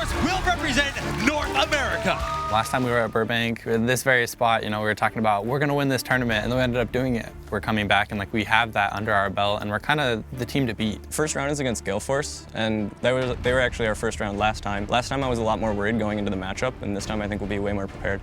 eSports will represent North America. Last time we were at Burbank, this very spot, we were talking about we're going to win this tournament, and then we ended up doing it. We're coming back, and we have that under our belt, and we're kind of the team to beat. First round is against Gale, and they were actually our first round last time. Last time I was a lot more worried going into the matchup, and this time I think we'll be way more prepared.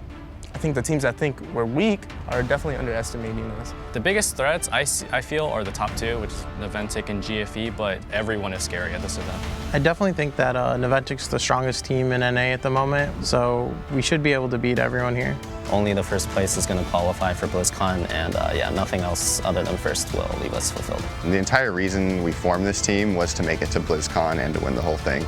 I think the teams that think we're weak are definitely underestimating us. The biggest threats I feel are the top two, which is Naventic and GFE, but everyone is scary at this event. I definitely think that Naventic's the strongest team in NA at the moment, so we should be able to beat everyone here. Only the first place is going to qualify for BlizzCon, and yeah, nothing else other than first will leave us fulfilled. The entire reason we formed this team was to make it to BlizzCon and to win the whole thing.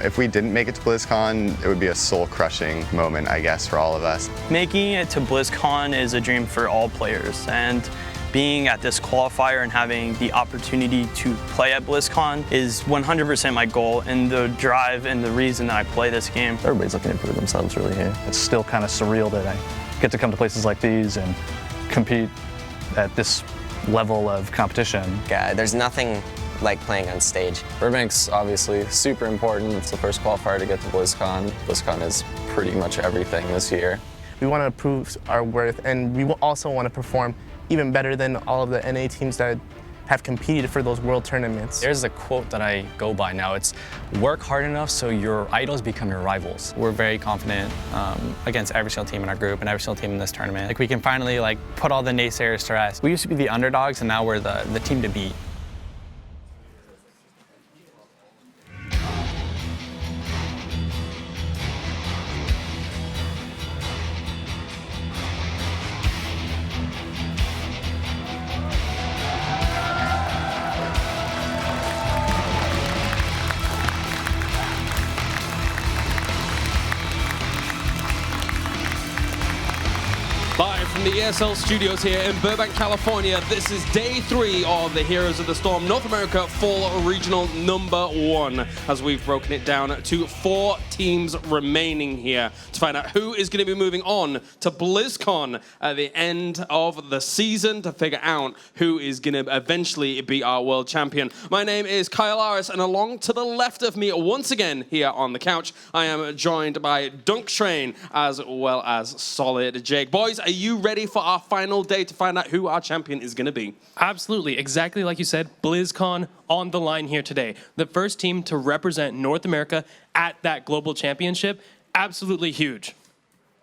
If we didn't make it to BlizzCon, it would be a soul-crushing moment, I guess, for all of us. Making it to BlizzCon is a dream for all players, and being at this qualifier and having the opportunity to play at BlizzCon is 100% my goal and the drive and the reason that I play this game. Everybody's looking to improve themselves really here. It's still kind of surreal that I get to come to places like these and compete at this level of competition. Yeah, there's nothing like playing on stage. Burbank's obviously super important. It's the first qualifier to get to BlizzCon. BlizzCon is pretty much everything this year. We want to prove our worth, and we also want to perform even better than all of the NA teams that have competed for those world tournaments. There's a quote that I go by now. It's work hard enough so your idols become your rivals. We're very confident against every single team in our group and every single team in this tournament. We can finally put all the naysayers to rest. We used to be the underdogs, and now we're the team to beat. Live from the ESL studios here in Burbank, California, this is day 3 of the Heroes of the Storm North America Fall Regional #1, as we've broken it down to 4 teams remaining here to find out who is going to be moving on to BlizzCon at the end of the season to figure out who is going to eventually be our world champion. My name is Kyle Aris, and along to the left of me once again here on the couch, I am joined by Dunk Train as well as Solid Jake. Boys, are you ready for our final day to find out who our champion is going to be? Absolutely. Exactly like you said, BlizzCon on the line here today. The first team to represent North America at that global championship. Absolutely huge.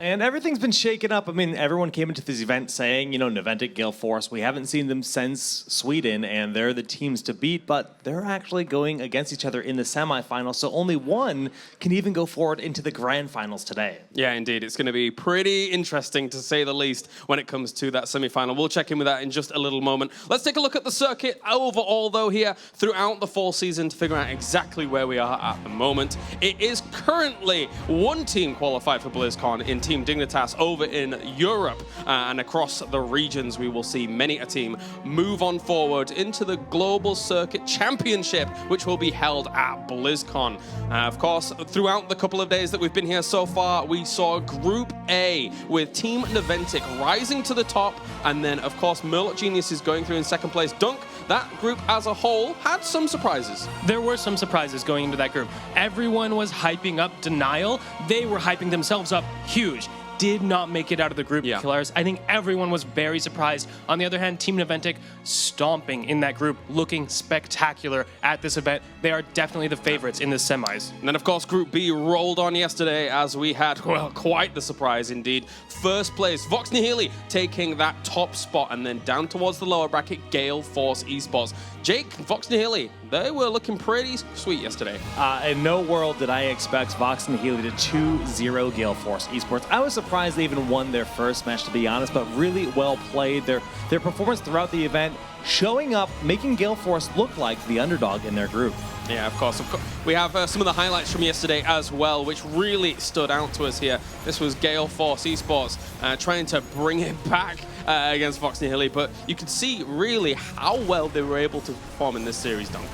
And everything's been shaken up. I mean, everyone came into this event saying, Naventic, Gale Force. We haven't seen them since Sweden, and they're the teams to beat, but they're actually going against each other in the semifinals, so only one can even go forward into the grand finals today. Yeah, indeed. It's going to be pretty interesting, to say the least, when it comes to that semifinal. We'll check in with that in just a little moment. Let's take a look at the circuit overall, though, here throughout the fall season to figure out exactly where we are at the moment. It is currently one team qualified for BlizzCon in Team Dignitas over in Europe, and across the regions we will see many a team move on forward into the Global Circuit Championship, which will be held at BlizzCon. Of course, throughout the couple of days that we've been here so far, we saw Group A with Team Naventic rising to the top, and then of course Murloc Genius is going through in second place. Dunk, that group as a whole had some surprises. There were some surprises going into that group. Everyone was hyping up Denial. They were hyping themselves up huge. Did not make it out of the group, Killers. I think everyone was very surprised. On the other hand, Team Naventic stomping in that group, looking spectacular at this event. They are definitely the favorites in the semis. And then, of course, Group B rolled on yesterday as we had, well, quite the surprise indeed. First place, Vox Nihili taking that top spot, and then down towards the lower bracket, Gale Force eSports. Jake, Vox Nihili, they were looking pretty sweet yesterday. In no world did I expect Vox Nihili to 2-0 Gale Force eSports. I was surprised they even won their first match, to be honest, but really well played. Their performance throughout the event, showing up, making Gale Force look like the underdog in their group. Yeah, of course. We have some of the highlights from yesterday as well, which really stood out to us here. This was Gale Force eSports trying to bring it back against Vox Nihili, but you could see really how well they were able to perform in this series, Dunk.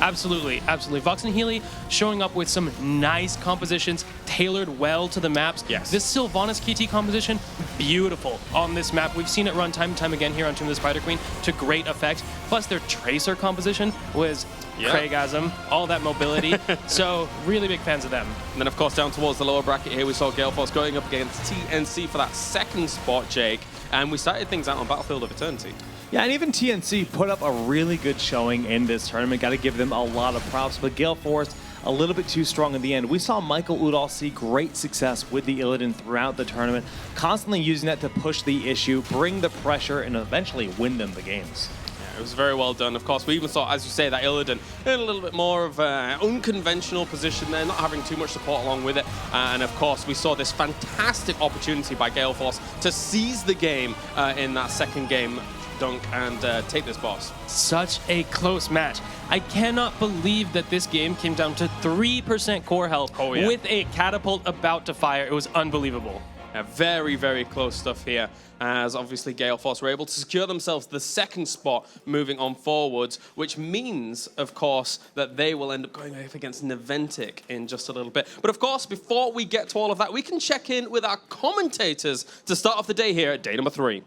Absolutely, absolutely. Vox Nihili showing up with some nice compositions, tailored well to the maps. Yes. This Sylvanas KT composition, beautiful on this map. We've seen it run time and time again here on Tomb of the Spider Queen to great effect. Plus their Tracer composition was Craigasm, all that mobility. So really big fans of them. And then of course down towards the lower bracket here we saw Gale Force going up against TNC for that second spot, Jake. And we started things out on Battlefield of Eternity. Yeah, and even TNC put up a really good showing in this tournament. Got to give them a lot of props. But Gale Force, a little bit too strong in the end. We saw Michael Udall see great success with the Illidan throughout the tournament, constantly using that to push the issue, bring the pressure, and eventually win them the games. It was very well done. Of course, we even saw, as you say, that Illidan in a little bit more of an unconventional position there, not having too much support along with it. And of course, we saw this fantastic opportunity by Gale Force to seize the game in that second game dunk and take this boss. Such a close match. I cannot believe that this game came down to 3% core health with a catapult about to fire. It was unbelievable. Very, very close stuff here, as obviously Gale Force were able to secure themselves the second spot moving on forwards, which means, of course, that they will end up going up against Naventic in just a little bit. But of course, before we get to all of that, we can check in with our commentators to start off the day here at day number 3.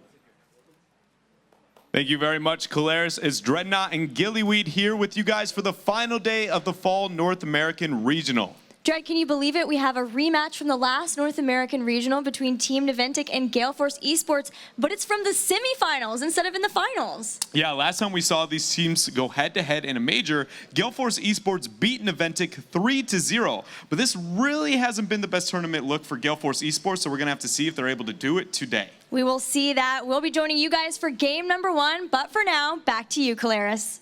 Thank you very much, Caleres. It's Dreadnought and Gillyweed here with you guys for the final day of the Fall North American Regional. Dread, can you believe it? We have a rematch from the last North American Regional between Team Naventic and Gale Force eSports, but it's from the semifinals instead of in the finals. Yeah, last time we saw these teams go head-to-head in a major, Gale Force eSports beat Naventic 3-0. But this really hasn't been the best tournament look for Gale Force eSports, so we're going to have to see if they're able to do it today. We will see that. We'll be joining you guys for game number 1, but for now, back to you, Caleres.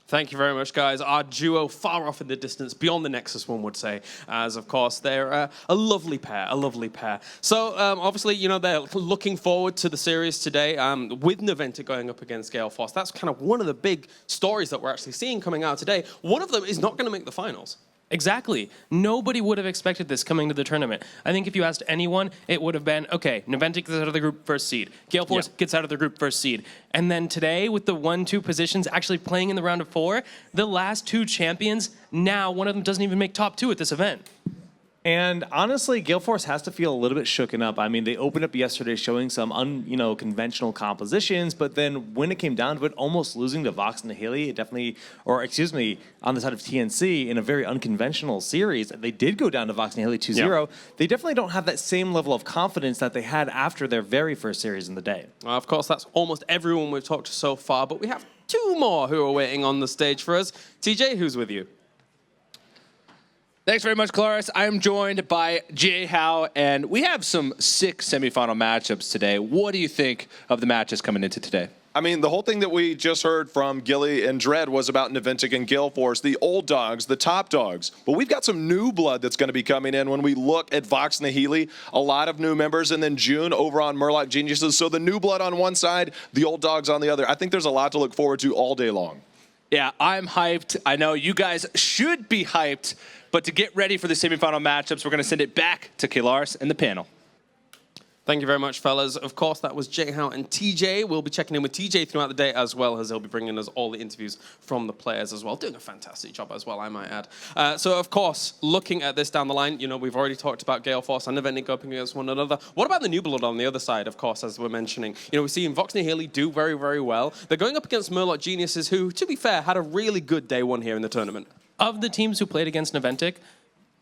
Thank you very much, guys. Our duo far off in the distance, beyond the Nexus, one would say, as of course they're a lovely pair, a lovely pair. So obviously, you know, they're looking forward to the series today with Naventic going up against Gale Force. That's kind of one of the big stories that we're actually seeing coming out today. One of them is not going to make the finals. Exactly. Nobody would have expected this coming to the tournament. I think if you asked anyone, it would have been, okay, Naventic gets out of the group first seed. Gale Force gets out of the group first seed. And then today, with the 1-2 positions actually playing in the round of 4, the last 2 champions, now one of them doesn't even make top 2 at this event. And honestly, Gale Force has to feel a little bit shooken up. I mean, they opened up yesterday showing some conventional compositions, but then when it came down to it, almost losing to Vox and Haley, it definitely, or excuse me, on the side of TNC in a very unconventional series, they did go down to Vox and Haley 2-0. Yeah. They definitely don't have that same level of confidence that they had after their very first series in the day. Of course, that's almost everyone we've talked to so far, but we have 2 more who are waiting on the stage for us. TJ, who's with you? Thanks very much, Caleres. I am joined by Jay Howe, and we have some 6 semifinal matchups today. What do you think of the matches coming into today? I mean, the whole thing that we just heard from Gilly and Dread was about Naventic and Gale Force, the old dogs, the top dogs. But we've got some new blood that's going to be coming in when we look at Vox Nihili. A lot of new members, and then June over on Murloc Geniuses. So the new blood on one side, the old dogs on the other. I think there's a lot to look forward to all day long. Yeah, I'm hyped. I know you guys should be hyped. But to get ready for the semifinal matchups, we're going to send it back to Caleres and the panel. Thank you very much, fellas. Of course, that was Jay Howe and TJ. We'll be checking in with TJ throughout the day, as well as he'll be bringing us all the interviews from the players as well. Doing a fantastic job as well, I might add. So, of course, looking at this down the line, you know, we've already talked about Gale Force and Naventic going against one another. What about the new blood on the other side, of course, as we're mentioning? You know, we're seeing Vox Nihili do very, very well. They're going up against Murloc Geniuses, who, to be fair, had a really good day 1 here in the tournament. Of the teams who played against Naventic,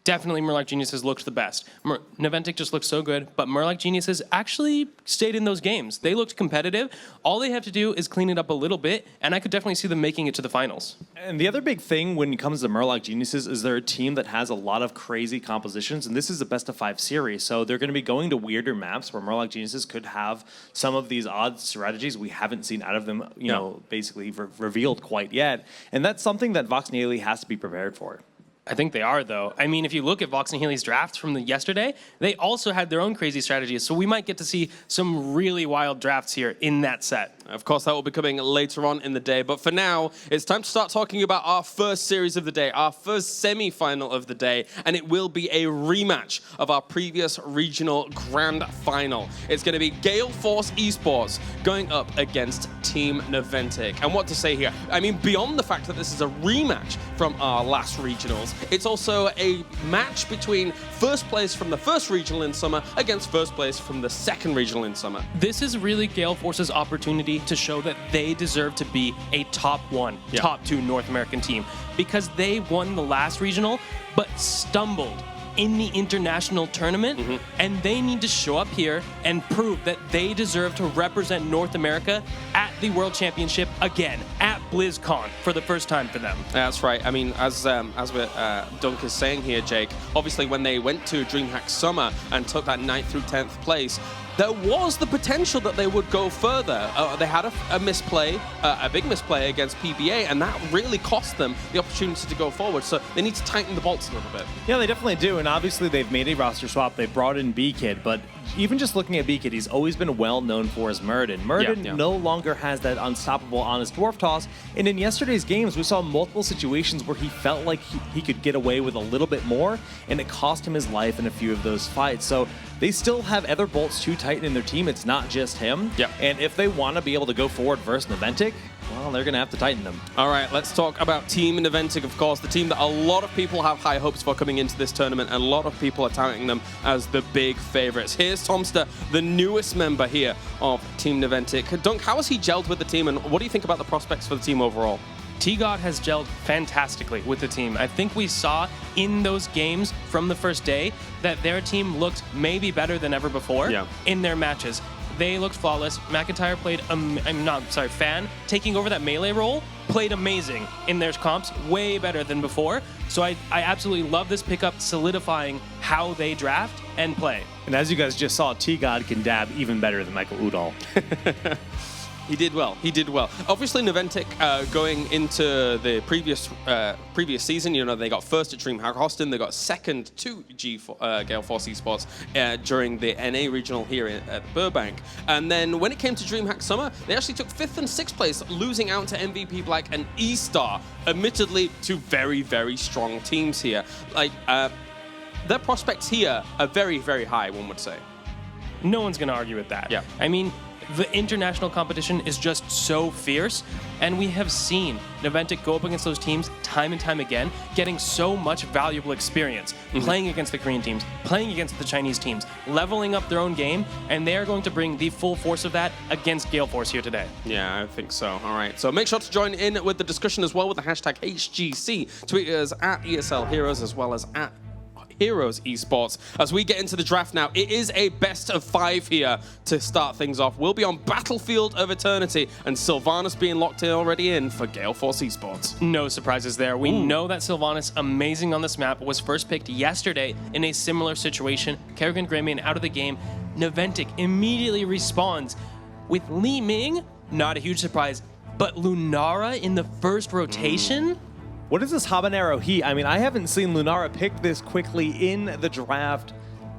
definitely Murloc Geniuses looked the best. Naventic just looked so good, but Murloc Geniuses actually stayed in those games. They looked competitive. All they have to do is clean it up a little bit, and I could definitely see them making it to the finals. And the other big thing when it comes to Murloc Geniuses is they're a team that has a lot of crazy compositions, and this is a best-of-5 series, so they're going to be going to weirder maps where Murloc Geniuses could have some of these odd strategies we haven't seen out of them, you know, basically revealed quite yet. And that's something that Vox Nihili has to be prepared for. I think they are, though. I mean, if you look at Vox and Healy's drafts from yesterday, they also had their own crazy strategies. So we might get to see some really wild drafts here in that set. Of course, that will be coming later on in the day. But for now, it's time to start talking about our first series of the day, our first semi-final of the day, and it will be a rematch of our previous regional grand final. It's going to be Gale Force eSports going up against Team Naventic. And what to say here? I mean, beyond the fact that this is a rematch from our last regionals, it's also a match between first place from the first regional in summer against first place from the second regional in summer. This is really Gale Force's opportunity to show that they deserve to be a top 1, top 2 North American team, because they won the last regional but stumbled in the international tournament, and they need to show up here and prove that they deserve to represent North America at the World Championship again, at BlizzCon, for the first time for them. That's right. I mean, as Dunk is saying here, Jake, obviously when they went to DreamHack Summer and took that 9th through 10th place, there was the potential that they would go further. They had a misplay, a big misplay against PBA, and that really cost them the opportunity to go forward. So they need to tighten the bolts a little bit. Yeah, they definitely do, and obviously they've made a roster swap. They brought in B-Kid, but even just looking at B-Kid, he's always been well known for his Murden. Murden no longer has that unstoppable honest dwarf toss, and in yesterday's games, we saw multiple situations where he felt like he could get away with a little bit more, and it cost him his life in a few of those fights. So they still have other bolts to tighten in their team. It's not just him. And if they want to be able to go forward versus Naventic, well, they're going to have to tighten them. All right, let's talk about Team Naventic, of course, the team that a lot of people have high hopes for coming into this tournament, and a lot of people are touting them as the big favorites. Here's Tomster, the newest member here of Team Naventic. Dunk, how has he gelled with the team, and what do you think about the prospects for the team overall? T-God has gelled fantastically with the team. I think we saw in those games from the first day that their team looked maybe better than ever before in their matches. They looked flawless. McIntyre played, Fan, taking over that melee role, played amazing in their comps, way better than before. So I absolutely love this pickup, solidifying how they draft and play. And as you guys just saw, T-God can dab even better than Michael Udall. He did well. He did well. Obviously, Naventic going into the previous season, you know, they got first at DreamHack Austin. They got second to Gale Force eSports during the NA regional here at Burbank. And then when it came to DreamHack Summer, they actually took 5th and 6th place, losing out to MVP Black and E-Star, admittedly two very, very strong teams here. Like, their prospects here are very, very high, one would say. No one's going to argue with that. I mean, the international competition is just so fierce, and we have seen Naventic go up against those teams time and time again, getting so much valuable experience, playing against the Korean teams, playing against the Chinese teams, leveling up their own game, and they are going to bring the full force of that against Gale Force here today. Yeah, I think so. All right, so make sure to join in with the discussion as well with the hashtag HGC. Tweet us at ESL Heroes as well as at Heroes Esports. As we get into the draft now, it is a best of 5 here to start things off. We'll be on Battlefield of Eternity, and Sylvanas being locked in already in for Gale Force Esports. No surprises there. We know that Sylvanas, amazing on this map, was first picked yesterday in a similar situation. Kerrigan Greymane out of the game. Naventic immediately responds with Li Ming, not a huge surprise, but Lunara in the first rotation? What is this habanero heat? I mean, I haven't seen Lunara pick this quickly in the draft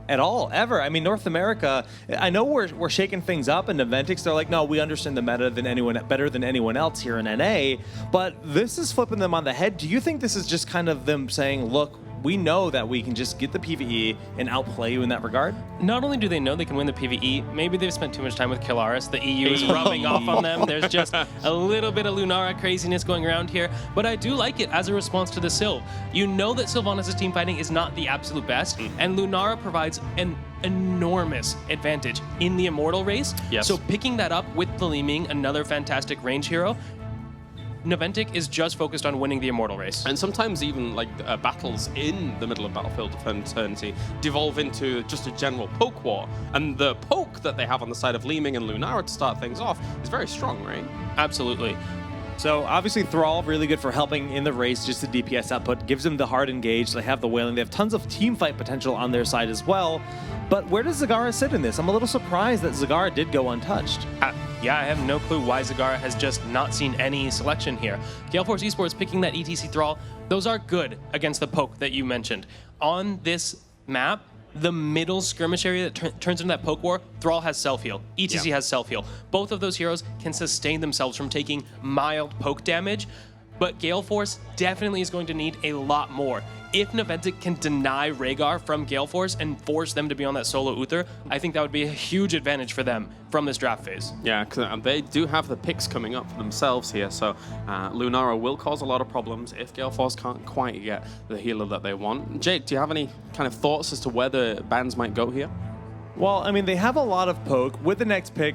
at all, ever. I mean, North America, I know we're shaking things up, and Naventic, they're like, no, we understand the meta better than anyone else here in NA, but this is flipping them on the head. Do you think this is just kind of them saying, look, we know that we can just get the PvE and outplay you in that regard? Not only do they know they can win the PvE, maybe they've spent too much time with Killaris. The EU is rubbing off on them. There's just a little bit of Lunara craziness going around here, but I do like it as a response to the Sylv. You know that Sylvanas' team fighting is not the absolute best, and Lunara provides an enormous advantage in the Immortal race. So picking that up with the Li Ming, another fantastic range hero, Naventic is just focused on winning the Immortal race. And sometimes even like battles in the middle of Battlefield of Eternity devolve into just a general poke war. And the poke that they have on the side of Li Ming and Lunara to start things off is very strong, right? Absolutely. So obviously Thrall, really good for helping in the race, just the DPS output, gives them the hard engage, they have the wailing, they have tons of team fight potential on their side as well. But where does Zagara sit in this? I'm a little surprised that Zagara did go untouched. Yeah, I have no clue why Zagara has just not seen any selection here. Gale Force Esports picking that ETC Thrall, those are good against the poke that you mentioned. On this map, the middle skirmish area that turns into that poke war, Thrall has self-heal. ETC has self-heal. Both of those heroes can sustain themselves from taking mild poke damage, but Gale Force definitely is going to need a lot more. If Naventic can deny Rhaegar from Gale Force and force them to be on that solo Uther, I think that would be a huge advantage for them from this draft phase. Yeah, because they do have the picks coming up for themselves here, so Lunara will cause a lot of problems if Gale Force can't quite get the healer that they want. Jake, do you have any kind of thoughts as to where the bans might go here? Well, I mean, they have a lot of poke. With the next pick,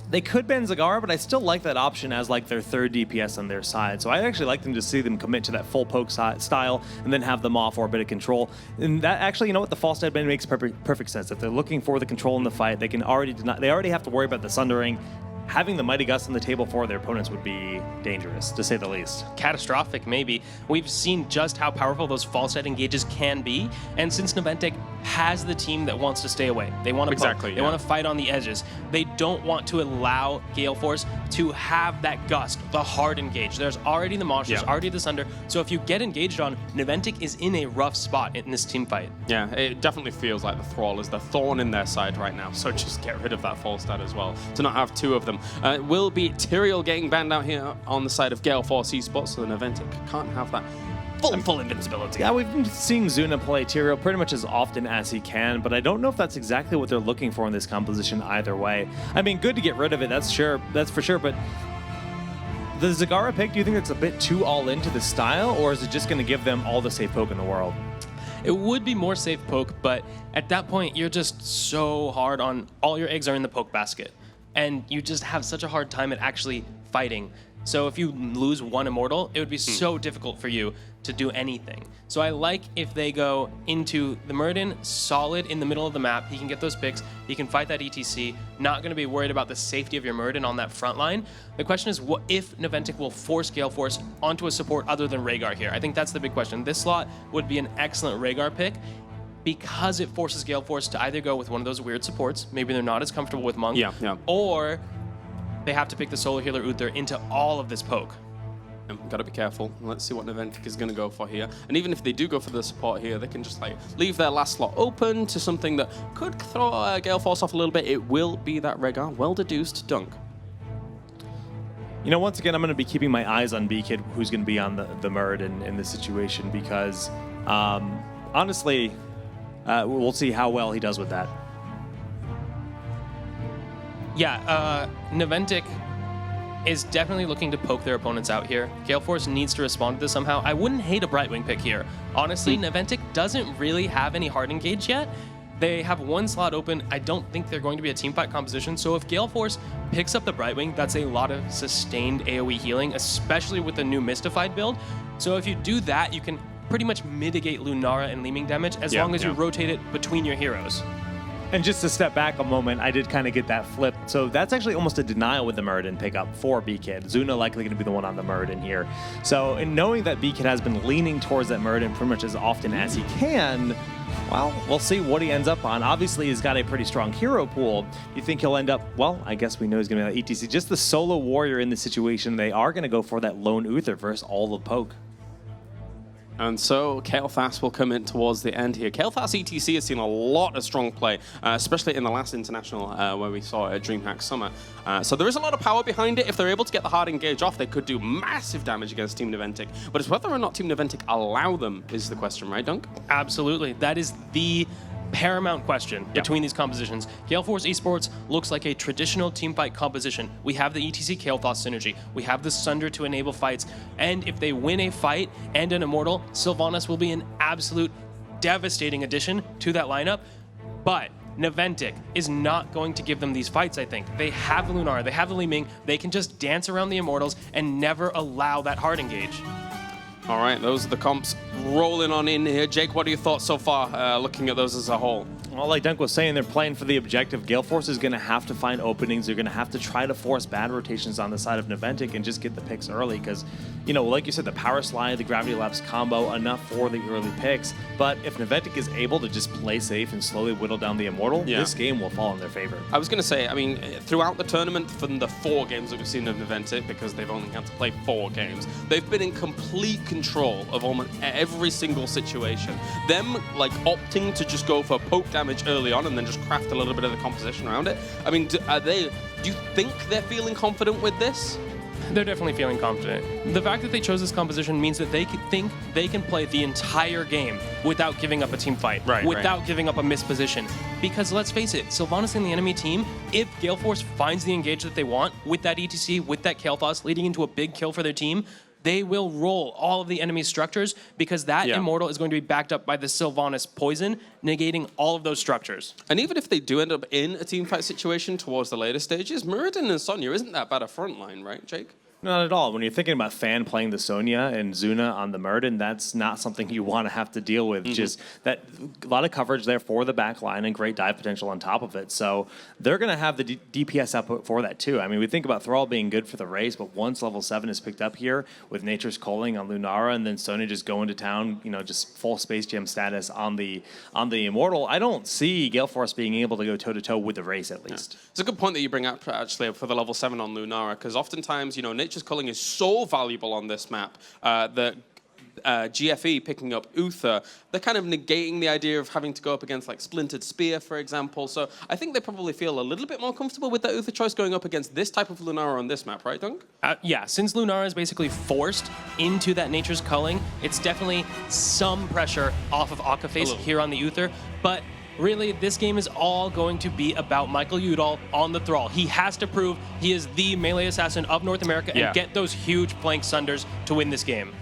they could ban Zagara, but I still like that option as like their third DPS on their side. So I actually like them to see them commit to that full poke style and then have them off or a bit of control. And that actually, you know what, the false dead ban makes perfect sense. If they're looking for the control in the fight, they can already they already have to worry about the Sundering. Having the Mighty Gust on the table for their opponents would be dangerous, to say the least. Catastrophic, maybe. We've seen just how powerful those false set engages can be, and since Naventic has the team that wants to stay away, they want to poke, they want to fight on the edges, they don't want to allow Gale Force to have that Gust, the hard engage. There's already the Mosh, there's already the Sunder, so if you get engaged on, Naventic is in a rough spot in this team fight. Yeah, it definitely feels like the Thrall is the thorn in their side right now, so just get rid of that false stat as well, to not have two of them. It will be Tyrael getting banned out here on the side of Gale Force eSports, so the Naventic can't have that full invincibility. Yeah, we've been seeing Zuna play Tyrael pretty much as often as he can, but I don't know if that's exactly what they're looking for in this composition either way. I mean, good to get rid of it, that's for sure, but the Zagara pick, do you think it's a bit too all into the style, or is it just going to give them all the safe poke in the world? It would be more safe poke, but at that point, you're just so hard on all your eggs are in the poke basket. And you just have such a hard time at actually fighting. So if you lose one Immortal, it would be so difficult for you to do anything. So I like if they go into the Muradin, solid in the middle of the map. He can get those picks. He can fight that ETC. Not going to be worried about the safety of your Muradin on that front line. The question is, what if Naventic will force Gale Force onto a support other than Rhaegar here? I think that's the big question. This slot would be an excellent Rhaegar pick, because it forces Gale Force to either go with one of those weird supports, maybe they're not as comfortable with Monk, or they have to pick the solo healer Uther into all of this poke. Gotta be careful. Let's see what Naventic is gonna go for here. And even if they do go for the support here, they can just like leave their last slot open to something that could throw Gale Force off a little bit. It will be that Rhaegar well-deduced dunk. You know, once again, I'm going to be keeping my eyes on B-Kid, who's going to be on the Muradin in this situation, because honestly, we'll see how well he does with that. Yeah, Naventic is definitely looking to poke their opponents out here. Gale Force needs to respond to this somehow. I wouldn't hate a Brightwing pick here. Honestly, Naventic doesn't really have any hard engage yet. They have one slot open. I don't think they're going to be a teamfight composition, so if Gale Force picks up the Brightwing, that's a lot of sustained AoE healing, especially with the new Mystified build. So if you do that, you can pretty much mitigate Lunara and Leeming damage as long as you rotate it between your heroes. And just to step back a moment, I did kind of get that flip. So that's actually almost a denial with the Muradin pickup for B-Kid. Zuna likely going to be the one on the Muradin here. So in knowing that B-Kid has been leaning towards that Muradin pretty much as often as he can, well, we'll see what he ends up on. Obviously, he's got a pretty strong hero pool. You think he'll end up, well, I guess we know he's going to be that ETC. Just the solo warrior in this situation, they are going to go for that lone Uther versus all the poke. And so Kael'thas will come in towards the end here. Kael'thas ETC has seen a lot of strong play, especially in the last international where we saw a DreamHack Summer. So there is a lot of power behind it. If they're able to get the hard engage off, they could do massive damage against Team Naventic. But it's whether or not Team Naventic allow them is the question, right, Dunk? Absolutely. That is the paramount question between these compositions. Gale Force eSports looks like a traditional teamfight composition. We have the ETC Kael'thas synergy. We have the Sunder to enable fights. And if they win a fight and an Immortal, Sylvanas will be an absolute devastating addition to that lineup. But Naventic is not going to give them these fights, I think. They have the Lunara, they have the Leeming. They can just dance around the Immortals and never allow that hard engage. All right, those are the comps rolling on in here. Jake, what are your thoughts so far, looking at those as a whole? Well, like Dunk was saying, they're playing for the objective. Gale Force is going to have to find openings. They're going to have to try to force bad rotations on the side of Naventic and just get the picks early because, you know, like you said, the power slide, the gravity lapse combo, enough for the early picks. But if Naventic is able to just play safe and slowly whittle down the Immortal, this game will fall in their favor. I was going to say, I mean, throughout the tournament, from the 4 games that we've seen of Naventic, because they've only had to play 4 games, they've been in complete control of almost every single situation. Them, like, opting to just go for poke damage early on and then just craft a little bit of the composition around it. I mean, do you think they're feeling confident with this? They're definitely feeling confident. The fact that they chose this composition means that they think they can play the entire game without giving up a team fight, without giving up a missed position. Because let's face it, Sylvanas and the enemy team, if Gale Force finds the engage that they want with that ETC, with that Kael'thas leading into a big kill for their team, they will roll all of the enemy's structures because that Immortal is going to be backed up by the Sylvanas poison, negating all of those structures. And even if they do end up in a teamfight situation towards the later stages, Muradin and Sonya isn't that bad a front line, right, Jake? Not at all. When you're thinking about Fan playing the Sonya and Zuna on the Muradin, that's not something you want to have to deal with. Just that a lot of coverage there for the back line and great dive potential on top of it. So they're going to have the DPS output for that too. I mean, we think about Thrall being good for the race, but once level 7 is picked up here with Nature's Calling on Lunara and then Sonya just going to town, you know, just full Space Jam status on the Immortal, I don't see Gale Force being able to go toe-to-toe with the race at least. It's a good point that you bring up, actually, for the level 7 on Lunara, because oftentimes, you know, Nature's Calling is so valuable on this map that GFE picking up Uther, they're kind of negating the idea of having to go up against like Splintered Spear, for example. So I think they probably feel a little bit more comfortable with that Uther choice going up against this type of Lunara on this map, right, Dunk? Yeah, since Lunara is basically forced into that Nature's Culling, it's definitely some pressure off of Akaface here on the Uther, but really, this game is all going to be about Michael Udall on the Thrall. He has to prove he is the melee assassin of North America and get those huge flank sunders to win this game.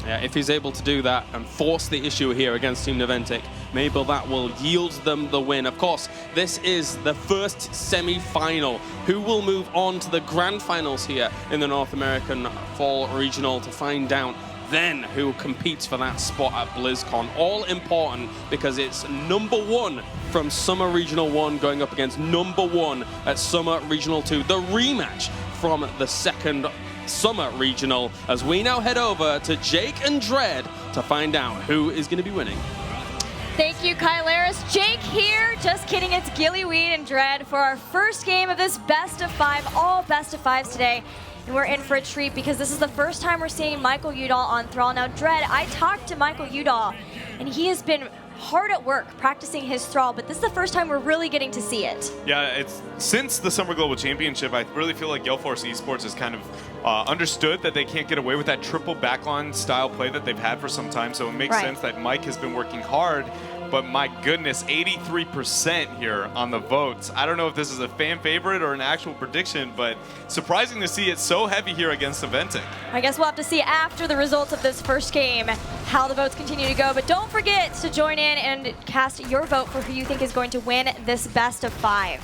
Yeah, if he's able to do that and force the issue here against Team Naventic, maybe that will yield them the win. Of course, this is the first semi-final. Who will move on to the grand finals here in the North American Fall Regional to find out then who competes for that spot at BlizzCon? All important because it's #1 from Summer Regional 1 going up against #1 at Summer Regional 2. The rematch from the second Summer Regional as we now head over to Jake and Dread to find out who is going to be winning. Thank you, Kylaris. Jake here. Just kidding, it's Gillyweed and Dread for our first game of this best of 5, all best of 5s today. And we're in for a treat because this is the first time we're seeing Michael Udall on Thrall. Now, Dread, I talked to Michael Udall, and he has been hard at work practicing his Thrall, but this is the first time we're really getting to see it. Yeah, it's since the Summer Global Championship, I really feel like Gale Force eSports has kind of understood that they can't get away with that triple backline style play that they've had for some time, so it makes sense that Mike has been working hard. But my goodness, 83% here on the votes. I don't know if this is a fan favorite or an actual prediction, but surprising to see it so heavy here against Naventic. I guess we'll have to see after the results of this first game how the votes continue to go. But don't forget to join in and cast your vote for who you think is going to win this best of 5.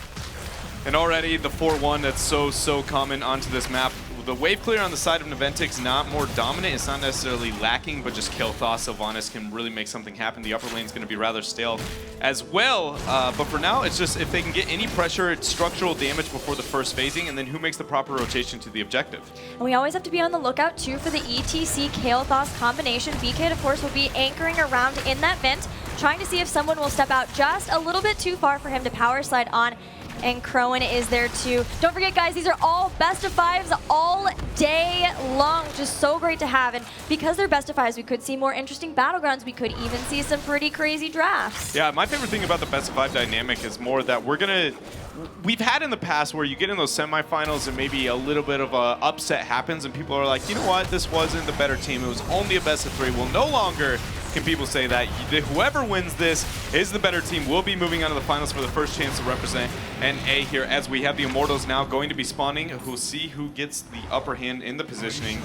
And already the 4-1 that's so common onto this map. The wave clear on the side of Naventic's not more dominant. It's not necessarily lacking, but just Kael'thas, Sylvanas can really make something happen. The upper lane's going to be rather stale as well. But for now, it's just if they can get any pressure, it's structural damage before the first phasing, and then who makes the proper rotation to the objective. And we always have to be on the lookout, too, for the ETC Kael'thas combination. BK, of course, will be anchoring around in that vent, trying to see if someone will step out just a little bit too far for him to power slide on. And Crowan is there too. Don't forget, guys, these are all best of 5s all day long, which is so great to have. And because they're best of 5s, we could see more interesting battlegrounds. We could even see some pretty crazy drafts. Yeah, my favorite thing about the best of 5 dynamic is more that we've had in the past where you get in those semifinals and maybe a little bit of a upset happens and people are like, you know what, this wasn't the better team. It was only a best of 3. Well, no longer can people say that. Whoever wins this is the better team. We'll be moving on to the finals for the first chance to represent NA here as we have the Immortals now going to be spawning. We'll see who gets the upper hand in the positioning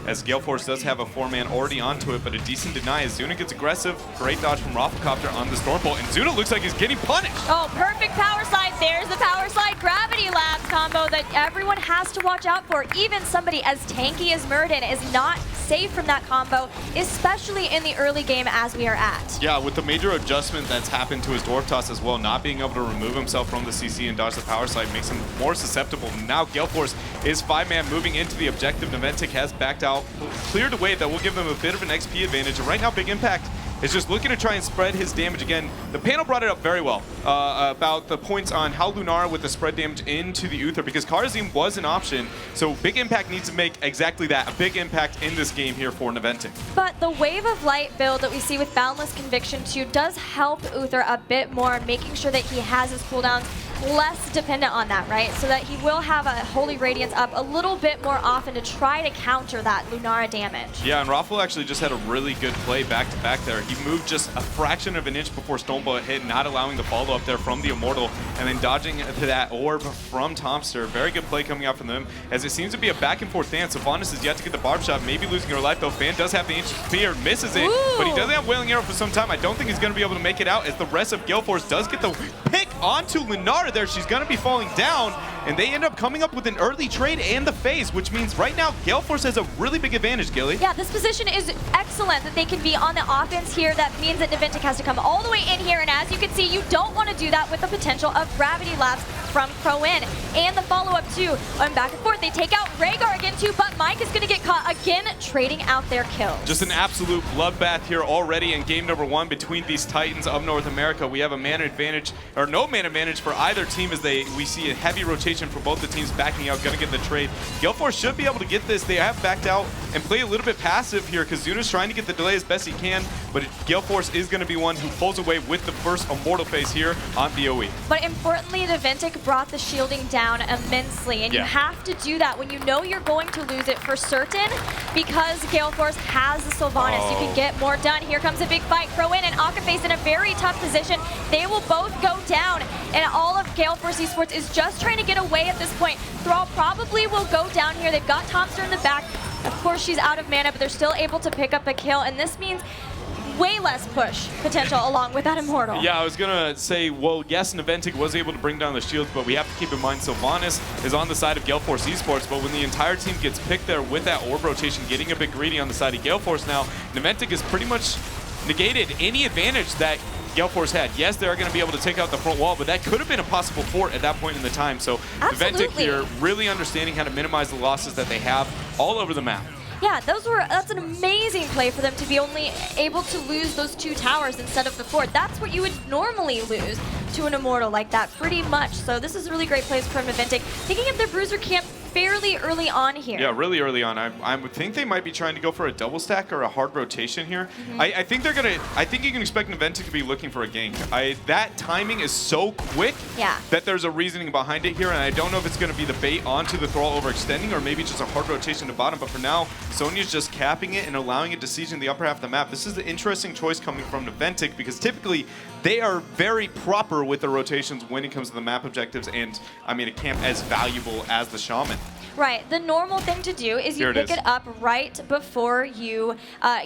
as Gale Force does have a 4-man already onto it, but a decent deny as Zuna gets aggressive. Great dodge from Rafflecopter on the Stormbolt, and Zuna looks like he's getting punished. Oh, perfect power slide. There's the power slide gravity labs combo that everyone has to watch out for. Even somebody as tanky as Muradin is not safe from that combo, especially in the early game as we are at. Yeah, with the major adjustment that's happened to his dwarf toss as well, not being able to remove himself from the CC and dodge the power slide makes him more susceptible. Now Gale Force is 5-man moving into the objective. Naventic has backed out, cleared away. That will give them a bit of an XP advantage. And right now, Big Impact is just looking to try and spread his damage again. The panel brought it up very well about the points on how Lunara with the spread damage into the Uther, because Karazim was an option. So Big Impact needs to make exactly that, a big impact in this game here for Naventic. But the Wave of Light build that we see with Boundless Conviction 2 does help Uther a bit more, making sure that he has his cooldowns less dependent on that, right? So that he will have a Holy Radiance up a little bit more often to try to counter that Lunara damage. Yeah, and Raffle actually just had a really good play back-to-back there. He moved just a fraction of an inch before Stonebullet hit, not allowing the follow-up there from the Immortal, and then dodging to that orb from Tomster. Very good play coming out from them, as it seems to be a back-and-forth dance. Sylvanas is yet to get the barb shot, maybe losing her life, though. Fan does have the Ancient Spear, misses it, but he doesn't have Wailing Arrow for some time. I don't think he's going to be able to make it out, as the rest of Gale Force does get the pick onto Lunara there. She's going to be falling down, and they end up coming up with an early trade and the phase, which means right now Gale Force has a really big advantage, Gilly. Yeah, this position is excellent that they can be on the offense here. That means that Naventic has to come all the way in here, and as you can see, you don't want to do that with the potential of Gravity Lapse from Crowin. And the follow-up too, and back and forth. They take out Rhaegar again too, but Mike is going to get caught again, trading out their kills. Just an absolute bloodbath here already in game number 1 between these Titans of North America. We have a mana advantage, or no mana advantage for either team, as we see a heavy rotation for both the teams backing out, going to get the trade. Gale Force should be able to get this. They have backed out and play a little bit passive here, because Zuna's trying to get the delay as best he can, but Gale Force is going to be one who pulls away with the first Immortal phase here on BOE. But importantly, Naventic brought the shielding down immensely, and you have to do that when you know you're going to lose it for certain, because Gale Force has the Sylvanas. You can get more done. Here comes a big fight. Crowin and Akaface in a very tough position. They will both go down, and all of Gale Force eSports is just trying to get away at this point. Thrall probably will go down here. They've got Tomster in the back. Of course, she's out of mana, but they're still able to pick up a kill, and this means way less push potential along with that Immortal. Yeah, I was going to say, well, yes, Naventic was able to bring down the shields, but we have to keep in mind Sylvanas is on the side of Gale Force eSports, but when the entire team gets picked there with that orb rotation, getting a bit greedy on the side of Gale Force now, Naventic has pretty much negated any advantage that Gale Force had. Yes, they're going to be able to take out the front wall, but that could have been a possible fort at that point in the time. So Naventic here really understanding how to minimize the losses that they have all over the map. Yeah, that's an amazing play for them to be only able to lose those 2 towers instead of the fort. That's what you would normally lose to an Immortal like that, pretty much. So this is really great plays from Naventic, taking up their Bruiser camp fairly early on here. Yeah, really early on. I would think they might be trying to go for a double stack or a hard rotation here. I think they're gonna. I think you can expect Naventic to be looking for a gank. That timing is so quick that there's a reasoning behind it here, and I don't know if it's gonna be the bait onto the Thrall overextending or maybe just a hard rotation to bottom. But for now, Sonya's just capping it and allowing it to siege in the upper half of the map. This is an interesting choice coming from Naventic, because typically they are very proper with the rotations when it comes to the map objectives, and I mean a camp as valuable as the Shaman. Right. The normal thing to do is you pick it up right before you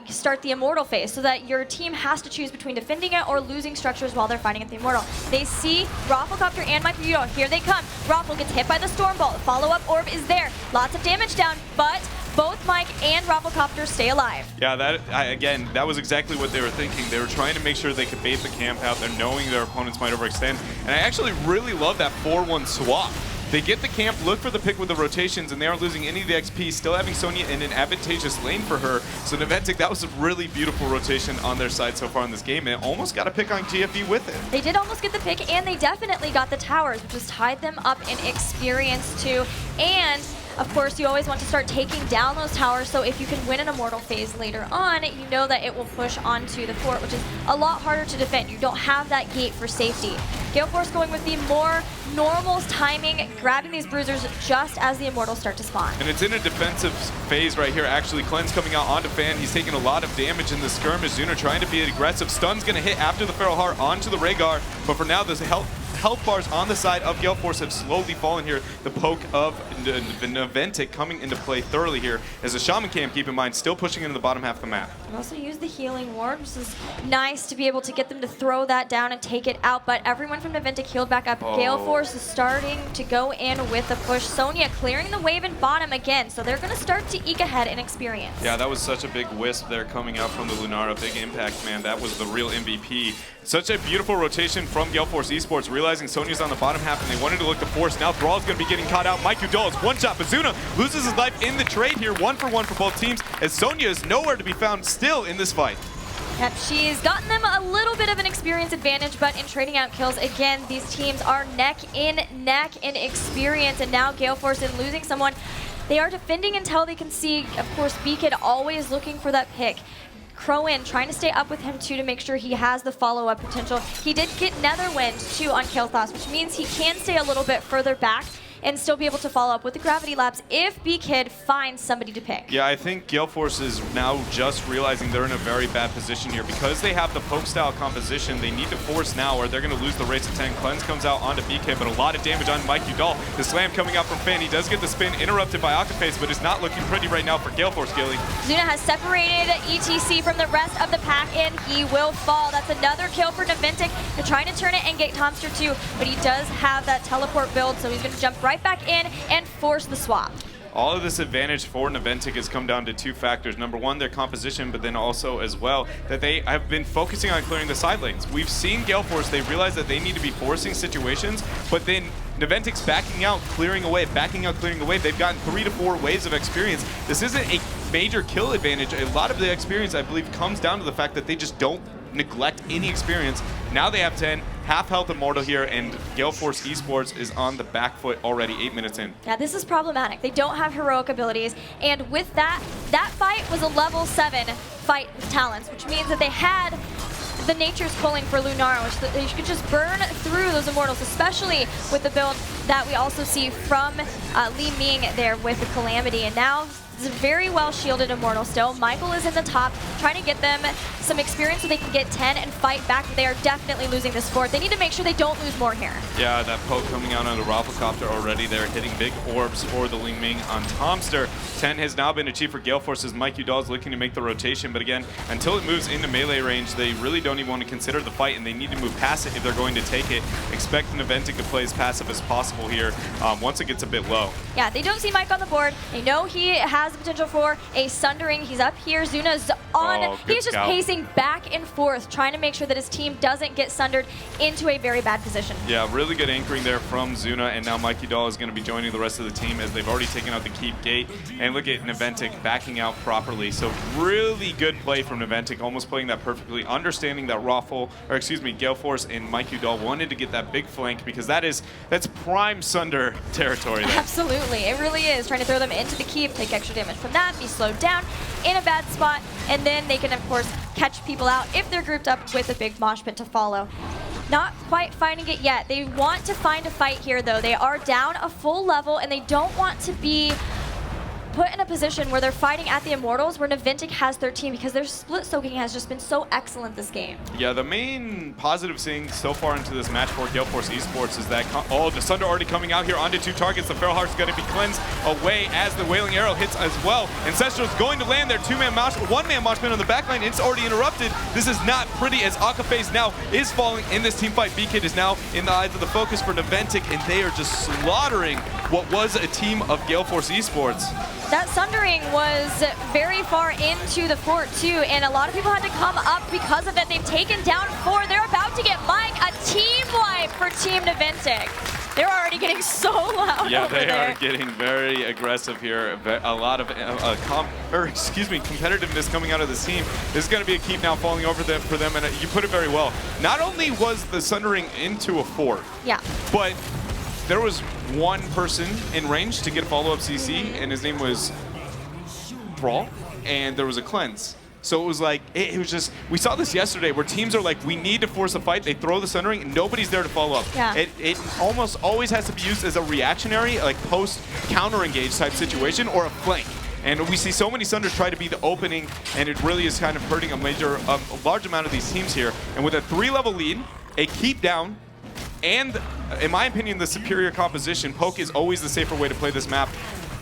start the Immortal phase, so that your team has to choose between defending it or losing structures while they're fighting at the Immortal. They see Rafflecopter and Microbuto. Here they come. Raffle gets hit by the Stormbolt. Follow-up orb is there. Lots of damage down, but both Mike and Rafflecopter stay alive. Yeah, again, that was exactly what they were thinking. They were trying to make sure they could bait the camp out there, knowing their opponents might overextend. And I actually really love that 4-1 swap. They get the camp, look for the pick with the rotations, and they aren't losing any of the XP, still having Sonya in an advantageous lane for her. So Naventic, that was a really beautiful rotation on their side so far in this game, and almost got a pick on GFE with it. They did almost get the pick, and they definitely got the towers, which has tied them up in experience too. And of course, you always want to start taking down those towers, so if you can win an Immortal phase later on, you know that it will push onto the fort, which is a lot harder to defend. You don't have that gate for safety. Gale Force going with the more normal timing, grabbing these bruisers just as the Immortals start to spawn. And it's in a defensive phase right here, actually. Cleanse coming out onto Fan. He's taking a lot of damage in the skirmish. Zuna trying to be aggressive. Stun's going to hit after the Feral Heart onto the Rhaegar, but for now, the health bars on the side of Gale Force have slowly fallen here. The poke of Naventic coming into play thoroughly here as a Shaman Cam, keep in mind, still pushing into the bottom half of the map. And also use the healing ward, which is nice to be able to get them to throw that down and take it out, but everyone from Naventic healed back up. Gale Force is starting to go in with the push. Sonya clearing the wave in bottom again, so they're going to start to eke ahead in experience. Yeah, that was such a big wisp there coming out from the Lunara. Big impact, man. That was the real MVP. Such a beautiful rotation from Gale Force eSports, realizing Sonya's on the bottom half and they wanted to look to force. Now Thrall's going to be getting caught out. Mike Udall is one shot, but Zuna loses his life in the trade here, 1-for-1 for both teams, as Sonya is nowhere to be found still in this fight. Yep, she's gotten them a little bit of an experience advantage, but in trading out kills, again, these teams are neck in experience, and now Gale Force in losing someone. They are defending until they can see, of course, Beakid always looking for that pick. Crowin trying to stay up with him too to make sure he has the follow-up potential. He did get Netherwind too on Kael'thas, which means he can stay a little bit further back and still be able to follow up with the Gravity Labs if Beakid finds somebody to pick. Yeah, I think Gale Force is now just realizing they're in a very bad position here. Because they have the poke-style composition, they need to force now or they're going to lose the race of 10. Cleanse comes out onto BK, but a lot of damage on Mike Udall. The slam coming out from Fan. He does get the spin interrupted by Octopace, but it's not looking pretty right now for Gale Force, Gilly. Zuna has separated ETC from the rest of the pack, and he will fall. That's another kill for Naventic. They're trying to turn it and get Tomster too, but he does have that teleport build, so he's going to jump right back in and force the swap. All of this advantage for Naventic has come down to two factors. Number one, their composition, but then also as well that they have been focusing on clearing the side lanes. We've seen Gale Force, they realize that they need to be forcing situations, but then Naventic's backing out, clearing away, backing out, clearing away. They've gotten 3 to 4 waves of experience. This isn't a major kill advantage. A lot of the experience, I believe, comes down to the fact that they just don't neglect any experience. Now they have 10, half health Immortal here, and Gale Force eSports is on the back foot already 8 minutes in. Yeah, this is problematic. They don't have heroic abilities, and with that fight was a level 7 fight with talents, which means that they had the Nature's Pulling for Lunara, which they could just burn through those Immortals, especially with the build that we also see from Li Ming there with the Calamity. And now it's a very well shielded Immortal still. Michael is in the top, trying to get them some experience so they can get 10 and fight back. They are definitely losing this fort. They need to make sure they don't lose more here. Yeah, that poke coming out on the Rafflecopter already. They're hitting big orbs for the Li Ming on Tomster. 10 has now been achieved for Gale Force as Mike Udall is looking to make the rotation, but again, until it moves into melee range, they really don't even want to consider the fight, and they need to move past it if they're going to take it. Expect Naventic to play as passive as possible here once it gets a bit low. Yeah, they don't see Mike on the board. They know he has the potential for a Sundering. He's up here. Zuna's on. He's just pacing back and forth, trying to make sure that his team doesn't get sundered into a very bad position. Yeah, really good anchoring there from Zuna, and now Mike Udall is going to be joining the rest of the team as they've already taken out the Keep Gate. And look at Naventic backing out properly. So really good play from Naventic, almost playing that perfectly, understanding that Gale Force and Mike Udall wanted to get that big flank because that's prime Sunder territory there. Absolutely, it really is. Trying to throw them into the Keep, take extra damage from that, be slowed down in a bad spot, and then they can, of course, catch people out if they're grouped up with a big mosh pit to follow. Not quite finding it yet. They want to find a fight here, though. They are down a full level, and they don't want to be put in a position where they're fighting at the Immortals, where Naventic has 13, because their split soaking has just been so excellent this game. Yeah, the main positive thing so far into this match for Gale Force eSports is that, the Sunder already coming out here onto 2 targets. The Feral Heart's going to be cleansed away as the Wailing Arrow hits as well. Ancestral's going to land their 2-man mosh, 1-man mosh pit on the backline. It's already interrupted. This is not pretty as Akaface now is falling in this team fight. Beakid is now in the eyes of the focus for Naventic, and they are just slaughtering what was a team of Gale Force eSports. That Sundering was very far into the fort too, and a lot of people had to come up because of it. They've taken down 4. They're about to get Mike, a team wipe for Team Naventic. They're already getting so loud. Yeah, over they there. are getting very aggressive here. A lot of competitiveness coming out of this team. This is going to be a keep now falling over for them, and you put it very well. Not only was the Sundering into a fort, yeah, but there was one person in range to get a follow-up CC, and his name was Brawl, and there was a cleanse. So it was like, it was just, we saw this yesterday where teams are like, we need to force a fight. They throw the Sundering, and nobody's there to follow up. Yeah. It almost always has to be used as a reactionary, like post-counter-engage type situation, or a flank. And we see so many Sunders try to be the opening, and it really is kind of hurting a large amount of these teams here. And with a 3-level lead, a keep down, and, in my opinion, the superior composition. Poke is always the safer way to play this map.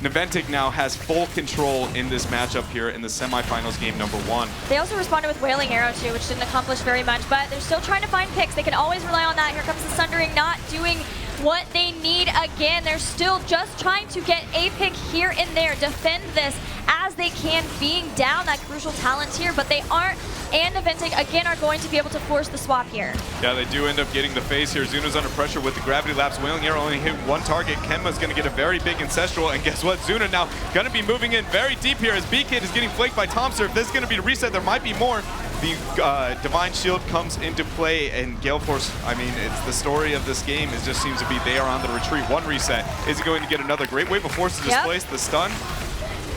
Naventic now has full control in this matchup here in the semifinals game number 1. They also responded with Wailing Arrow too, which didn't accomplish very much, but they're still trying to find picks. They can always rely on that. Here comes the Sundering, not doing what they need again. They're still just trying to get a pick here and there, defend this as they can, being down that crucial talent here, but they aren't, and Naventic again are going to be able to force the swap here. Yeah, they do end up getting the phase here. Zuna's under pressure with the gravity lapse. Wailing Arrow only hit one target. Kenma's going to get a very big Ancestral, and guess what? Zuna now going to be moving in very deep here as B-Kid is getting flaked by Tomster. If this is going to be a reset, there might be more. The Divine Shield comes into play, and Gale Force, I mean, it's the story of this game. It just seems to be they are on the retreat. One reset. Is he going to get another great wave of force to displace the stun?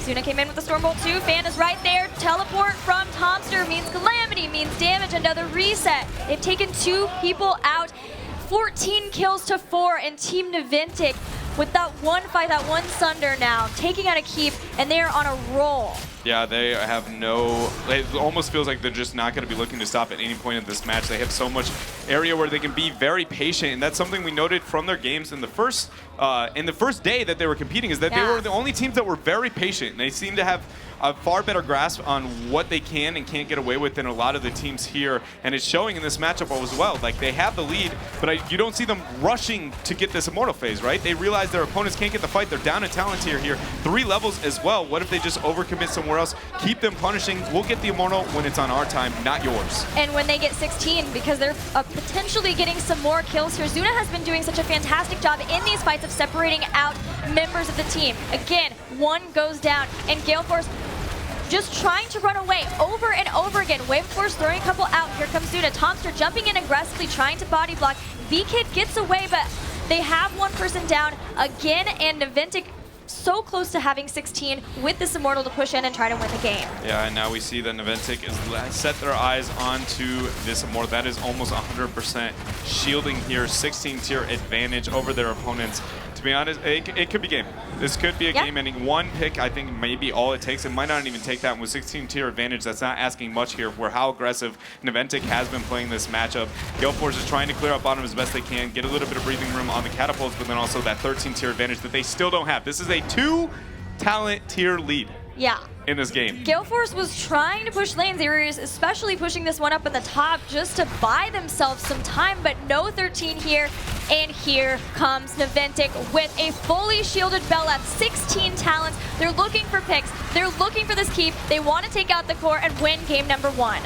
Zuna came in with the Stormbolt too. Fan is right there. Teleport from Tomster means Calamity, means damage, another reset. They've taken 2 people out. 14 kills to 4, and Team Naventic with that one fight, that one Sunder now, taking out a keep, and they're on a roll. Yeah, they have no, it almost feels like they're just not going to be looking to stop at any point in this match. They have so much area where they can be very patient, and that's something we noted from their games in the first day that they were competing, is that they were the only teams that were very patient, and they seem to have a far better grasp on what they can and can't get away with than a lot of the teams here, and it's showing in this matchup as well. Like, they have the lead, but you don't see them rushing to get this Immortal phase, right? They realize their opponents can't get the fight. They're down in talent tier here. 3 levels as well. What if they just overcommit somewhere else? Keep them punishing. We'll get the Immortal when it's on our time, not yours. And when they get 16, because they're potentially getting some more kills here. Zuna has been doing such a fantastic job in these fights of separating out members of the team. Again, 1 goes down, and Gale Force just trying to run away over and over again. Wave Force throwing a couple out. Here comes Zuna. Tomster jumping in aggressively, trying to body block. V-Kid gets away, but they have 1 person down again, and Naventic so close to having 16 with this Immortal to push in and try to win the game. Yeah, and now we see that Naventic has set their eyes onto this Immortal. That is almost 100% shielding here, 16 tier advantage over their opponents. To be honest, it could be game. This could be a game ending. 1 pick, I think, may be all it takes. It might not even take that. With 16 tier advantage, that's not asking much here for how aggressive Naventic has been playing this matchup. Gale Force is trying to clear out bottom as best they can, get a little bit of breathing room on the catapults, but then also that 13 tier advantage that they still don't have. This is a 2 talent tier lead. Yeah. In this game. Gale Force was trying to push lanes. They were especially pushing this one up in the top just to buy themselves some time, but no 13 here. And here comes Naventic with a fully shielded Bell at 16 talents. They're looking for picks. They're looking for this keep. They want to take out the core and win game number 1.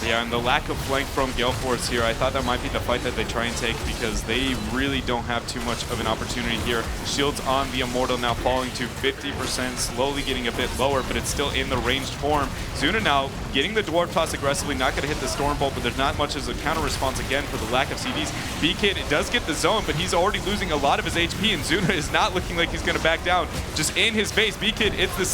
Yeah, and the lack of flank from Gale Force here, I thought that might be the fight that they try and take, because they really don't have too much of an opportunity here. Shields on the Immortal now falling to 50%, slowly getting a bit lower, but it's still in the ranged form. Zuna now getting the Dwarf Toss aggressively, not going to hit the Stormbolt, but there's not much as a counter response again for the lack of CDs. B-Kid does get the zone, but he's already losing a lot of his HP, and Zuna is not looking like he's going to back down. Just in his face, B-Kid hits the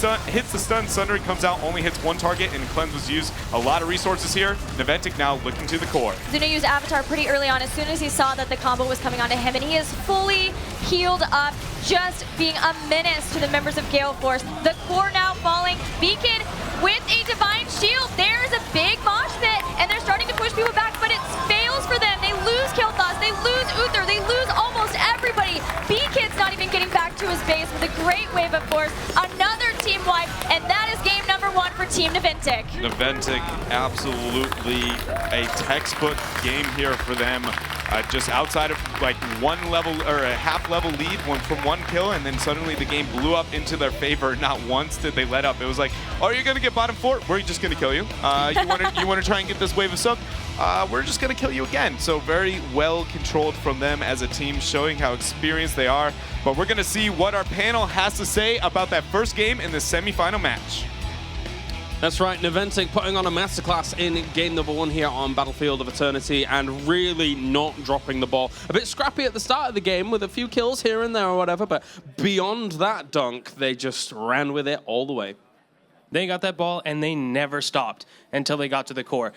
stun, Sunder comes out, only hits 1 target, and Cleanse was used. A lot of resources here. Naventic now looking to the core. Zuna used Avatar pretty early on as soon as he saw that the combo was coming onto him, and he is fully healed up, just being a menace to the members of Gale Force. The core now falling. Beacon with a Divine Shield. There's a big mosh pit, and they're starting to push people back, but it fails for them. They lose Kel'Thas, they lose Uther, they lose almost everybody. B-Kid's not even getting back to his base with a great wave of force. Another team wipe, and that is game number 1 for Team Naventic. Naventic, absolutely a textbook game here for them. Just outside of like 1 level or a half level lead from 1 kill, and then suddenly the game blew up into their favor. Not once did they let up. It was like, oh, you're gonna get bottom 4? We're just gonna kill you. You wanna try and get this wave of sub? We're just gonna kill you again. So very well controlled from them as a team, showing how experienced they are. But we're gonna see what our panel has to say about that first game in the semifinal match. That's right, Naventic putting on a masterclass in game number 1 here on Battlefield of Eternity, and really not dropping the ball. A bit scrappy at the start of the game with a few kills here and there or whatever, but beyond that dunk, they just ran with it all the way. They got that ball and they never stopped until they got to the core.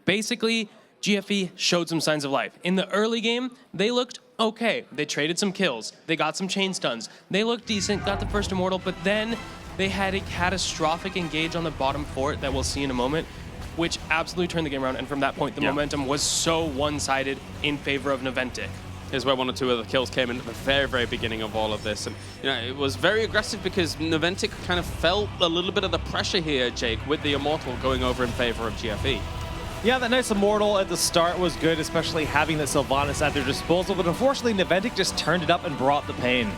Basically, GFE showed some signs of life. In the early game, they looked okay. They traded some kills. They got some chain stuns. They looked decent, got the first Immortal, but then they had a catastrophic engage on the bottom fort that we'll see in a moment, which absolutely turned the game around. And from that point, the momentum was so one-sided in favor of Naventic. is where 1 or 2 of the kills came in at the very, very beginning of all of this. And, you know, it was very aggressive because Naventic kind of felt a little bit of the pressure here, Jake, with the Immortal going over in favor of GFE. Yeah, that nice Immortal at the start was good, especially having the Sylvanas at their disposal, but unfortunately, Naventic just turned it up and brought the pain.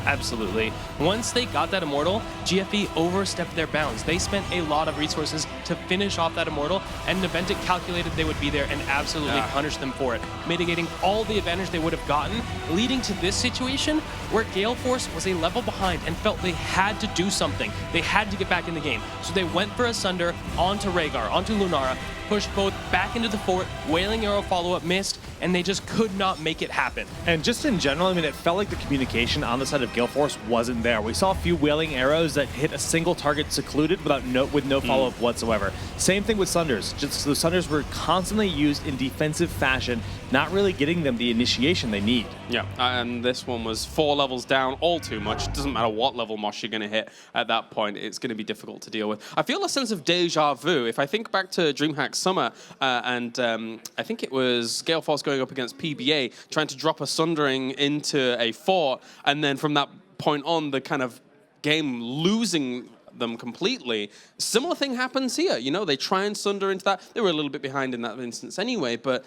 Absolutely. Once they got that Immortal, GFE overstepped their bounds. They spent a lot of resources to finish off that Immortal, and Naventic calculated they would be there and absolutely punished them for it, mitigating all the advantage they would have gotten, leading to this situation where Gale Force was a level behind and felt they had to do something. They had to get back in the game. So they went for a Sunder onto Rhaegar, onto Lunara, pushed both back into the fort, Wailing Arrow follow-up missed, and they just could not make it happen. And just in general, I mean, it felt like the communication on the side of Gale Force wasn't there. We saw a few Wailing Arrows that hit a single target secluded with no follow-up whatsoever. Same thing with Sunders. Just the Sunders were constantly used in defensive fashion, not really getting them the initiation they need. Yeah, and this one was 4 levels down, all too much. It doesn't matter what level Mosh you're going to hit at that point. It's going to be difficult to deal with. I feel a sense of deja vu. If I think back to DreamHack Summer, and I think it was Gale Force going up against PBA, trying to drop a Sundering into a fort, and then from that point on, the kind of game losing them completely. Similar thing happens here. You know, they try and Sunder into that. They were a little bit behind in that instance anyway, but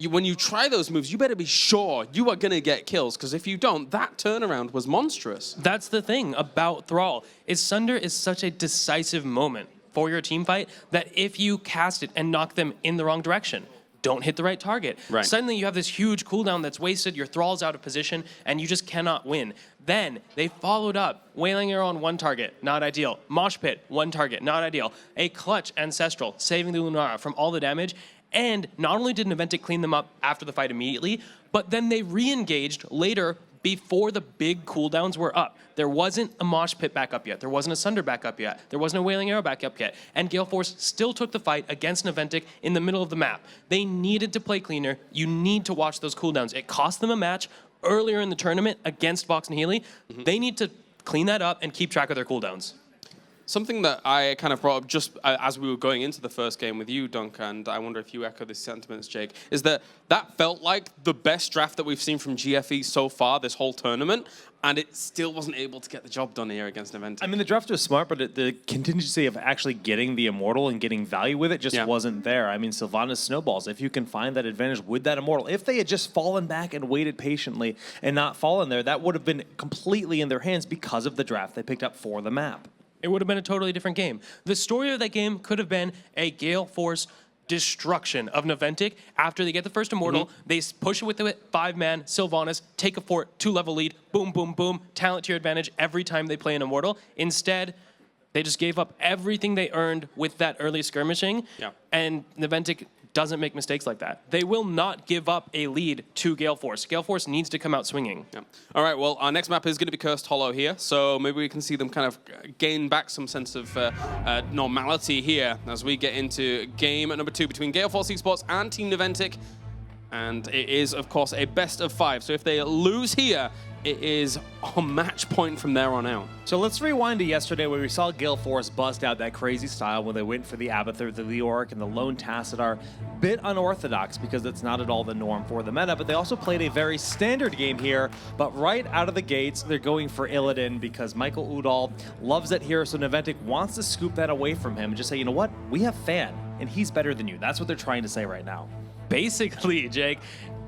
when you try those moves, you better be sure you are going to get kills, because if you don't, that turnaround was monstrous. That's the thing about Thrall, is Sunder is such a decisive moment for your team fight that if you cast it and knock them in the wrong direction, don't hit the right target. Right. Suddenly you have this huge cooldown that's wasted, your Thrall's out of position, and you just cannot win. Then they followed up, Wailing Arrow on 1 target, not ideal. Mosh Pit, 1 target, not ideal. A clutch Ancestral, saving the Lunara from all the damage. And not only did Naventic clean them up after the fight immediately, but then they re-engaged later before the big cooldowns were up. There wasn't a Mosh Pit back up yet. There wasn't a Sunder back up yet. There wasn't a Wailing Arrow back up yet. And Gale Force still took the fight against Naventic in the middle of the map. They needed to play cleaner. You need to watch those cooldowns. It cost them a match earlier in the tournament against Vox and Healy. They need to clean that up and keep track of their cooldowns. Something that I kind of brought up just as we were going into the first game with you, Dunk, and I wonder if you echo these sentiments, Jake, is that felt like the best draft that we've seen from GFE so far this whole tournament, and it still wasn't able to get the job done here against Naventic. I mean, the draft was smart, but the contingency of actually getting the Immortal and getting value with it just wasn't there. I mean, Sylvanas snowballs. If you can find that advantage with that Immortal, if they had just fallen back and waited patiently and not fallen there, that would have been completely in their hands because of the draft they picked up for the map. It would have been a totally different game. The story of that game could have been a Gale Force destruction of Naventic. After they get the first Immortal, they push it with the 5-man, Sylvanas, take a fort, 2-level lead, boom, boom, boom, talent to your advantage every time they play an Immortal. Instead, they just gave up everything they earned with that early skirmishing, and Naventic doesn't make mistakes like that. They will not give up a lead to Gale Force. Gale Force needs to come out swinging. All right, well, our next map is going to be Cursed Hollow here, so maybe we can see them kind of gain back some sense of normality here as we get into game number 2 between Gale Force eSports and Team Naventic. And it is, of course, a best of 5. So if they lose here, it is a match point from there on out. So let's rewind to yesterday where we saw Gale Force bust out that crazy style when they went for the Abathur, the Leoric, and the Lone Tassadar. Bit unorthodox because that's not at all the norm for the meta, but they also played a very standard game here. But right out of the gates, they're going for Illidan because Michael Udall loves it here, so Naventic wants to scoop that away from him and just say, you know what, we have Fan, and he's better than you. That's what they're trying to say right now. Basically, Jake,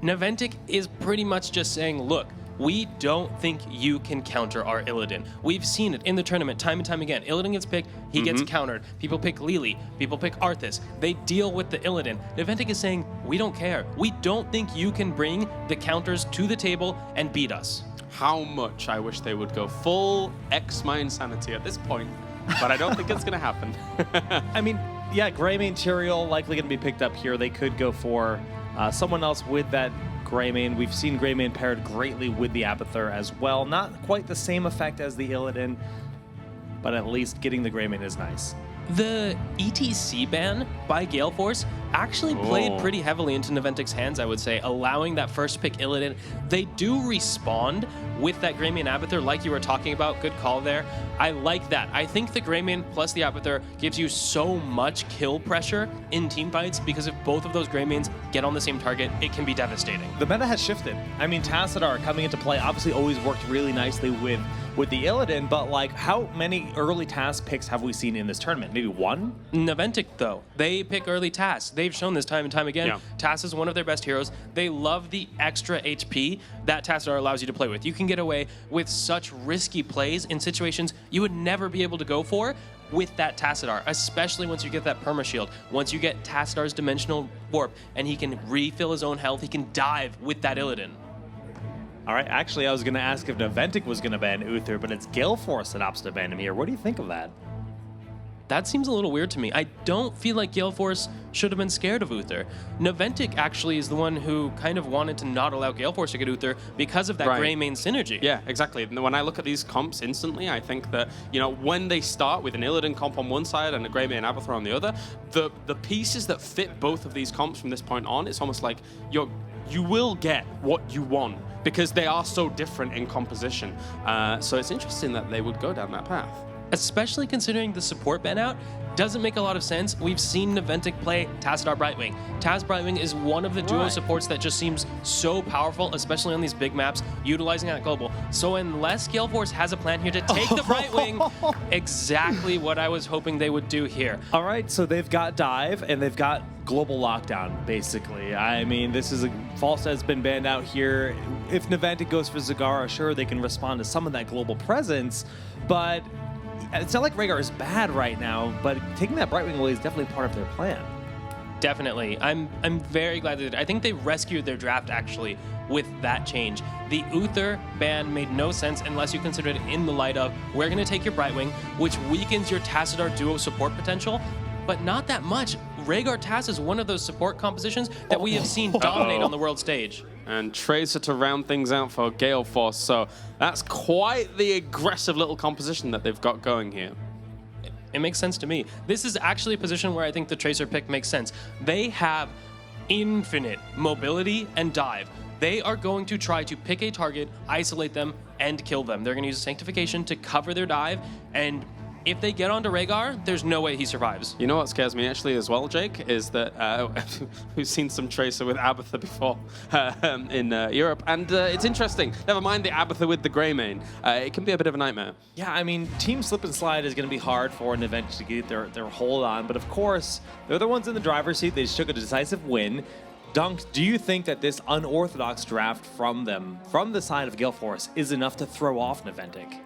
Naventic is pretty much just saying, look, we don't think you can counter our Illidan. We've seen it in the tournament time and time again. Illidan gets picked, he gets countered. People pick Lili, people pick Arthas. They deal with the Illidan. Naventic is saying, we don't care. We don't think you can bring the counters to the table and beat us. How much I wish they would go full X my insanity at this point, but I don't think it's going to happen. I mean, yeah, Greymane Tyrael likely going to be picked up here. They could go for someone else with that Greymane. We've seen Greymane paired greatly with the Abathur as well. Not quite the same effect as the Illidan, but at least getting the Greymane is nice. The ETC ban by Gale Force actually played pretty heavily into Naventic's hands, I would say, allowing that first pick Illidan. They do respond with that Greymane Abathur, like you were talking about. Good call there. I like that. I think the Greymane plus the Abathur gives you so much kill pressure in team fights, because if both of those Greymanes get on the same target, it can be devastating. The meta has shifted. I mean, Tassadar coming into play obviously always worked really nicely with the Illidan, but like, how many early TAS picks have we seen in this tournament? Maybe one? Naventic, though, they pick early TAS. They've shown this time and time again. Yeah. TAS is one of their best heroes. They love the extra HP that Tassadar allows you to play with. You can get away with such risky plays in situations you would never be able to go for with that Tassadar, especially once you get that perma shield. Once you get Tassadar's dimensional warp and he can refill his own health, he can dive with that Illidan. All right, actually, I was going to ask if Naventic was going to ban Uther, but it's Gale Force that opts to ban him here. What do you think of that? That seems a little weird to me. I don't feel like Gale Force should have been scared of Uther. Naventic actually is the one who kind of wanted to not allow Gale Force to get Uther because of that Greymane synergy. Yeah, exactly. When I look at these comps instantly, I think that, you know, when they start with an Illidan comp on one side and a Greymane Abathur on the other, the pieces that fit both of these comps from this point on, it's almost like you will get what you want, because they are so different in composition. So it's interesting that they would go down that path. Especially considering the support ban out, doesn't make a lot of sense. We've seen Naventic play Tassadar Brightwing. Taz Brightwing is one of the duo supports that just seems so powerful, especially on these big maps, utilizing that global. So unless Gale Force has a plan here to take the Brightwing, exactly what I was hoping they would do here. All right, so they've got Dive and they've got Global Lockdown, basically. I mean, this is False has been banned out here. If Naventic goes for Zagara, sure, they can respond to some of that global presence, but it's not like Rhaegar is bad right now, but taking that Brightwing away is definitely part of their plan. Definitely. I'm very glad that I think they rescued their draft actually with that change. The Uther ban made no sense unless you consider it in the light of we're going to take your Brightwing, which weakens your Tassadar duo support potential, but not that much. Rhaegar Tass is one of those support compositions that we have seen dominate on the world stage. And Tracer to round things out for Gale Force, so that's quite the aggressive little composition that they've got going here. It makes sense to me. This is actually a position where I think the Tracer pick makes sense. They have infinite mobility and dive. They are going to try to pick a target, isolate them, and kill them. They're going to use Sanctification to cover their dive, and if they get onto Rhaegar, there's no way he survives. You know what scares me actually as well, Jake, is that we've seen some Tracer with Abathur before in Europe, and it's interesting. Never mind the Abathur with the Greymane. It can be a bit of a nightmare. Yeah, I mean, Team Slip and Slide is going to be hard for an event to get their hold on, but of course, they're the ones in the driver's seat. They just took a decisive win. Dunk, do you think that this unorthodox draft from them, from the side of Gale Force, is enough to throw off Naventic?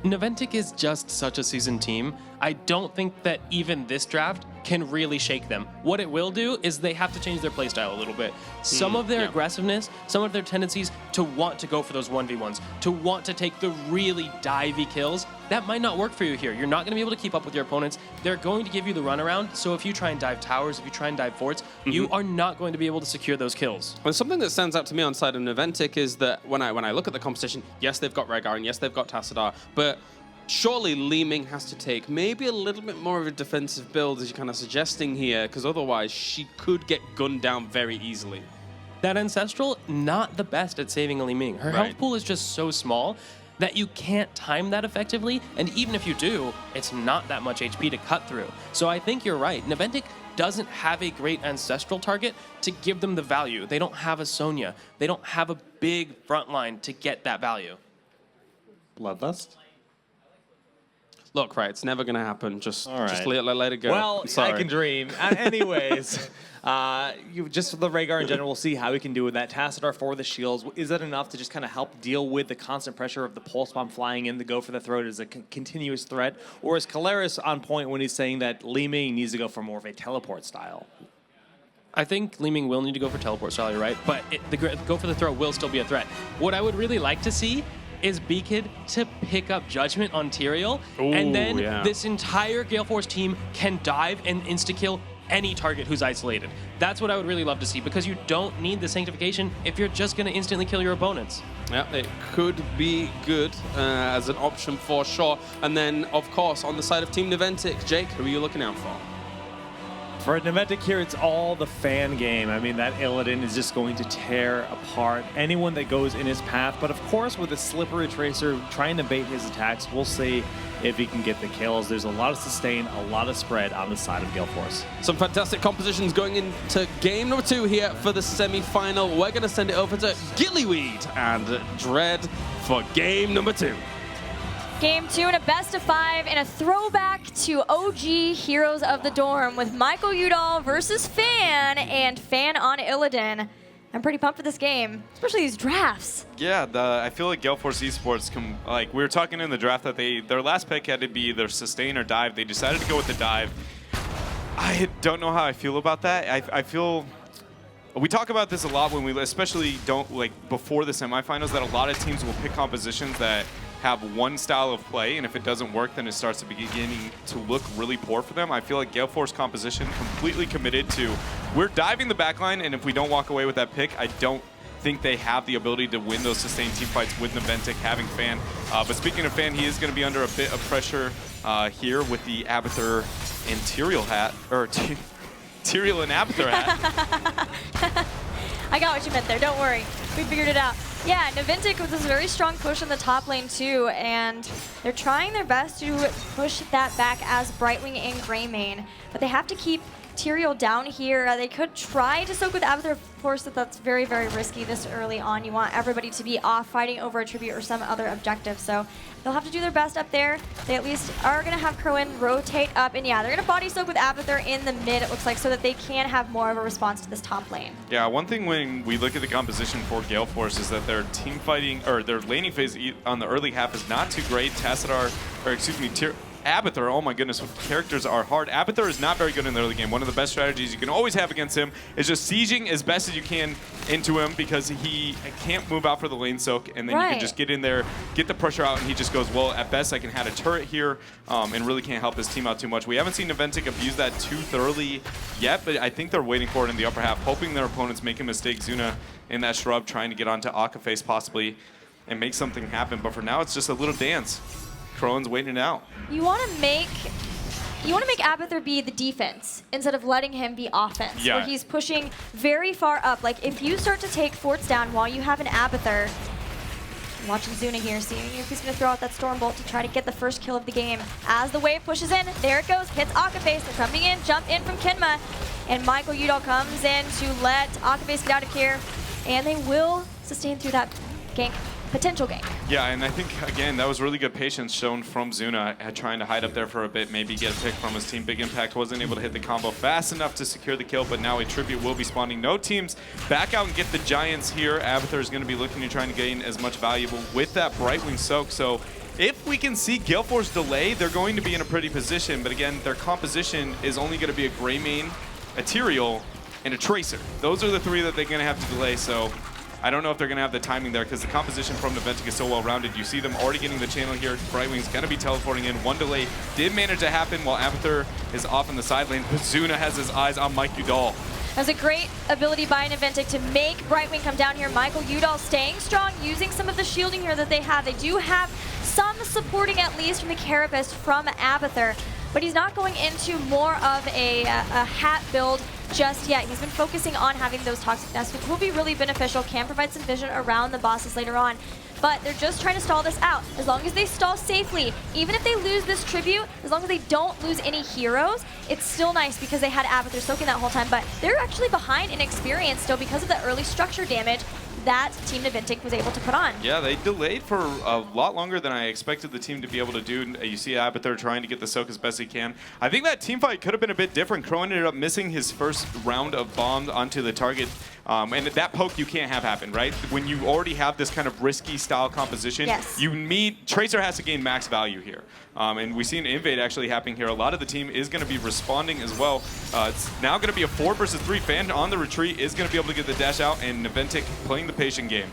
Naventic is just such a seasoned team. I don't think that even this draft can really shake them. What it will do is they have to change their playstyle a little bit. Some of their aggressiveness, some of their tendencies to want to go for those 1v1s, to want to take the really divey kills, that might not work for you here. You're not going to be able to keep up with your opponents. They're going to give you the runaround, so if you try and dive towers, if you try and dive forts, you are not going to be able to secure those kills. And something that stands out to me on the side of Naventic is that when I look at the competition, yes, they've got Rhaegar and yes, they've got Tassadar, but surely Li Ming has to take maybe a little bit more of a defensive build, as you're kind of suggesting here, because otherwise she could get gunned down very easily. That Ancestral, not the best at saving a Li Ming. Her health pool is just so small that you can't time that effectively, and even if you do, it's not that much HP to cut through. So I think you're right. Naventic doesn't have a great Ancestral target to give them the value. They don't have a Sonya. They don't have a big front line to get that value. Bloodlust? Look, right, it's never going to happen. Just let it go. Well, I can dream. Anyways, just for the Rhaegar in general, we'll see how we can do with that. Tassadar for the shields. Is that enough to just kind of help deal with the constant pressure of the pulse bomb flying in to go for the throat as a continuous threat? Or is Kalaris on point when he's saying that Li Ming needs to go for more of a teleport style? I think Li Ming will need to go for teleport style, you're right, but the go for the throat will still be a threat. What I would really like to see is B-Kid to pick up Judgment on Tyrael, and then this entire Gale Force team can dive and insta-kill any target who's isolated. That's what I would really love to see, because you don't need the Sanctification if you're just going to instantly kill your opponents. Yeah, it could be good as an option for sure. And then, of course, on the side of Team Naventic, Jake, who are you looking out for? For Naventic here, it's all the fan game. I mean, that Illidan is just going to tear apart anyone that goes in his path. But of course, with a slippery Tracer trying to bait his attacks, we'll see if he can get the kills. There's a lot of sustain, a lot of spread on the side of Gale Force. Some fantastic compositions going into game number 2 here for the semi-final. We're going to send it over to Gillyweed and Dread for game number 2. Game 2 in a best of 5 and a throwback to OG Heroes of the Dorm with Michael Udall versus Fan and Fan on Illidan. I'm pretty pumped for this game, especially these drafts. Yeah, I feel like Gale Force eSports, like we were talking in the draft that their last pick had to be either sustain or dive. They decided to go with the dive. I don't know how I feel about that. I feel we talk about this a lot when we especially don't like before the semifinals that a lot of teams will pick compositions that have one style of play, and if it doesn't work, then it starts to beginning to look really poor for them. I feel like Gale Force composition completely committed to, we're diving the backline, and if we don't walk away with that pick, I don't think they have the ability to win those sustained team fights with Naventic having Fan. But speaking of Fan, he is going to be under a bit of pressure here with the Abathur and Tyrael hat, or Tyrael and Abathur hat. I got what you meant there, don't worry. We figured it out. Yeah, Naventic with this very strong push in the top lane too, and they're trying their best to push that back as Brightwing and Greymane, but they have to keep Tyrael down here. They could try to soak with Abathur, of course, that's very, very risky this early on. You want everybody to be off fighting over a tribute or some other objective, so they'll have to do their best up there. They at least are going to have Crowan rotate up, and yeah, they're going to body soak with Abathur in the mid, it looks like, so that they can have more of a response to this top lane. Yeah, one thing when we look at the composition for Gale Force is that their team fighting, or their laning phase on the early half is not too great. Tassadar, or excuse me, Abathur, oh my goodness, characters are hard. Abathur is not very good in the early game. One of the best strategies you can always have against him is just sieging as best as you can into him because he can't move out for the lane soak, and then you can just get in there, get the pressure out, and he just goes, well, at best I can have a turret here and really can't help his team out too much. We haven't seen Naventic abuse that too thoroughly yet, but I think they're waiting for it in the upper half, hoping their opponents make a mistake. Zuna in that shrub trying to get onto Akaface possibly and make something happen, but for now it's just a little dance. Crowan's waiting it out. You want to make Abathur be the defense instead of letting him be offense, where he's pushing very far up. Like if you start to take forts down while you have an Abathur, I'm watching Zuna here, seeing if he's going to throw out that Stormbolt to try to get the first kill of the game. As the wave pushes in, there it goes, hits Akaface. They're coming in, jump in from Kinma, and Michael Udall comes in to let Akaface get out of here, and they will sustain through that gank. Potential gank. Yeah, and I think, again, that was really good patience shown from Zuna, trying to hide up there for a bit, maybe get a pick from his team. Big Impact wasn't able to hit the combo fast enough to secure the kill, but now a tribute will be spawning. No teams back out and get the Giants here. Abathur is going to be looking to try and gain as much valuable with that Brightwing soak. So if we can see Gale Force delay, they're going to be in a pretty position, but again, their composition is only going to be a Greymane, a Tyrael, and a Tracer. Those are the three that they're going to have to delay, so I don't know if they're going to have the timing there because the composition from Naventic is so well-rounded. You see them already getting the channel here. Brightwing's going to be teleporting in. One delay did manage to happen while Abathur is off in the side lane, but Zuna has his eyes on Mike Udall. That was a great ability by Naventic to make Brightwing come down here. Michael Udall staying strong, using some of the shielding here that they have. They do have some supporting, at least from the Carapace from Abathur, but he's not going into more of a hat build just yet. He's been focusing on having those toxic nests, which will be really beneficial, can provide some vision around the bosses later on. But they're just trying to stall this out. As long as they stall safely, even if they lose this tribute, as long as they don't lose any heroes, it's still nice because they had Abathur soaking that whole time. But they're actually behind in experience still because of the early structure damage that Team Naventic was able to put on. Yeah, they delayed for a lot longer than I expected the team to be able to do. You see Abathur trying to get the soak as best he can. I think that team fight could have been a bit different. Crowan ended up missing his first round of bombs onto the target. And that poke you can't have happen, right? When you already have this kind of risky style composition, you need, Tracer has to gain max value here. And we see an invade actually happening here. A lot of the team is going to be responding as well. It's now going to be a 4 versus 3. Fan on the retreat is going to be able to get the dash out, and Naventic playing the patient game.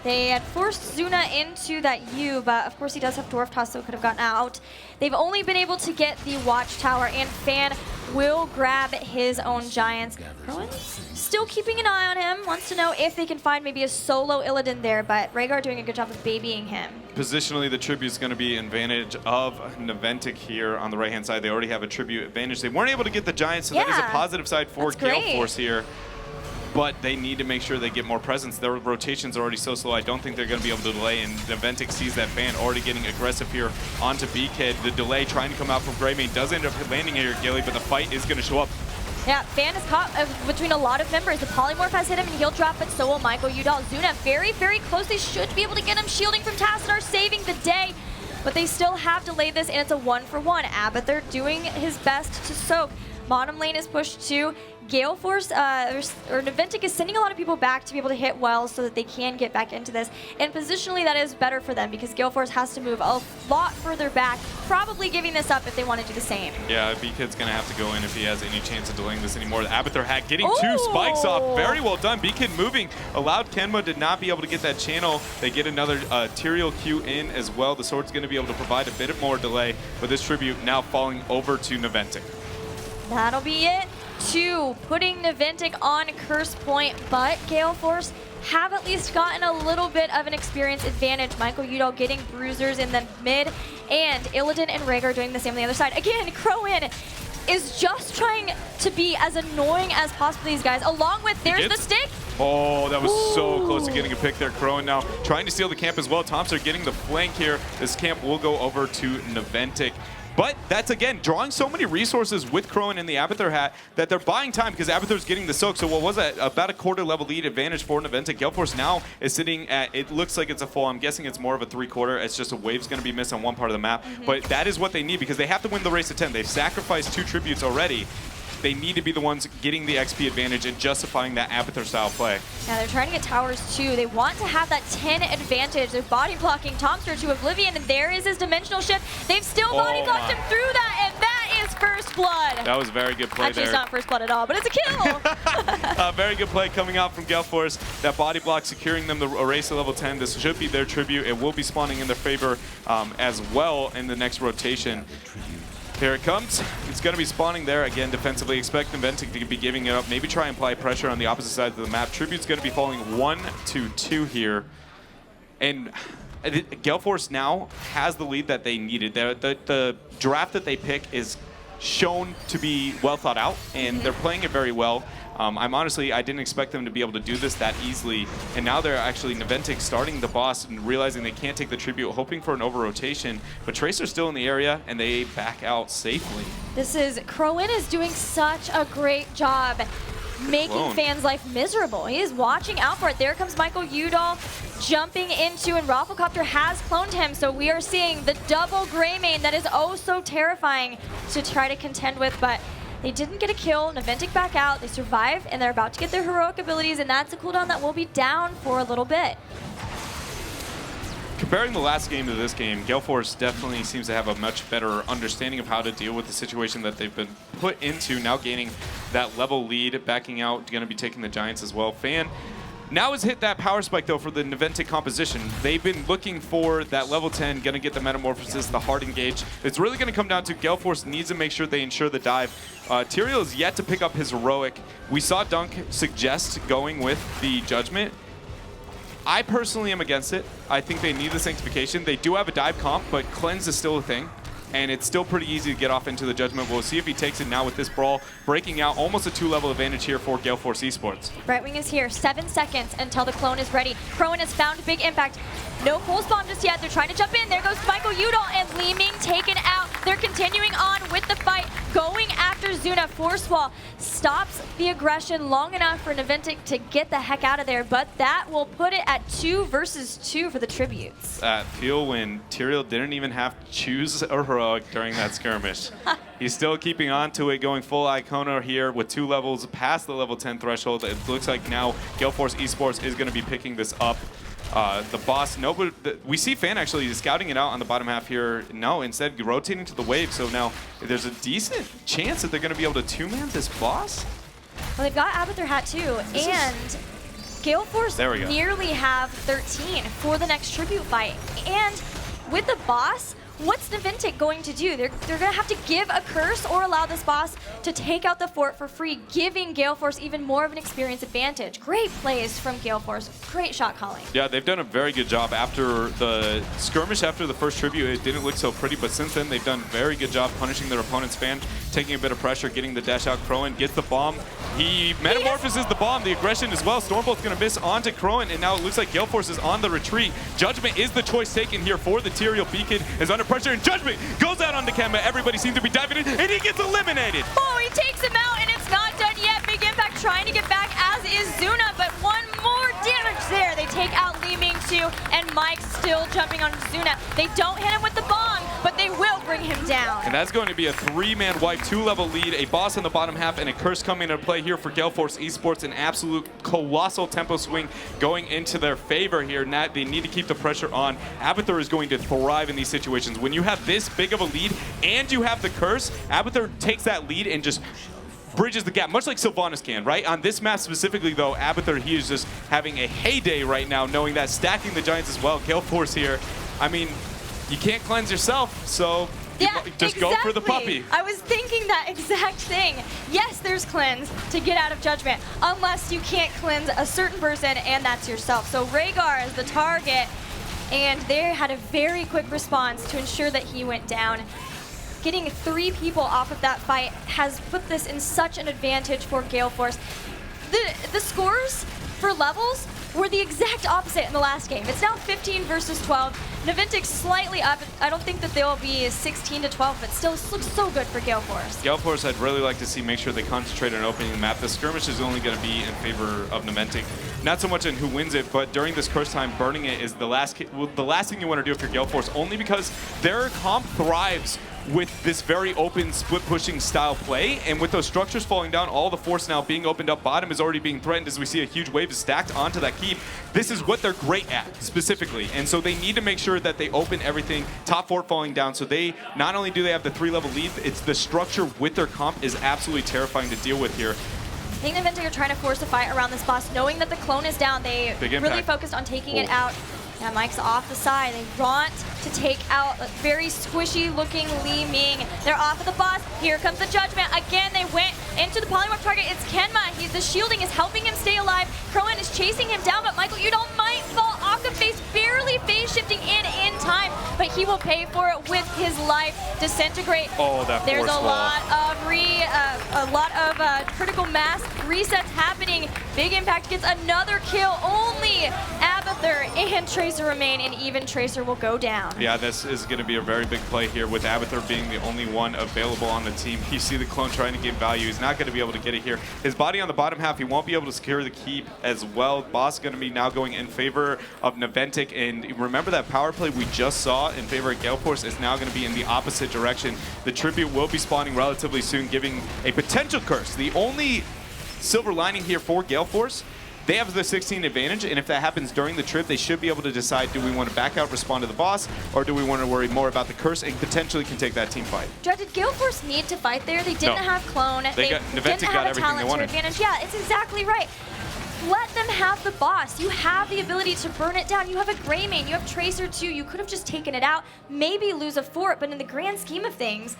They had forced Zuna into that U, but of course he does have Dwarf Toss, so could have gotten out. They've only been able to get the Watchtower, and Fan will grab his own Giants. Rowan's still keeping an eye on him, wants to know if they can find maybe a solo Illidan there, but Rhaegar doing a good job of babying him. Positionally, the Tribute's going to be an advantage of Naventic here on the right-hand side. They already have a Tribute advantage. They weren't able to get the Giants, so that is a positive side for Gale Force here. But they need to make sure they get more presence. Their rotation's already so slow. I don't think they're going to be able to delay, and Naventic sees that Fan already getting aggressive here onto BKid. The delay trying to come out from Greymane does end up landing here, Gale, but the fight is going to show up. Yeah, Fan is caught between a lot of members. The Polymorph has hit him, and he'll drop it, so will Michael Udall. Zuna very, very close. They should be able to get him. Shielding from Tassadar, saving the day. But they still have delayed this, and it's a 1-for-1. Abathur doing his best to soak. Bottom lane is pushed to Gale Force, or Naventic is sending a lot of people back to be able to hit wells so that they can get back into this. And positionally, that is better for them because Gale Force has to move a lot further back, probably giving this up if they want to do the same. Yeah, BKid's going to have to go in if he has any chance of delaying this anymore. Abathur had getting 2 spikes off. Very well done. BKid moving. Allowed Kenma to not be able to get that channel. They get another Tyrael Q in as well. The Sword's going to be able to provide a bit more delay, but this Tribute now falling over to Naventic. That'll be it. 2, putting Naventic on curse point, but Gale Force have at least gotten a little bit of an experience advantage. Michael Udall getting bruisers in the mid, and Illidan and Rhaegar doing the same on the other side. Again, Crowin is just trying to be as annoying as possible to these guys, along with there's the stick. Oh, that was so close to getting a pick there. Crowin now trying to steal the camp as well. Thompson getting the flank here. This camp will go over to Naventic. But that's, again, drawing so many resources with Crowin and the Abathur hat that they're buying time because Abathur's getting the soak. So what was that? About a quarter level lead advantage for Naventic. Gale Force now is sitting at, it looks like it's a full. I'm guessing it's more of a 3/4. It's just a wave's going to be missed on one part of the map. But that is what they need because they have to win the race to 10. They've sacrificed 2 tributes already. They need to be the ones getting the XP advantage and justifying that Abathur style play. Yeah, they're trying to get towers too. They want to have that 10 advantage. They're body blocking Tomster to Oblivion, and there is his dimensional shift. They've still body blocked him through that, and that is first blood. That was a very good play. Actually, there. It's not first blood at all, but it's a kill. Very good play coming out from Gale Force. That body block securing them the race to level 10. This should be their tribute. It will be spawning in their favor as well in the next rotation. Here it comes. It's going to be spawning there again defensively. Expect Naventic to be giving it up. Maybe try and apply pressure on the opposite side of the map. Tribute's going to be falling 1-2 here. And Gale Force now has the lead that they needed. The draft that they pick is shown to be well thought out, and they're playing it very well. I didn't expect them to be able to do this that easily, and now they're actually Naventic starting the boss and realizing they can't take the tribute, hoping for an over-rotation, but Tracer's still in the area, and they back out safely. Crowin is doing such a great job making fans' life miserable. He is watching out for it. There comes Michael Udall jumping into, and Rafflecopter has cloned him, so we are seeing the double Greymane that is oh so terrifying to try to contend with, but they didn't get a kill. Naventic back out. They survive, and they're about to get their heroic abilities, and that's a cooldown that will be down for a little bit. Comparing the last game to this game, Gale Force definitely seems to have a much better understanding of how to deal with the situation that they've been put into, now gaining that level lead, backing out, going to be taking the Giants as well. Fan now has hit that power spike, though, for the Naventic composition. They've been looking for that level 10, going to get the Metamorphosis, the hard engage. It's really going to come down to Gale Force needs to make sure they ensure the dive. Tyrael is yet to pick up his heroic. We saw Dunk suggest going with the Judgment. I personally am against it. I think they need the Sanctification. They do have a dive comp, but Cleanse is still a thing. And it's still pretty easy to get off into the Judgment. We'll see if he takes it now with this brawl, breaking out almost a 2-level advantage here for Gale Force eSports. Brightwing is here, 7 seconds until the clone is ready. Crowin has found big impact. No pulse bomb just yet. They're trying to jump in. There goes Michael Udall, and Leeming taken out. They're continuing on with the fight, going after Zuna. Force Wall stops the aggression long enough for Naventic to get the heck out of there, but that will put it at 2 versus 2 for the tributes. That feel when Tyrael didn't even have to choose a heroic during that skirmish. He's still keeping on to it, going full Icona here with 2 levels past the level 10 threshold. It looks like now Gale Force eSports is going to be picking this up. The boss, we see Fan actually scouting it out on the bottom half here. No, instead rotating to the wave. So now there's a decent chance that they're going to be able to 2-man this boss. Well, they've got Abathur hat too, and Gale Force There we go. nearly have 13 for the next tribute fight. And with the boss, what's Naventic going to do? They're going to have to give a curse or allow this boss to take out the fort for free, giving Gale Force even more of an experience advantage. Great plays from Gale Force. Great shot calling. Yeah, they've done a very good job. After the skirmish, after the first tribute, it didn't look so pretty, but since then they've done a very good job punishing their opponent's fan, taking a bit of pressure, getting the dash out. Crowan gets the bomb. He metamorphoses the bomb, the aggression as well. Stormbolt's going to miss onto Crowan, and now it looks like Gale Force is on the retreat. Judgment is the choice taken here for the Tyrael. B-Kid is under pressure, and Judgment goes out onto Kemba. Everybody seems to be diving in, and he gets eliminated. Oh, he takes him out, and it's not done yet. Big Impact trying to get back, as is Zuna, but one more damage there. They take out Li Ming too, and Mike's still jumping on Zuna. They don't hit him with the bomb, but they will bring him down. And that's going to be a 3-man wipe, 2-level lead, a boss in the bottom half, and a curse coming into play here for Gale Force eSports. An absolute colossal tempo swing going into their favor here. They need to keep the pressure on. Abathur is going to thrive in these situations. When you have this big of a lead and you have the curse, Abathur takes that lead and just bridges the gap, much like Sylvanas can, right? On this map specifically, though, Abathur, he is just having a heyday right now, knowing that stacking the Giants as well. Gale Force here, I mean, you can't cleanse yourself, so just go for the puppy. I was thinking that exact thing. Yes, there's cleanse to get out of Judgment, unless you can't cleanse a certain person, and that's yourself. So Rhaegar is the target, and they had a very quick response to ensure that he went down. Getting 3 people off of that fight has put this in such an advantage for Gale Force. The scores for levels were the exact opposite in the last game. It's now 15 versus 12. Naventic slightly up. I don't think that they'll be 16 to 12, but still looks so good for Gale Force. Gale Force, I'd really like to see make sure they concentrate on opening the map. The skirmish is only going to be in favor of Naventic. Not so much in who wins it, but during this curse time, burning it is the last thing you want to do if you're Gale Force, only because their comp thrives with this very open split pushing style play, and with those structures falling down, all the force now being opened up, bottom is already being threatened as we see a huge wave is stacked onto that keep. This is what they're great at specifically, and so they need to make sure that they open everything, top fort falling down, so they not only do they have the 3-level lead, it's the structure with their comp is absolutely terrifying to deal with here. I think Naventic are trying to force a fight around this boss, knowing that the clone is down. They really focused on taking it out. Yeah, Mike's off the side. They want to take out a very squishy looking Li Ming. They're off of the boss. Here comes the Judgment. Again, they went into the polymorph target. It's Kenma. The shielding is helping him stay alive. Crowan is chasing him down, but Michael Udall might fall off the face, barely phase shifting in time, but he will pay for it with his life. Disintegrate. Oh, that There's force a lot of critical mass resets happening. Big Impact gets another kill. Only Abathur and Tracer remain, and even Tracer will go down. Yeah, this is going to be a very big play here with Abathur being the only one available on the team. You see the clone trying to gain value. He's not going to be able to get it here. His body on the bottom half, he won't be able to secure the keep as well. Boss going to be now going in favor of Naventic, and remember that power play we just saw in favor of Gale Force is now going to be in the opposite direction. The tribute will be spawning relatively soon, giving a potential curse. The only silver lining here for Gale Force, they have the 16 advantage, and if that happens during the trip, they should be able to decide, do we want to back out, respond to the boss, or do we want to worry more about the curse and potentially can take that team fight? Did Gale Force need to fight there? They didn't have clone. They didn't have a talent advantage. Yeah, it's exactly right. Let them have the boss. You have the ability to burn it down. You have a Greymane. You have Tracer too. You could have just taken it out, maybe lose a fort, but in the grand scheme of things,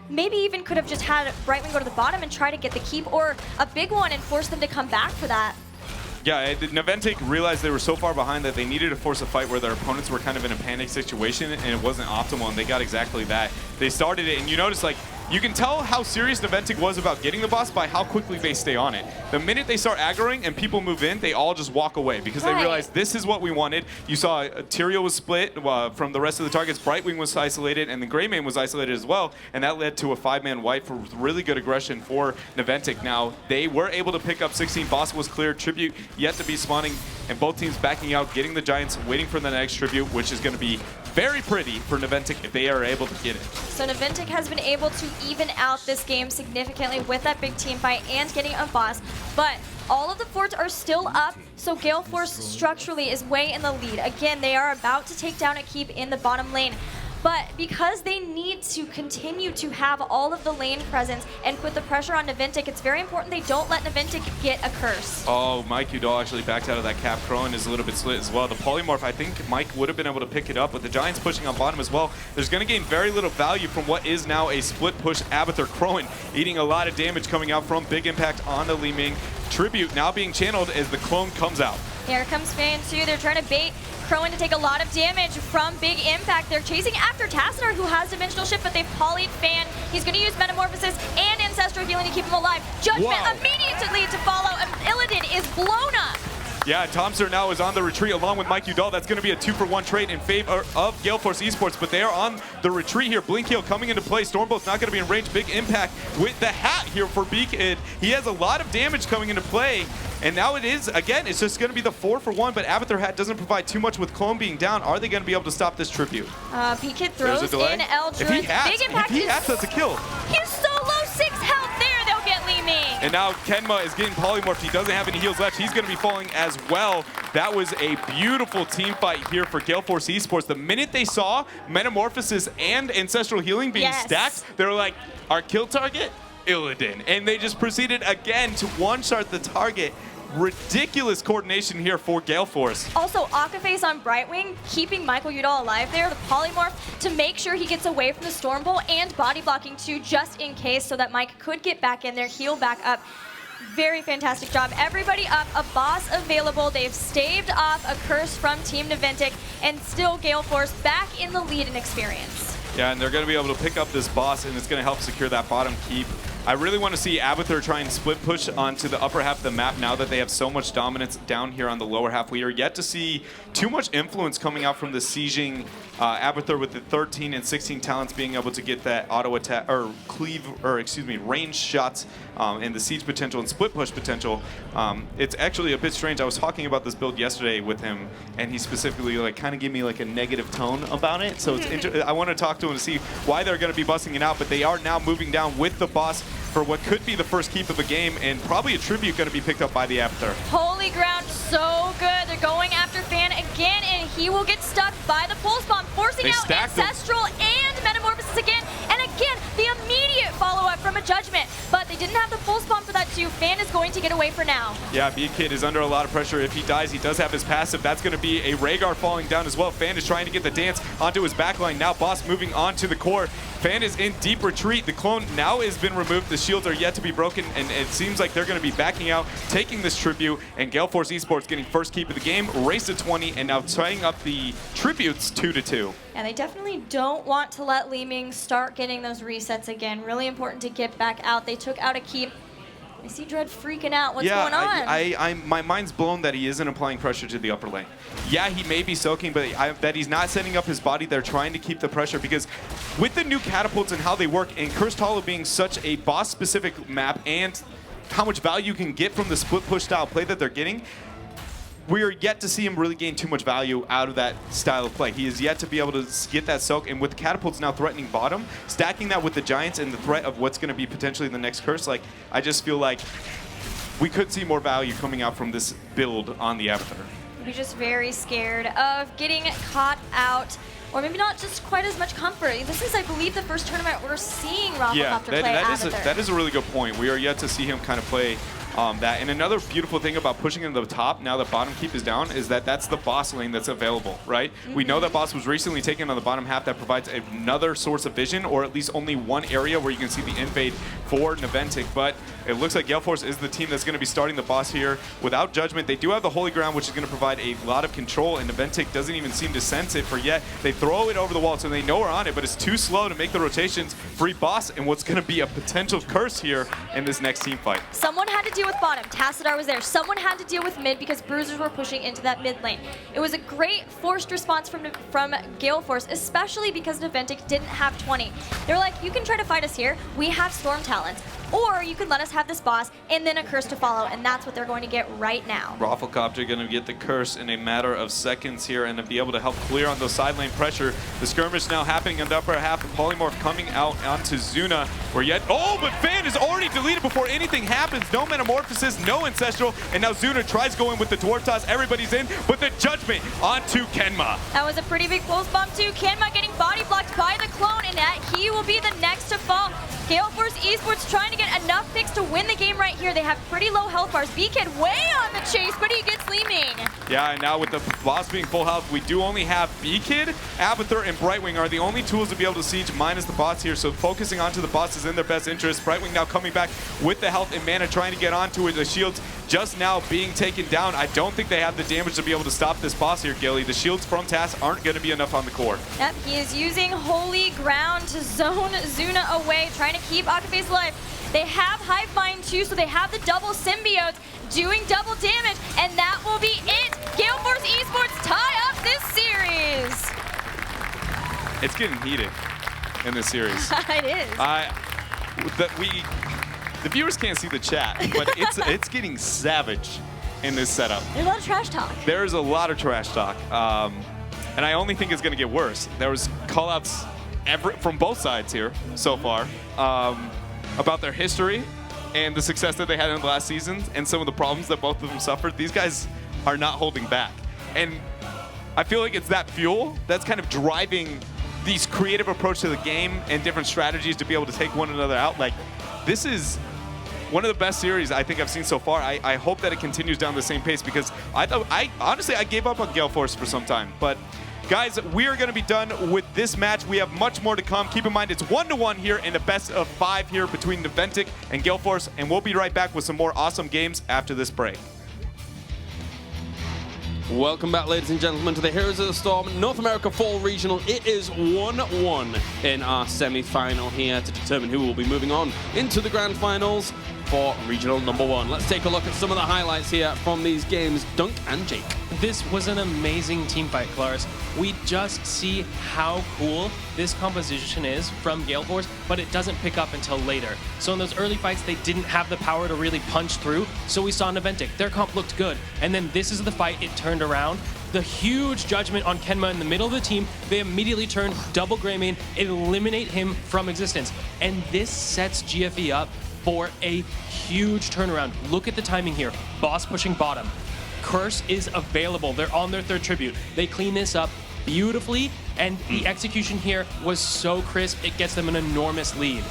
maybe even could have just had Brightwing go to the bottom and try to get the keep, or a big one and force them to come back for that. Yeah, Naventic realized they were so far behind that they needed to force a fight where their opponents were kind of in a panic situation, and it wasn't optimal, and they got exactly that. They started it, and you notice, like, you can tell how serious Naventic was about getting the boss by how quickly they stay on it. The minute they start aggroing and people move in, they all just walk away because they realize this is what we wanted. You saw Tyrael was split from the rest of the targets. Brightwing was isolated, and the Greymane was isolated as well, and that led to a 5-man wipe for really good aggression for Naventic. Now, they were able to pick up 16. Boss was clear. Tribute yet to be spawning, and both teams backing out, getting the Giants, waiting for the next tribute, which is going to be very pretty for Naventic if they are able to get it. So Naventic has been able to even out this game significantly with that big team fight and getting a boss, but all of the forts are still up, so Gale Force structurally is way in the lead. Again, they are about to take down a keep in the bottom lane. But because they need to continue to have all of the lane presence and put the pressure on Naventic, it's very important they don't let Naventic get a curse. Oh, Mike Udall actually backed out of that cap. Crowan is a little bit split as well. The polymorph, I think Mike would have been able to pick it up, but the Giants pushing on bottom as well. There's going to gain very little value from what is now a split push Abathur. Crowan eating a lot of damage coming out from Big Impact on the Li Ming. Tribute now being channeled as the clone comes out. Here comes Fan 2. They're trying to bait Crowan to take a lot of damage from Big Impact. They're chasing after Tassadar, who has Dimensional Shift, but they've polyed Fan. He's going to use Metamorphosis and Ancestral Healing to keep him alive. Judgment immediately to follow, and Illidan is blown up. Yeah, Tomster now is on the retreat along with Mike Udall. That's going to be a 2-for-1 trade in favor of Gale Force Esports, but they are on the retreat here. Blink Heal coming into play. Stormbolt's not going to be in range. Big Impact with the hat here for Beakid. He has a lot of damage coming into play, and now it is, again, it's just going to be the 4-for-1, but Abathur hat doesn't provide too much with Clone being down. Are they going to be able to stop this tribute? Beakid throws in Eldritch. If he hats, Big Impact that's a kill. He's so low 6 health there. They'll get Li Ming. And now Kenma is getting polymorphed. He doesn't have any heals left. He's going to be falling as well. That was a beautiful team fight here for Gale Force Esports. The minute they saw Metamorphosis and Ancestral Healing being stacked, they were like, our kill target? Illidan. And they just proceeded again to one-shot the target. Ridiculous coordination here for Gale Force. Also, Akaphase on Brightwing, keeping Michael Udall alive there. The polymorph to make sure he gets away from the Stormbolt, and body blocking too, just in case, so that Mike could get back in there, heal back up. Very fantastic job. Everybody up, a boss available. They've staved off a curse from Team Naventic, and still Gale Force back in the lead in experience. Yeah, and they're going to be able to pick up this boss, and it's going to help secure that bottom keep. I really want to see Abathur try and split push onto the upper half of the map now that they have so much dominance down here on the lower half. We are yet to see too much influence coming out from the sieging Abathur with the 13 and 16 talents being able to get that auto attack or range shots and the siege potential and split push potential. It's actually a bit strange. I was talking about this build yesterday with him, and he specifically like kind of gave me like a negative tone about it. So it's I want to talk to him to see why they're going to be busting it out, but they are now moving down with the boss for what could be the first keep of the game, and probably a tribute going to be picked up by the Abathur. Holy ground, so good. They're going after Fan again, and he will get stuck by the Pulse Bomb, forcing out Ancestral and Metamorphosis again. And again, the immediate follow-up from a Judgment, but they didn't have the Pulse Bomb for that too. Fan is going to get away for now. Yeah, Beakid is under a lot of pressure. If he dies, he does have his passive. That's going to be a Rhaegar falling down as well. Fan is trying to get the dance onto his backline. Now Boss moving on to the core. Fan is in deep retreat. The clone now has been removed. The shields are yet to be broken, and it seems like they're going to be backing out, taking this tribute, and Gale Force Esports getting first keep of the game, race to 20, and now tying up the tributes 2-2. And they definitely don't want to let Li Ming start getting those resets again. Really important to get back out. They took out a keep. I see Dread freaking out. What's going on? My mind's blown that he isn't applying pressure to the upper lane. Yeah, he may be soaking, but I bet he's not setting up his body. They're trying to keep the pressure because with the new catapults and how they work, and Cursed Hollow being such a boss-specific map and how much value you can get from the split push style play that they're getting, we are yet to see him really gain too much value out of that style of play. He is yet to be able to get that soak, and with catapults now threatening bottom, stacking that with the Giants and the threat of what's going to be potentially the next curse, like I just feel like we could see more value coming out from this build on the Abathur. We're just very scared of getting caught out, or maybe not just quite as much comfort. This is, I believe, the first tournament we're seeing Rafflecopter play Abathur. That is a really good point. We are yet to see him kind of play that. And another beautiful thing about pushing into the top now that bottom keep is down is that that's the boss lane that's available, right? We know that boss was recently taken on the bottom half. That provides another source of vision, or at least only one area where you can see the invade for Naventic. But it looks like Gale Force is the team that's going to be starting the boss here without Judgment. They do have the Holy Ground, which is going to provide a lot of control, and Naventic doesn't even seem to sense it for yet. They throw it over the wall, so they know we're on it, but it's too slow to make the rotations. Free boss, and what's going to be a potential curse here in this next team fight. Someone had to deal with bottom. Tassadar was there. Someone had to deal with mid because bruisers were pushing into that mid lane. It was a great forced response from Gale Force, especially because Naventic didn't have 20. They were like, you can try to fight us here. We have Storm Talons. or you can let us have this boss and then a curse to follow, and that's what they're going to get right now. Rafflecopter going to get the curse in a matter of seconds here and to be able to help clear on those side lane pressure. The skirmish now happening in the upper half, and Polymorph coming out onto Zuna, where yet, oh, but Fan is already deleted before anything happens. No Metamorphosis, no Ancestral, and now Zuna tries going with the Dwarf Toss. Everybody's in, but the Judgment onto Kenma. That was a pretty big pulse bomb too. Kenma getting body blocked by the clone, and that he will be the next to fall. Gale Force eSports trying to get enough picks to win the game right here. They have pretty low health bars. B-Kid way on the chase, but he gets Leeming. Yeah, and now with the boss being full health, we do only have B-Kid, Abathur, and Brightwing are the only tools to be able to siege minus the bots here, so focusing onto the bots is in their best interest. Brightwing now coming back with the health and mana, trying to get onto it. The shields just now being taken down. I don't think they have the damage to be able to stop this boss here, Gilly. The shields from TAS aren't going to be enough on the core. Yep, he is using Holy Ground to zone Zuna away, trying to keep Akabe's alive. They have Hive Mind too, so they have the double symbiotes doing double damage, and that will be it. Gale Force eSports tie up this series. It's getting heated in this series. It is. The viewers can't see the chat, but it's getting savage in this setup. There's a lot of trash talk. There's a lot of trash talk, and I only think it's going to get worse. There was call-outs from both sides here so far about their history and the success that they had in the last season and some of the problems that both of them suffered. These guys are not holding back, and I feel like it's that fuel that's kind of driving these creative approach to the game and different strategies to be able to take one another out. Like, this is one of the best series I think I've seen so far. I hope that it continues down the same pace, because honestly I gave up on Gale Force for some time. But guys, we are going to be done with this match. We have much more to come. Keep in mind, it's 1-1 here in the best of 5 here between Naventic and Gale Force, and we'll be right back with some more awesome games after this break. Welcome back, ladies and gentlemen, to the Heroes of the Storm North America Fall Regional. It is 1-1 in our semi-final here to determine who will be moving on into the grand finals for Regional number 1. Let's take a look at some of the highlights here from these games. Dunk and Jake. This was an amazing team fight, Claris. We just see how cool this composition is from Gale Force, but it doesn't pick up until later. So in those early fights, they didn't have the power to really punch through, so we saw Naventic. Their comp looked good, and then this is the fight it turned around. The huge judgment on Kenma in the middle of the team, they immediately turn double Greymane, eliminate him from existence. And this sets GFE up for a huge turnaround. Look at the timing here. Boss pushing bottom. Curse is available. They're on their 3rd tribute. They clean this up beautifully, and the execution here was so crisp, it gets them an enormous lead.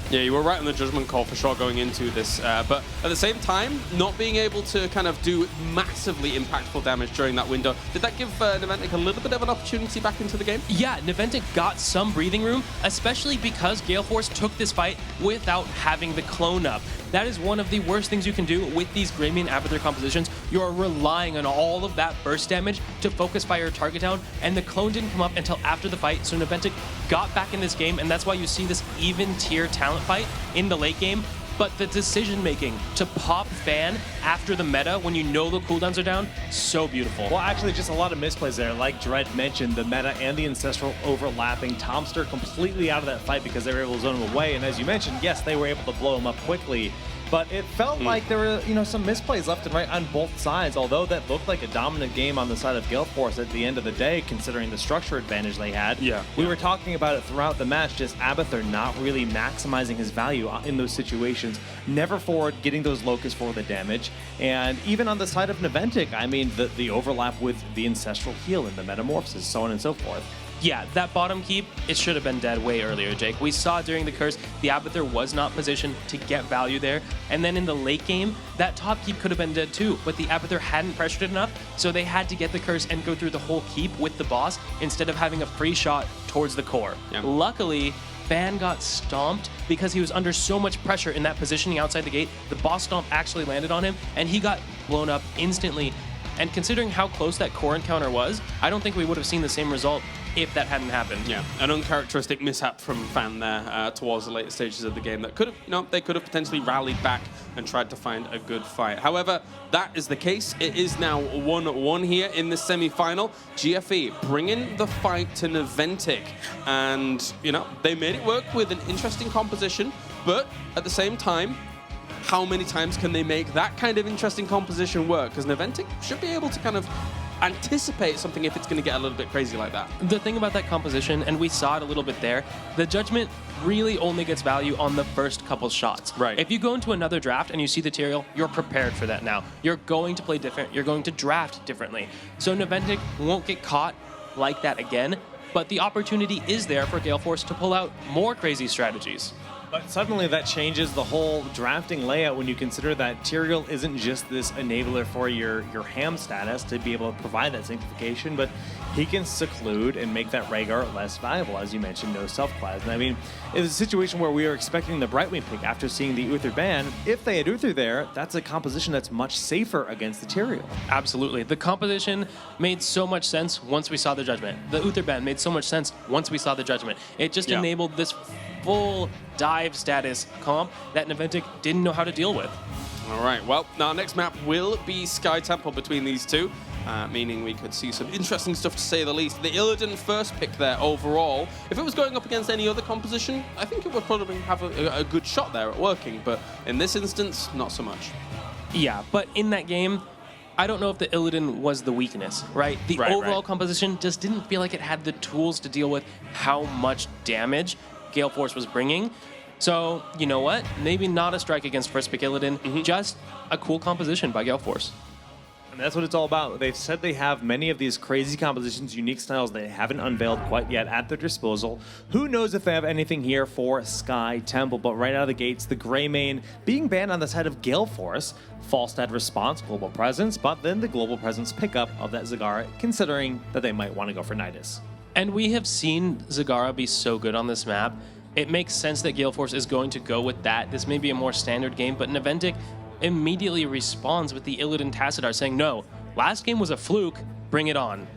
Yeah, you were right on the judgment call for sure going into this, but at the same time, not being able to kind of do massively impactful damage during that window, did that give Naventic a little bit of an opportunity back into the game? Yeah, Naventic got some breathing room, especially because Gale Force took this fight without having the clone up. That is one of the worst things you can do with these Greymane Abathur compositions. You're relying on all of that burst damage to focus fire your target down, and the clone didn't come up until after the fight, so Naventic got back in this game, and that's why you see this even tier talent fight in the late game. But the decision making to pop Fan after the meta when you know the cooldowns are down, so beautiful. Well, actually, just a lot of misplays there. Like Dread mentioned, the meta and the Ancestral overlapping. Tomster completely out of that fight because they were able to zone him away. And as you mentioned, yes, they were able to blow him up quickly. But it felt like there were, some misplays left and right on both sides, although that looked like a dominant game on the side of Gale Force at the end of the day, considering the structure advantage they had. We were talking about it throughout the match, just Abathur not really maximizing his value in those situations, never forward, getting those locusts for the damage, and even on the side of Naventic, I mean, the overlap with the Ancestral Heal and the Metamorphosis, so on and so forth. Yeah, that bottom keep, it should have been dead way earlier, Jake. We saw during the curse, the Abathur was not positioned to get value there. And then in the late game, that top keep could have been dead too, but the Abathur hadn't pressured it enough, so they had to get the curse and go through the whole keep with the boss instead of having a free shot towards the core. Luckily, Fan got stomped because he was under so much pressure in that positioning outside the gate. The boss stomp actually landed on him, and he got blown up instantly. And considering how close that core encounter was, I don't think we would have seen the same result if that hadn't happened. Yeah, an uncharacteristic mishap from Fan there towards the later stages of the game that could have, they could have potentially rallied back and tried to find a good fight. However, that is the case. It is now 1-1 here in the semi-final. GFE bringing the fight to Naventic, and they made it work with an interesting composition. But at the same time, how many times can they make that kind of interesting composition work? Because Naventic should be able to kind of anticipate something if it's going to get a little bit crazy like that. The thing about that composition, and we saw it a little bit there, the judgment really only gets value on the first couple shots. Right. If you go into another draft and you see the Tyrael, you're prepared for that now. You're going to play different. You're going to draft differently. So Naventic won't get caught like that again, but the opportunity is there for Gale Force to pull out more crazy strategies. But suddenly that changes the whole drafting layout when you consider that Tyrael isn't just this enabler for your ham status to be able to provide that sanctification, but he can seclude and make that Rhaegar less valuable. As you mentioned, no self-class. And I mean, it's a situation where we are expecting the Brightwing pick after seeing the Uther ban. If they had Uther there, that's a composition that's much safer against the Tyrael. Absolutely. The composition made so much sense once we saw the judgment. The Uther ban made so much sense once we saw the judgment. It just enabled this full dive status comp that Naventic didn't know how to deal with. All right, well, our next map will be Sky Temple between these two, meaning we could see some interesting stuff to say the least. The Illidan first pick there overall. If it was going up against any other composition, I think it would probably have a good shot there at working, but in this instance, not so much. Yeah, but in that game, I don't know if the Illidan was the weakness, right? The overall composition just didn't feel like it had the tools to deal with how much damage Gale Force was bringing. So, you know what? Maybe not a strike against first pick Illidan, just a cool composition by Gale Force. And that's what it's all about. They've said they have many of these crazy compositions, unique styles they haven't unveiled quite yet at their disposal. Who knows if they have anything here for Sky Temple, but right out of the gates, the Greymane being banned on the side of Gale Force. Falstad response, global presence, but then the global presence pickup of that Zagara, considering that they might want to go for Nidus. And we have seen Zagara be so good on this map. It makes sense that Gale Force is going to go with that. This may be a more standard game, but Naventic immediately responds with the Illidan Tassadar saying, no, last game was a fluke, bring it on.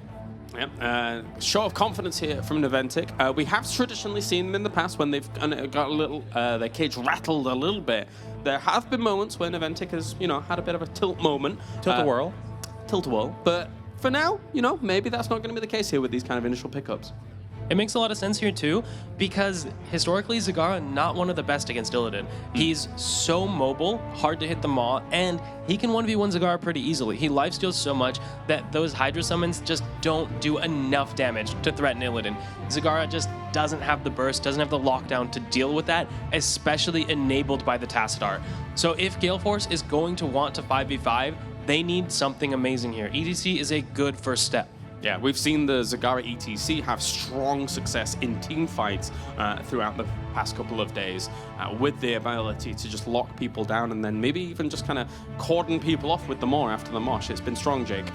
Yep, show of confidence here from Naventic. We have traditionally seen them in the past when they've got a little, their cage rattled a little bit. There have been moments where Naventic has, had a bit of a tilt moment. Tilt-a-whirl. Tilt-a-whirl, but for now, maybe that's not going to be the case here with these kind of initial pickups. It makes a lot of sense here too, because historically Zagara not one of the best against Illidan. He's so mobile, hard to hit the maw, and he can 1v1 Zagara pretty easily. He lifesteals so much that those Hydra summons just don't do enough damage to threaten Illidan. Zagara just doesn't have the burst, doesn't have the lockdown to deal with that, especially enabled by the Tassadar. So if Gale Force is going to want to 5v5, they need something amazing here. ETC is a good first step. Yeah, we've seen the Zagara ETC have strong success in team fights throughout the past couple of days with the ability to just lock people down and then maybe even just kind of cordon people off with the Maw after the Mosh. It's been strong, Jake.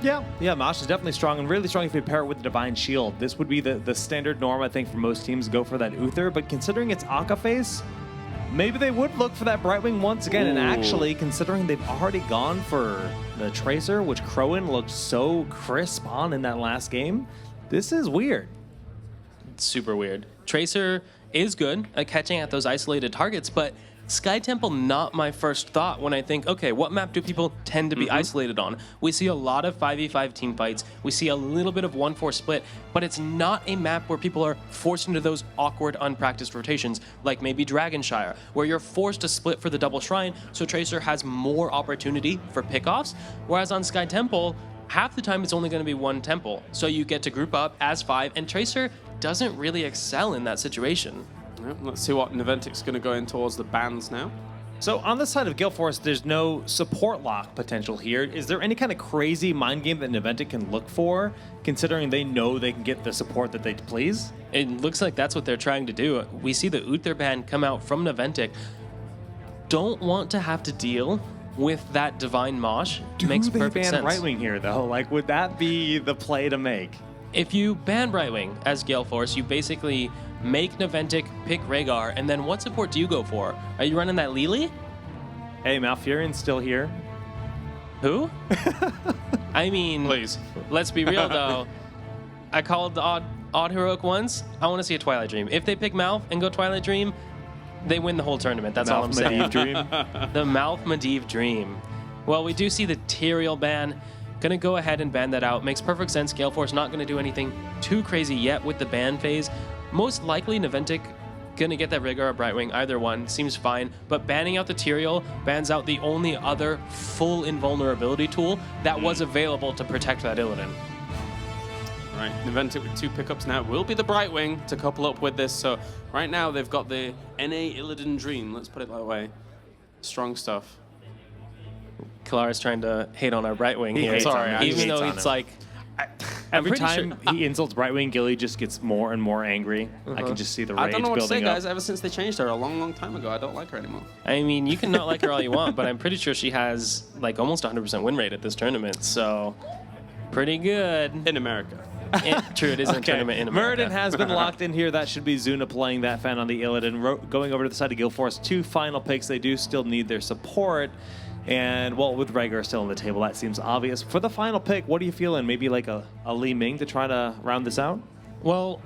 Yeah, Mosh is definitely strong, and really strong if you pair it with the Divine Shield. This would be the standard norm, I think, for most teams to go for that Uther, but considering it's Akka face, maybe they would look for that Brightwing once again. And actually, considering they've already gone for the Tracer, which Crowan looked so crisp on in that last game, this is weird. It's super weird. Tracer is good at catching at those isolated targets, but Sky Temple not my first thought when I think, okay, what map do people tend to be isolated on? We see a lot of 5v5 team fights. We see a little bit of 1-4 split, but it's not a map where people are forced into those awkward, unpracticed rotations, like maybe Dragonshire, where you're forced to split for the double shrine, so Tracer has more opportunity for pickoffs, whereas on Sky Temple, half the time it's only going to be one temple, so you get to group up as 5, and Tracer doesn't really excel in that situation. Yep, let's see what Naventic's going to go in towards the bans now. So on the side of Gale Force, there's no support lock potential here. Is there any kind of crazy mind game that Naventic can look for, considering they know they can get the support that they please? It looks like that's what they're trying to do. We see the Uther ban come out from Naventic. Don't want to have to deal with that Divine Mosh. Makes perfect sense. Brightwing here, though? Like, would that be the play to make? If you ban Brightwing as Gale Force, you basically make Naventic pick Rhaegar, and then what support do you go for? Are you running that Lili? Hey, Malfurion's still here. Who? I mean, please. Let's be real though. I called the odd heroic once. I want to see a Twilight Dream. If they pick Malf and go Twilight Dream, they win the whole tournament. That's all I'm saying. Medivh Dream. The Malf Medivh Dream. Well, we do see the Tyrael ban. Gonna go ahead and ban that out. Makes perfect sense. Gale Force not gonna do anything too crazy yet with the ban phase. Most likely, Naventic gonna get that Rhaegar or Brightwing, either one, seems fine. But banning out the Tyrael bans out the only other full invulnerability tool that was available to protect that Illidan. Right, Naventic with 2 pickups now will be the Brightwing to couple up with this. So right now they've got the NA Illidan Dream, let's put it that way. Strong stuff. Kallara's trying to hate on our Brightwing here. Sorry, even though it's like... Every time he insults Brightwing, Gilly just gets more and more angry. I can just see the rage I don't know what to say, building up. guys. Ever since they changed her a long, long time ago, I don't like her anymore. I mean, you can not like her all you want, but I'm pretty sure she has like almost 100% win rate at this tournament, so pretty good. In America. True, it is a tournament in America. Muradin has been locked in here. That should be Zuna playing that fan on the Illidan. Going over to the side of Gale Force, 2 final picks. They do still need their support. And, well, with Rhaegar still on the table, that seems obvious. For the final pick, what are you feeling? Maybe like a Li Ming to try to round this out? Well,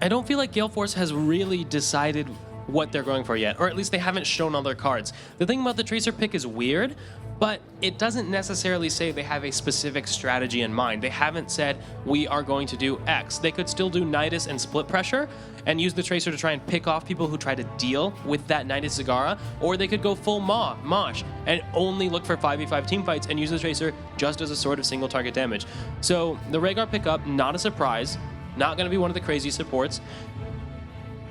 I don't feel like Gale Force has really decided what they're going for yet, or at least they haven't shown all their cards. The thing about the Tracer pick is weird, but it doesn't necessarily say they have a specific strategy in mind. They haven't said, we are going to do X. They could still do Nidus and split pressure and use the Tracer to try and pick off people who try to deal with that Nidus Zagara, or they could go full Mosh and only look for 5v5 team fights and use the Tracer just as a sort of single target damage. So the Rhaegar pickup, not a surprise, not going to be one of the crazy supports.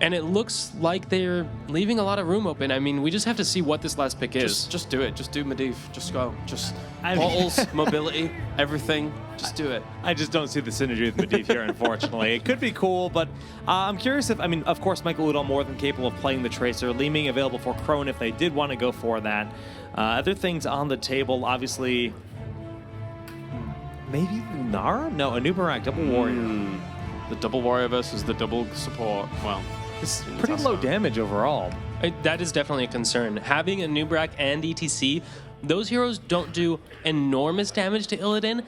And it looks like they're leaving a lot of room open. I mean, we just have to see what this last pick is. Just do it. Just do Medivh. Just go. Just portals, mobility, everything. Just do it. I just don't see the synergy with Medivh here, unfortunately. It could be cool, but I'm curious if, I mean, of course, Michael Udall more than capable of playing the Tracer. Li Ming available for Crone if they did want to go for that. Other things on the table, obviously, maybe Nara? No, Anubarak, double warrior. The double warrior versus the double support. Well, it's pretty low damage overall. That is definitely a concern. Having a Nubrak and ETC, those heroes don't do enormous damage to Illidan,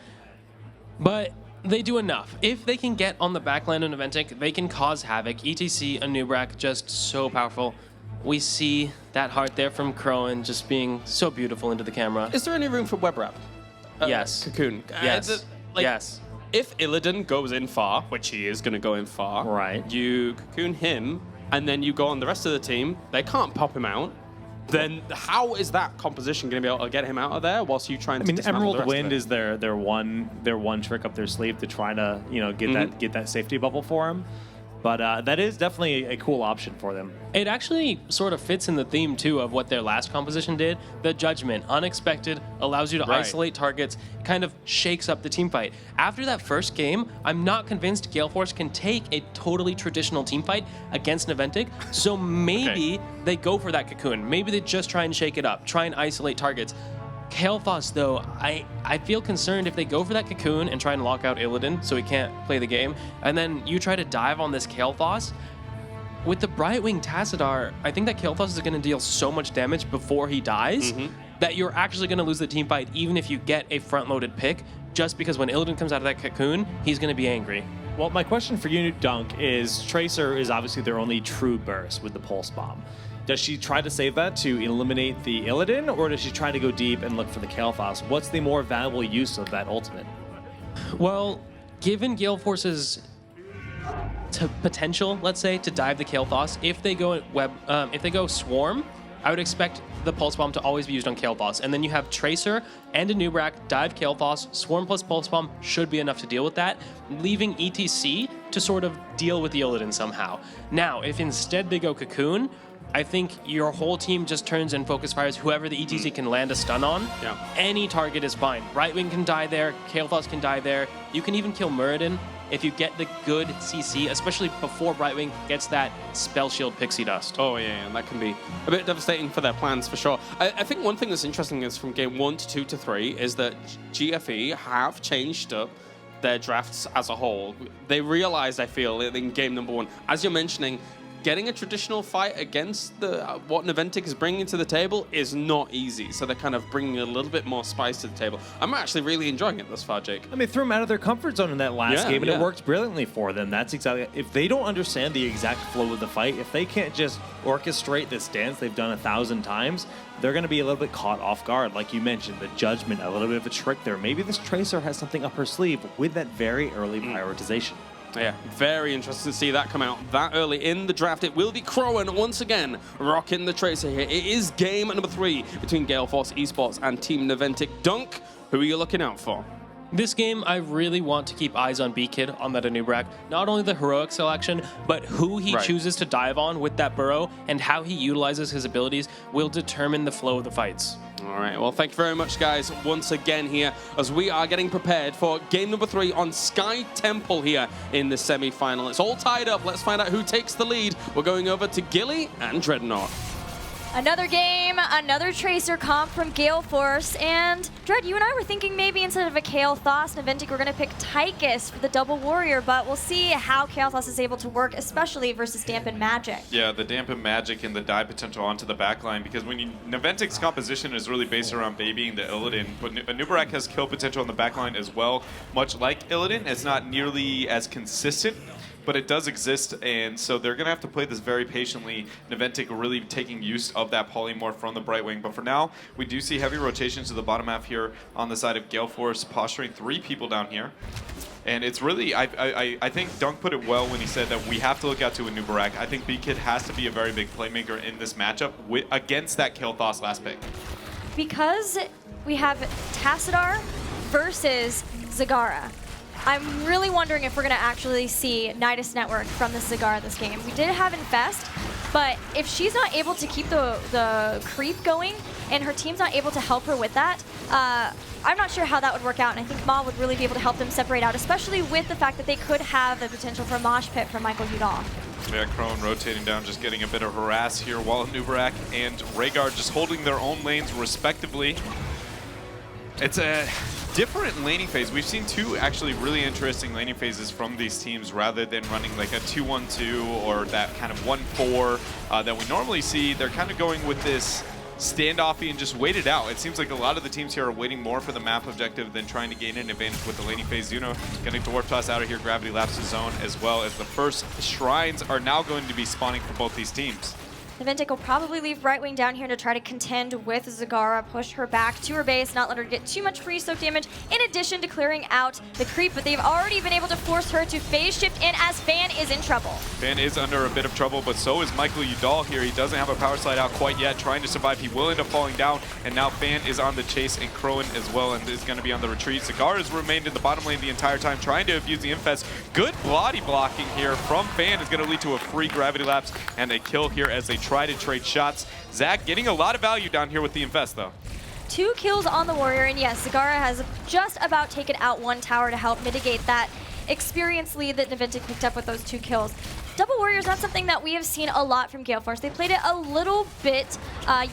but they do enough. If they can get on the backline of Naventic, they can cause havoc. ETC, a Nubrak, just so powerful. We see that heart there from Crowan just being so beautiful into the camera. Is there any room for web wrap? Yes. Cocoon. Yes. Yes. If Illidan goes in far, which he is going to go in far, right? You cocoon him, and then you go on the rest of the team. They can't pop him out. Then how is that composition going to be able to get him out of there whilst you try and? I mean, Emerald Wind is their one trick up their sleeve to try to get that safety bubble for him. But that is definitely a cool option for them. It actually sort of fits in the theme, too, of what their last composition did. The Judgment, unexpected, allows you to isolate targets, kind of shakes up the team fight. After that first game, I'm not convinced Gale Force can take a totally traditional team fight against Naventic, so maybe they go for that Cocoon. Maybe they just try and shake it up, try and isolate targets. Kael'thas, though, I feel concerned if they go for that Cocoon and try and lock out Illidan so he can't play the game, and then you try to dive on this Kael'thas. With the Brightwing Tassadar, I think that Kael'thas is going to deal so much damage before he dies that you're actually going to lose the team fight even if you get a front-loaded pick, just because when Illidan comes out of that Cocoon, he's going to be angry. Well, my question for you, Dunk, is Tracer is obviously their only true burst with the Pulse Bomb. Does she try to save that to eliminate the Illidan, or does she try to go deep and look for the Kael'thas? What's the more valuable use of that ultimate? Well, given Gale Force's potential, let's say, to dive the Kael'thas, if they go Swarm, I would expect the Pulse Bomb to always be used on Kael'thas. And then you have Tracer and a Nubrak, dive Kael'thas, Swarm plus Pulse Bomb should be enough to deal with that, leaving ETC to sort of deal with the Illidan somehow. Now, if instead they go Cocoon, I think your whole team just turns and focus fires whoever the ETC can land a stun on. Yeah. Any target is fine. Brightwing can die there, Kael'thas can die there. You can even kill Muradin if you get the good CC, especially before Brightwing gets that Spell Shield Pixie Dust. Oh, yeah, and that can be a bit devastating for their plans, for sure. I think one thing that's interesting is from game 1 to 2 to 3 is that GFE have changed up their drafts as a whole. They realized, I feel, in game number 1, as you're mentioning, getting a traditional fight against what Naventic is bringing to the table is not easy. So they're kind of bringing a little bit more spice to the table. I'm actually really enjoying it thus far, Jake. I mean, threw them out of their comfort zone in that last game, and it worked brilliantly for them. That's exactly, if they don't understand the exact flow of the fight, if they can't just orchestrate this dance they've done 1,000 times, they're going to be a little bit caught off guard. Like you mentioned, the Judgment, a little bit of a trick there. Maybe this Tracer has something up her sleeve with that very early prioritization. Yeah, very interesting to see that come out that early in the draft. It will be Crowan once again rocking the tracer here. It is game number 3 between Gale Force eSports and Team Naventic. Dunk, who are you looking out for? This game, I really want to keep eyes on B-Kid on that Anubrak. Not only the heroic selection, but who he chooses to dive on with that burrow and how he utilizes his abilities will determine the flow of the fights. All right, well, thank you very much, guys, once again here as we are getting prepared for game number 3 on Sky Temple here in the semi-final. It's all tied up. Let's find out who takes the lead. We're going over to Gilly and Dreadnought. Another game, another Tracer comp from Gale Force, and Dread, you and I were thinking maybe instead of a Kael'Thas, Naventic we're going to pick Tychus for the double warrior, but we'll see how Kael'Thas is able to work, especially versus Dampen Magic. Yeah, the Dampen Magic and the die potential onto the backline, because when Naventic's composition is really based around babying the Illidan, but Anubrak has kill potential on the backline as well, much like Illidan. It's not nearly as consistent, but it does exist, and so they're going to have to play this very patiently. Naventic really taking use of that polymorph from the Brightwing, but for now, we do see heavy rotations to the bottom half here on the side of Gale Force, posturing 3 people down here. And it's really, I think Dunk put it well when he said that we have to look out to Anubrak. I think B-Kid has to be a very big playmaker in this matchup against that Kael'Thas last pick. Because we have Tassadar versus Zagara, I'm really wondering if we're going to actually see Nidus Network from the Zagara this game. We did have Infest, but if she's not able to keep the creep going and her team's not able to help her with that, I'm not sure how that would work out, and I think Ma would really be able to help them separate out, especially with the fact that they could have the potential for a mosh pit from Michael Udall. Yeah, Crone rotating down, just getting a bit of harass here, while Anubrak and Rhaegar just holding their own lanes respectively. It's a different laning phase. We've seen 2 actually really interesting laning phases from these teams rather than running like a 2-1-2 or that kind of 1-4 that we normally see. They're kind of going with this standoffy and just wait it out. It seems like a lot of the teams here are waiting more for the map objective than trying to gain an advantage with the laning phase. Zuno getting Dwarf Toss out of here, Gravity Lapse the zone, as well as the first shrines are now going to be spawning for both these teams. Naventic will probably leave Brightwing down here to try to contend with Zagara, push her back to her base, not let her get too much free soak damage, in addition to clearing out the creep, but they've already been able to force her to phase shift in as Fan is in trouble. Fan is under a bit of trouble, but so is Michael Udall here. He doesn't have a power slide out quite yet, trying to survive. He will end up falling down, and now Fan is on the chase, and Crowan as well, and is going to be on the retreat. Zagara has remained in the bottom lane the entire time, trying to abuse the Infest. Good body blocking here from Fan is going to lead to a free Gravity Lapse and a kill here as they try to trade shots. Zach getting a lot of value down here with the Infest, though. 2 kills on the warrior, and yes, Zagara has just about taken out 1 tower to help mitigate that experience lead that Naventic picked up with those 2 kills. Double warrior is not something that we have seen a lot from Gale Force. They played it a little bit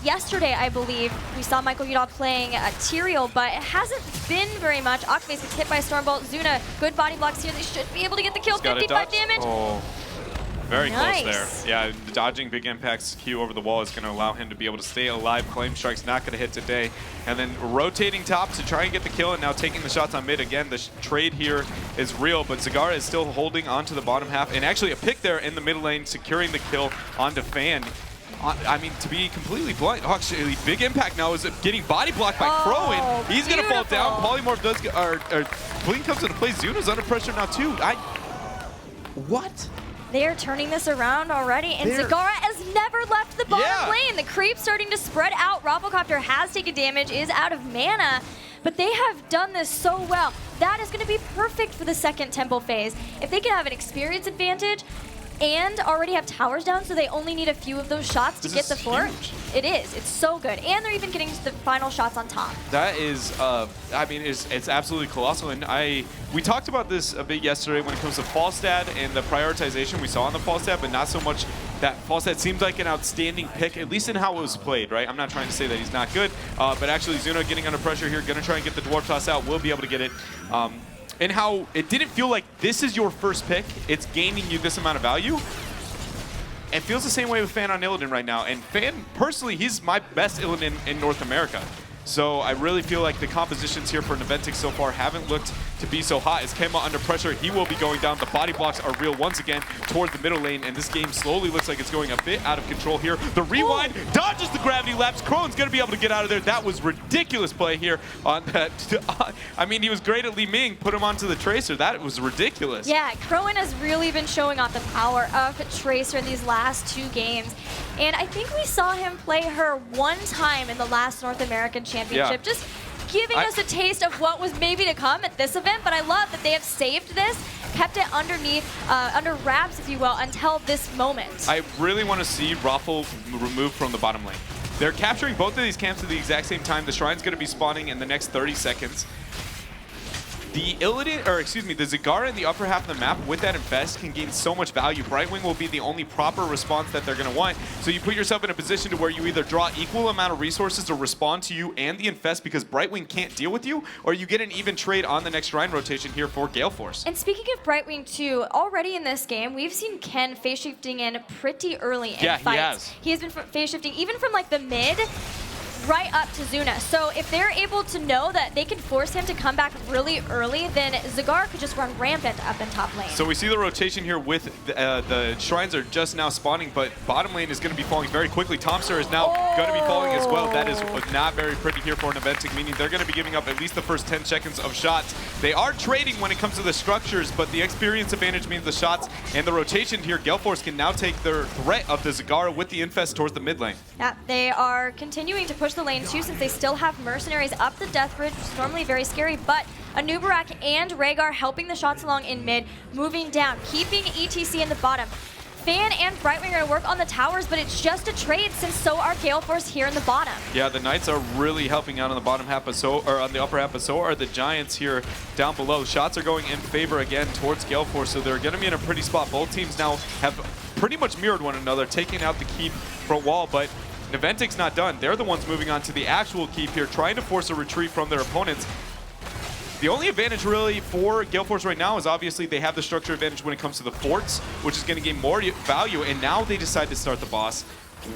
yesterday, I believe. We saw Michael Udall playing Tyrael, but it hasn't been very much. Octobase gets hit by a Stormbolt. Zuna, good body blocks here. They should be able to get the kill. 55 damage. Oh. Very nice. Close there. Yeah, dodging big impacts Q over the wall is going to allow him to be able to stay alive. Flame Strike's not going to hit today. And then rotating top to try and get the kill, and now taking the shots on mid. Again, the trade here is real, but Zagara is still holding onto the bottom half. And actually a pick there in the middle lane, securing the kill onto Fan. I mean, to be completely blunt, actually, big impact now is getting body blocked by Crowan. He's going to fall down. Polymorph does, Queen comes into play. Zuna's under pressure now, too. What? They are turning this around already, and Zagara has never left the bottom lane. The creep's starting to spread out. Rafflecopter has taken damage, is out of mana, but they have done this so well. That is going to be perfect for the second temple phase. If they can have an experience advantage and already have towers down, so they only need a few of those shots to get the fort. It is. It's so good. And they're even getting to the final shots on top. That is, I mean, it's absolutely colossal. And we talked about this a bit yesterday when it comes to Falstad and the prioritization we saw on the Falstad, but not so much that Falstad seems like an outstanding pick, at least in how it was played, right? I'm not trying to say that he's not good, but actually Zuna getting under pressure here, going to try and get the Dwarf Toss out, will be able to get it. And how it didn't feel like this is your first pick, it's gaining you this amount of value. It feels the same way with Fan on Illidan right now. And Fan, personally, he's my best Illidan in North America. So I really feel like the compositions here for Naventic so far haven't looked to be so hot. As Kemba under pressure, he will be going down. The body blocks are real once again toward the middle lane, and this game slowly looks like it's going a bit out of control here. The rewind dodges the gravity lapse. Crowan's going to be able to get out of there. That was ridiculous play here on that. I mean, he was great at Li Ming, put him onto the Tracer. That was ridiculous. Yeah, Crowan has really been showing off the power of Tracer in these last 2 games. And I think we saw him play her one time in the last North American Championship, just giving us a taste of what was maybe to come at this event. But I love that they have saved this, kept it underneath, under wraps, if you will, until this moment. I really want to see Raffle removed from the bottom lane. They're capturing both of these camps at the exact same time. The Shrine's going to be spawning in the next 30 seconds. The Illidan, or excuse me, the Zagara in the upper half of the map with that Infest can gain so much value. Brightwing will be the only proper response that they're going to want. So you put yourself in a position to where you either draw equal amount of resources to respond to you and the Infest because Brightwing can't deal with you, or you get an even trade on the next Shrine rotation here for Gale Force. And speaking of Brightwing too, already in this game, we've seen Ken phase shifting in pretty early in fights. He has been phase shifting even from like the mid right up to Zuna. So if they're able to know that they can force him to come back really early, then Zagar could just run rampant up in top lane. So we see the rotation here with the Shrines are just now spawning, but bottom lane is going to be falling very quickly. Tomster is now going to be falling as well. That is not very pretty here for Naventic, meaning they're going to be giving up at least the first 10 seconds of shots. They are trading when it comes to the structures, but the experience advantage means the shots and the rotation here. Gale Force can now take their threat of the Zagara with the Infest towards the mid lane. Yeah, they are continuing to push the lane too, since they still have Mercenaries up the Death Bridge, which is normally very scary, but Anubarak and Rhaegar helping the shots along in mid, moving down, keeping ETC in the bottom. Fan and Brightwing are going to work on the towers, but it's just a trade since so are Gale Force here in the bottom. Yeah, the Knights are really helping out on the bottom half, but or on the upper half, but so are the Giants here down below. Shots are going in favor again towards Gale Force, so they're going to be in a pretty spot. Both teams now have pretty much mirrored one another, taking out the keep front wall, but Naventic's not done. They're the ones moving on to the actual keep here, trying to force a retreat from their opponents. The only advantage really for Gale Force right now is obviously they have the structure advantage when it comes to the forts, which is going to gain more value, and now they decide to start the boss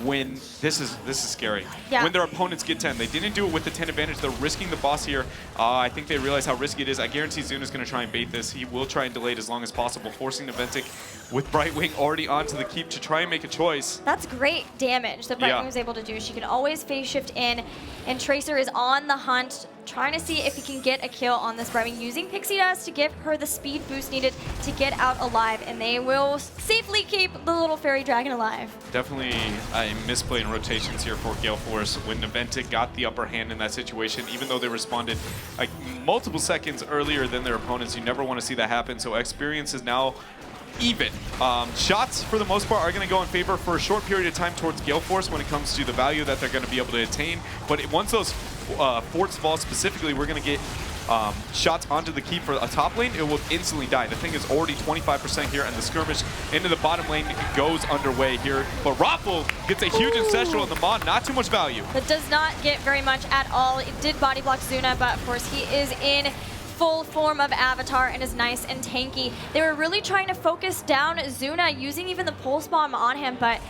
when this is scary. Yeah. When their opponents get 10. They didn't do it with the 10 advantage. They're risking the boss here. I think they realize how risky it is. I guarantee Zuna's going to try and bait this. He will try and delay it as long as possible, forcing Naventic with Brightwing already onto the keep to try and make a choice. That's great damage that Brightwing was able to do. She can always phase shift in, and Tracer is on the hunt, trying to see if he can get a kill on this Brightwing, using Pixie Dust to give her the speed boost needed to get out alive, and they will safely keep the little fairy dragon alive. Definitely a misplay in rotations here for Gale Force when Naventic got the upper hand in that situation, even though they responded like multiple seconds earlier than their opponents. You never want to see that happen, so experience is now even. Shots, for the most part, are going to go in favor for a short period of time towards Gale Force when it comes to the value that they're going to be able to attain. But once those forts fall specifically, we're going to get shots onto the keep for a top lane. It will instantly die. The thing is already 25% here, and the skirmish into the bottom lane goes underway here. But Raffle gets a huge ancestral in the mod. Not too much value. But does not get very much at all. It did body block Zuna, but of course he is in full form of Avatar and is nice and tanky. They were really trying to focus down Zuna, using even the pulse bomb on him, but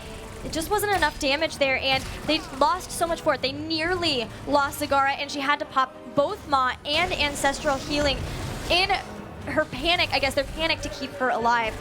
it just wasn't enough damage there, and they lost so much for it. They nearly lost Zagara, and she had to pop both Ma and Ancestral Healing in her panic. I guess their panic to keep her alive.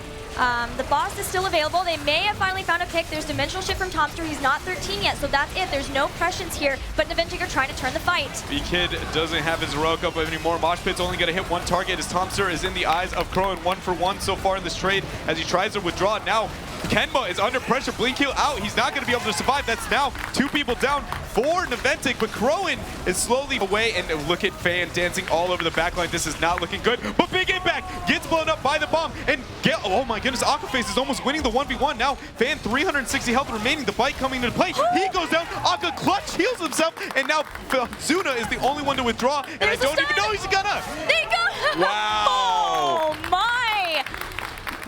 The boss is still available. They may have finally found a pick. There's Dimensional Shift from Tomster. He's not 13 yet, so that's it. There's no Prescience here, but Naventic are trying to turn the fight. B-Kid doesn't have his heroic up anymore. Mosh Pit's only going to hit one target as Tomster is in the eyes of Crowan, 1-for-1 so far in this trade as he tries to withdraw. Now Kenma is under pressure. Blink heal out. He's not going to be able to survive. That's now 2 people down for Naventic, but Crowan is slowly away, and look at Fan dancing all over the backline. This is not looking good, but big impact gets blown up by the bomb, and Gale, oh my goodness, Aquaface is almost winning the 1v1 now. Fan 360 health remaining, the bite coming into play. He goes down, Aqua clutch heals himself, and now Zuna is the only one to withdraw, and I don't even know he's gonna. They go. Wow. Oh my.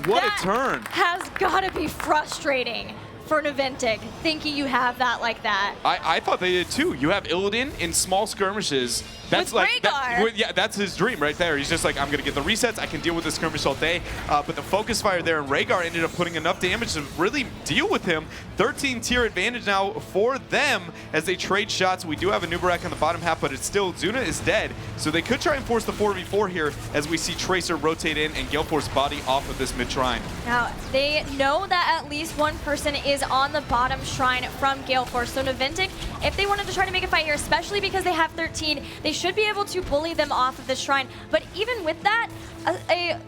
What a turn. Has got to be frustrating for Naventic, thinking you have that like that. I thought they did too. You have Illidan in small skirmishes. That's With like Rhaegar. yeah, that's his dream right there. He's just like, I'm gonna get the resets. I can deal with the skirmish all day. But the focus fire there, and Rhaegar ended up putting enough damage to really deal with him. 13 tier advantage now for them as they trade shots. We do have a Nubarak on the bottom half, but it's still Zuna is dead, so they could try and force the 4v4 here as we see Tracer rotate in and Galeforce body off of this mid shrine. Now, they know that at least one person is on the bottom shrine from Galeforce. So Naventic, if they wanted to try to make a fight here, especially because they have 13, they should be able to bully them off of the shrine. But even with that,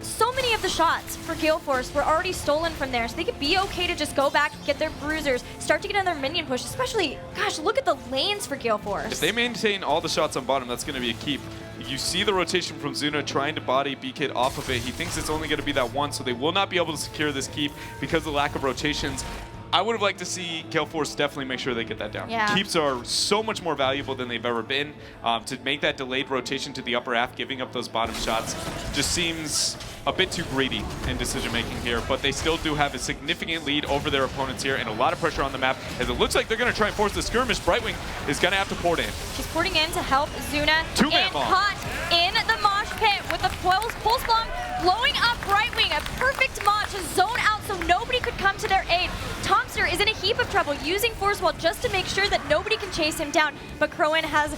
so many of the shots for Galeforce were already stolen from there, so they could be okay to just go back, get their bruisers, start to get another minion push, especially, gosh, look at the lanes for Galeforce. If they maintain all the shots on bottom, that's going to be a keep. You see the rotation from Zuna trying to body BKit off of it. He thinks it's only going to be that one, so they will not be able to secure this keep because of the lack of rotations. I would have liked to see Galeforce definitely make sure they get that down. Yeah. Keeps are so much more valuable than they've ever been. To make that delayed rotation to the upper half, giving up those bottom shots, just seems a bit too greedy in decision making here, but they still do have a significant lead over their opponents here and a lot of pressure on the map as it looks like they're going to try and force the skirmish. Brightwing is going to have to port in. She's porting in to help Zuna. Two-man and bomb. caught in the mosh pit with the pulse bomb blowing up Brightwing. A perfect mod to zone out so nobody could come to their aid. Tomster is in a heap of trouble using Force Wall just to make sure that nobody can chase him down, but Crowan has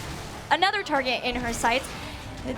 another target in her sights.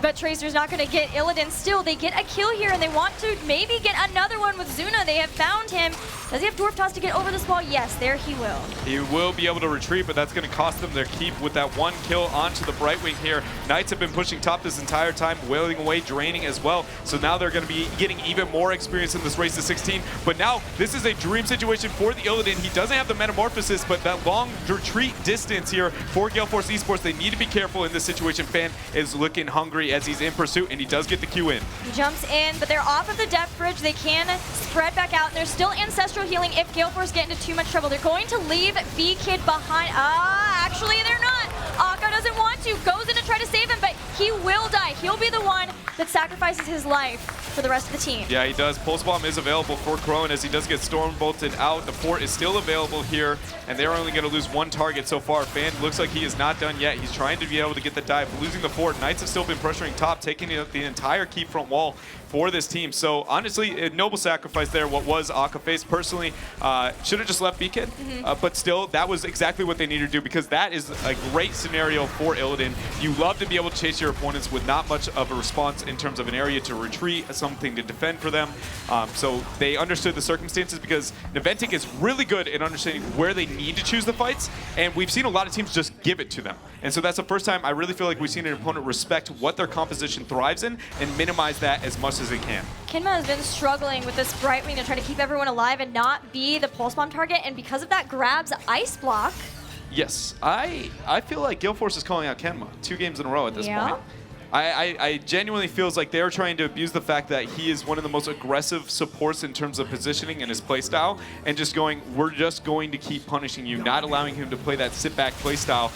But Tracer's not going to get Illidan still. They get a kill here, and they want to maybe get another one with Zuna. They have found him. Does he have Dwarf Toss to get over this wall? Yes, there he will. He will be able to retreat, but that's going to cost them their keep with that one kill onto the Brightwing here. Knights have been pushing top this entire time, wailing away, draining as well. So now they're going to be getting even more experience in this race to 16. But now this is a dream situation for the Illidan. He doesn't have the Metamorphosis, but that long retreat distance here for Galeforce eSports, they need to be careful in this situation. Fan is looking hungry as he's in pursuit, and he does get the Q in. He jumps in, but they're off of the depth bridge. They can spread back out. There's still Ancestral healing if Galeforce get into too much trouble. They're going to leave V-Kid behind. Actually, they're not. Akka doesn't want to. Goes in to try to save him, but he will die. He'll be the one that sacrifices his life for the rest of the team. Yeah, he does. Pulse Bomb is available for Crowan as he does get Storm Bolted out. The fort is still available here, and they're only going to lose one target so far. Fan looks like he is not done yet. He's trying to be able to get the dive, losing the fort. Knights have still been pressuring top, taking the entire keep front wall for this team. So honestly, a noble sacrifice there. What was Akka face personally should have just left B-Kid, but still, that was exactly what they needed to do because that is a great scenario for Illidan. You love to be able to chase your opponents with not much of a response in terms of an area to retreat, something to defend for them. So they understood the circumstances because Naventic is really good at understanding where they need to choose the fights, and we've seen a lot of teams just give it to them. And so that's the first time I really feel like we've seen an opponent respect what their composition thrives in and minimize that as much as they can. Kinma has been struggling with this Brightwing to try to keep everyone alive and not be the Pulse Bomb target, and because of that grabs Ice Block. Yes, I feel like Galeforce is calling out Kenma 2 games in a row at this point. I genuinely feels like they're trying to abuse the fact that he is one of the most aggressive supports in terms of positioning and his playstyle, and just going, we're just going to keep punishing you, not allowing him to play that sit-back playstyle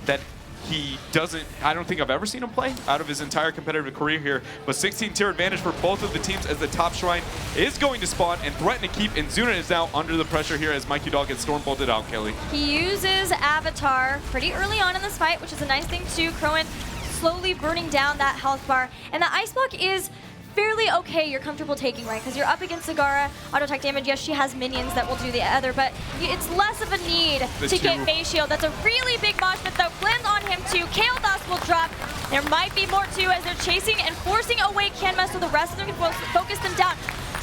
that he doesn't, I don't think I've ever seen him play out of his entire competitive career here. But 16 tier advantage for both of the teams as the top shrine is going to spawn and threaten to keep, and Zuna is now under the pressure here as Mikey Dog gets storm bolted out, Kelly. He uses Avatar pretty early on in this fight, which is a nice thing too. Crowan slowly burning down that health bar, and the Ice Block is fairly okay, you're comfortable taking, right? Because you're up against Zagara, auto attack damage. Yes, she has minions that will do the other, but it's less of a need to get face shield. That's a really big mosh pit though. Cleanse on him too. Kael'thas will drop. There might be more too as they're chasing and forcing away Kenma so the rest of them can focus them down.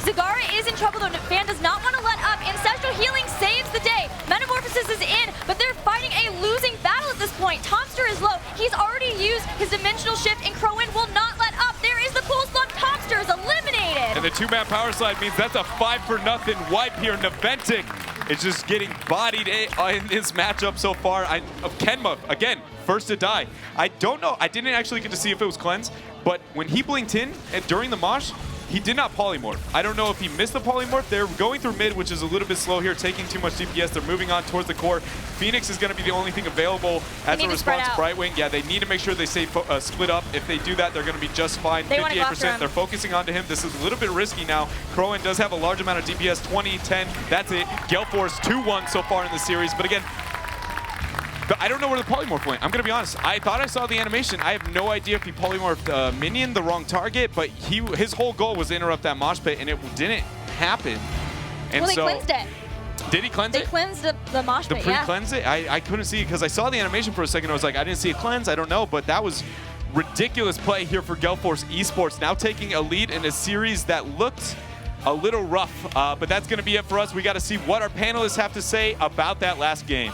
Zagara is in trouble though. Fan does not want to let up. Ancestral healing saves the day. Metamorphosis is in, but they're fighting a losing battle at this point. Tomster is low. He's already used his dimensional shift, and Crowan will not let up. There is the Pulse Bomb. Tomster is eliminated. And the 2-man power slide means that's a 5-0 wipe here. Naventic is just getting bodied in this matchup so far. Kenma, again, first to die. I don't know. I didn't actually get to see if it was cleanse, but when he blinked in during the mosh, he did not polymorph. I don't know if he missed the polymorph. They're going through mid, which is a little bit slow here, taking too much DPS. They're moving on towards the core. Phoenix is going to be the only thing available as a response to Brightwing. Yeah, they need to make sure they stay split up. If they do that, they're going to be just fine. 58%. They're focusing onto him. This is a little bit risky now. Crowan does have a large amount of DPS, 20, 10. That's it. Gale Force 2-1 so far in the series. But again, I don't know where the polymorph went. I'm going to be honest. I thought I saw the animation. I have no idea if he polymorphed Minion, the wrong target, but his whole goal was to interrupt that mosh pit, and it didn't happen. And well, they cleansed it. Did he cleanse it? They cleansed the mosh pit, The pre-cleanse it? I couldn't see it because I saw the animation for a second. I was like, I didn't see a cleanse. I don't know, but that was ridiculous play here for Gale Force eSports, now taking a lead in a series that looked a little rough, but that's going to be it for us. We got to see what our panelists have to say about that last game.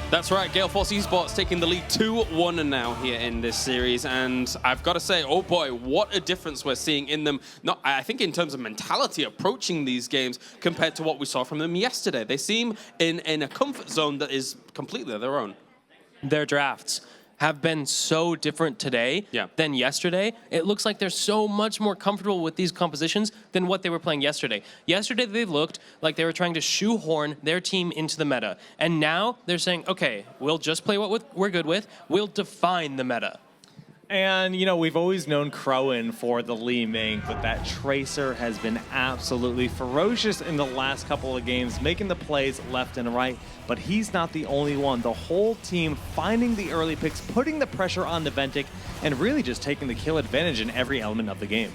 That's right, Gale Force eSports taking the lead 2-1 now here in this series, and I've got to say, oh boy, what a difference we're seeing in them. Not, I think in terms of mentality approaching these games compared to what we saw from them yesterday. They seem in a comfort zone that is completely their own. Their drafts have been so different today than yesterday. It looks like they're so much more comfortable with these compositions than what they were playing yesterday. Yesterday, they looked like they were trying to shoehorn their team into the meta. And now they're saying, okay, we'll just play what we're good with. We'll define the meta. And, you know, we've always known Crowan for the Lee Ming, but that Tracer has been absolutely ferocious in the last couple of games, making the plays left and right. But he's not the only one. The whole team finding the early picks, putting the pressure on Naventic, and really just taking the kill advantage in every element of the game.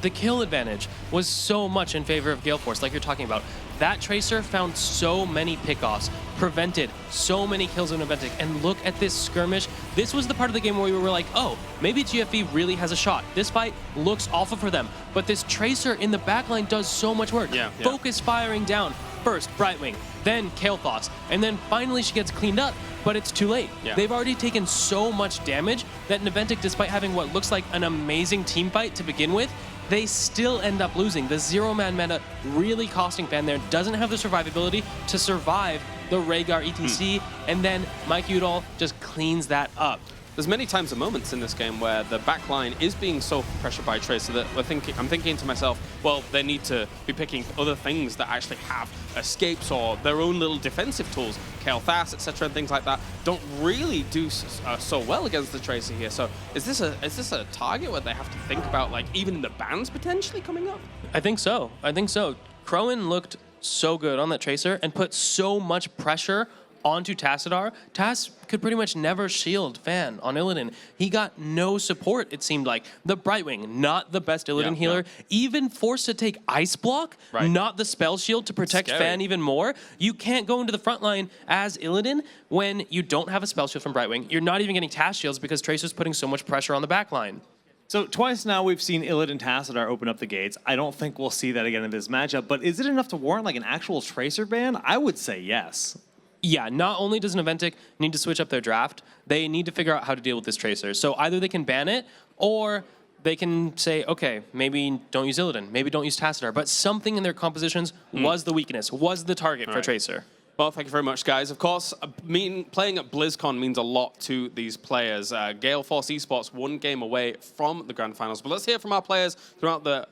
The kill advantage was so much in favor of Gale Force, like you're talking about. That Tracer found so many pickoffs, prevented so many kills of Naventic, and look at this skirmish. This was the part of the game where we were like, oh, maybe GFB really has a shot. This fight looks awful for them, but this Tracer in the backline does so much work. Focus firing down. First, Brightwing, then Kael'Thas, and then finally she gets cleaned up, but it's too late. They've already taken so much damage that Naventic, despite having what looks like an amazing team fight to begin with, they still end up losing. The zero-man meta really costing Fan there, doesn't have the survivability to survive the Rhaegar ETC, and then Mike Udall just cleans that up. There's many times and moments in this game where the backline is being so pressured by Tracer that I'm thinking to myself, well, they need to be picking other things that actually have escapes or their own little defensive tools. Kael'Thas, etc., and things like that don't really do so well against the Tracer here. So is this a target where they have to think about, like, even the bans potentially coming up? I think so. Crowan looked so good on that Tracer and put so much pressure onto Tassadar. Tass could pretty much never shield Fan on Illidan. He got no support, it seemed like. The Brightwing, not the best Illidan healer, even forced to take Ice Block, not the spell shield to protect Fan even more. You can't go into the front line as Illidan when you don't have a spell shield from Brightwing. You're not even getting Tass shields because Tracer's putting so much pressure on the back line. So twice now we've seen Illidan Tassadar open up the gates. I don't think we'll see that again in this matchup, but is it enough to warrant like an actual Tracer ban? I would say yes. Yeah, not only does Naventic need to switch up their draft, they need to figure out how to deal with this Tracer. So either they can ban it, or they can say, okay, maybe don't use Illidan, maybe don't use Tassadar, but something in their compositions was the weakness, was the target for Tracer. Well, thank you very much, guys. Of course, playing at BlizzCon means a lot to these players. Gale Force eSports 1 game away from the Grand Finals, but let's hear from our players throughout the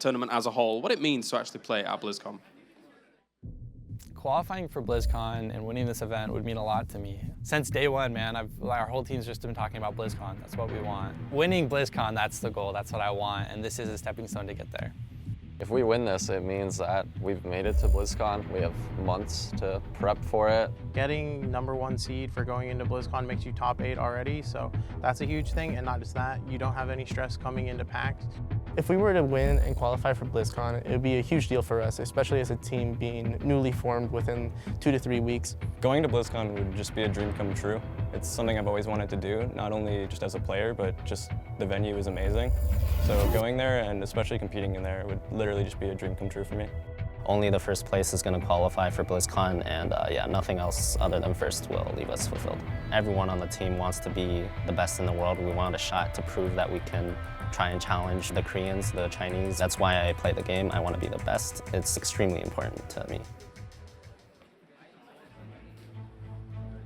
tournament as a whole, what it means to actually play at BlizzCon. Qualifying for BlizzCon and winning this event would mean a lot to me. Since day one, man, our whole team's just been talking about BlizzCon. That's what we want. Winning BlizzCon, that's the goal. That's what I want, and this is a stepping stone to get there. If we win this, it means that we've made it to BlizzCon. We have months to prep for it. Getting #1 seed for going into BlizzCon makes you top 8 already, so that's a huge thing. And not just that, you don't have any stress coming into PAX. If we were to win and qualify for BlizzCon, it would be a huge deal for us, especially as a team being newly formed within 2 to 3 weeks. Going to BlizzCon would just be a dream come true. It's something I've always wanted to do, not only just as a player, but just the venue is amazing. So going there and especially competing in there would literally just be a dream come true for me. Only the first place is going to qualify for BlizzCon, and yeah, nothing else other than first will leave us fulfilled. Everyone on the team wants to be the best in the world. We want a shot to prove that we can try and challenge the Koreans, the Chinese. That's why I play the game. I want to be the best. It's extremely important to me.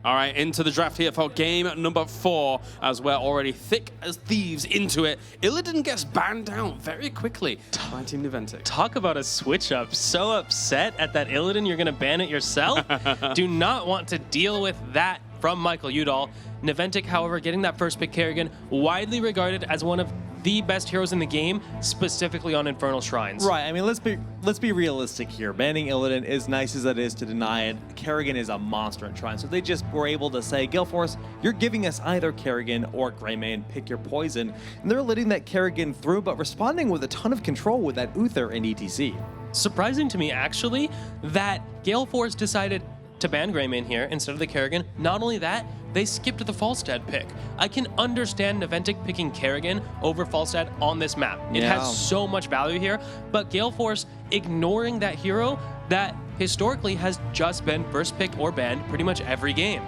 All right, into the draft here for game number 4, as we're already thick as thieves into it. Illidan gets banned out very quickly by Team Naventic. Talk about a switch up. So upset at that Illidan, you're going to ban it yourself? Do not want to deal with that from Michael Udall. Naventic, however, getting that first pick Kerrigan, widely regarded as one of the best heroes in the game, specifically on Infernal Shrines. Right, I mean, let's be realistic here. Banning Illidan, as nice as it is to deny it, Kerrigan is a monster in Shrine. So they just were able to say, Gale Force, you're giving us either Kerrigan or Greymane, pick your poison. And they're letting that Kerrigan through, but responding with a ton of control with that Uther and ETC. Surprising to me, actually, that Gale Force decided to ban Greymane here instead of the Kerrigan. Not only that, they skipped the Falstad pick. I can understand Naventic picking Kerrigan over Falstad on this map. It has so much value here, but Gale Force ignoring that hero that historically has just been first pick or banned pretty much every game.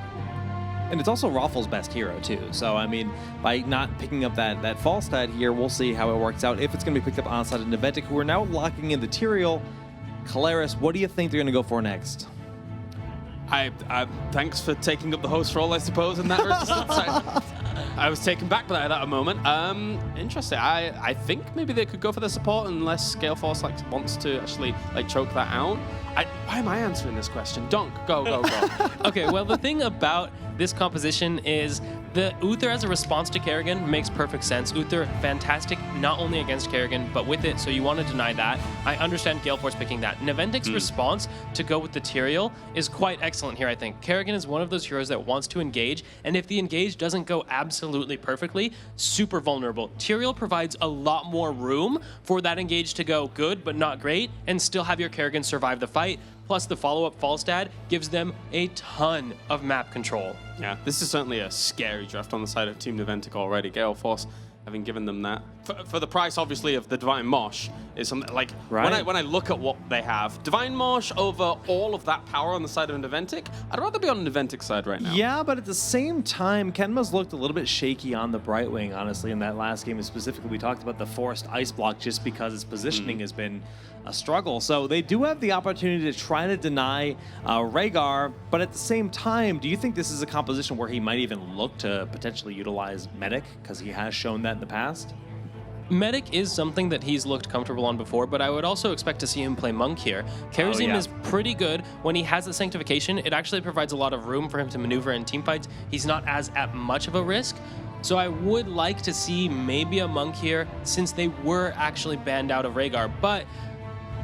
And it's also Raffle's best hero, too. So, I mean, by not picking up that Falstad here, we'll see how it works out. If it's going to be picked up onside of Naventic, who are now locking in the Tyrael. Kalaris, what do you think they're going to go for next? Thanks for taking up the host role, I suppose, in that resistance. I was taken back by that at a moment. Interesting. I think maybe they could go for the support unless Gale Force wants to actually choke that out. Why am I answering this question? Donk, go. Okay, well, the thing about this composition is the Uther as a response to Kerrigan makes perfect sense. Uther, fantastic, not only against Kerrigan, but with it, so you want to deny that. I understand Gale Force picking that. Naventic's response to go with the Tyrael is quite excellent here, I think. Kerrigan is one of those heroes that wants to engage, and if the engage doesn't go absolutely perfectly, super vulnerable. Tyrael provides a lot more room for that engage to go good, but not great, and still have your Kerrigan survive the fight. Plus, the follow-up Falstad gives them a ton of map control. Yeah, this is certainly a scary draft on the side of Team Naventic already. Gale Force having given them that. For the price, obviously, of the Divine Mosh is something like, right. when I look at what they have, Divine Mosh over all of that power on the side of Naventic, I'd rather be on the Naventic side right now. Yeah, but at the same time, Kenma's looked a little bit shaky on the Brightwing, honestly, in that last game. And specifically, we talked about the forced ice block just because its positioning has been a struggle. So they do have the opportunity to try to deny Rhaegar, but at the same time, do you think this is a composition where he might even look to potentially utilize Medic, because he has shown that in the past? Medic is something that he's looked comfortable on before, but I would also expect to see him play Monk here. Karazim is pretty good. When he has the Sanctification, it actually provides a lot of room for him to maneuver in teamfights. He's not as at much of a risk. So I would like to see maybe a Monk here, since they were actually banned out of Rhaegar. But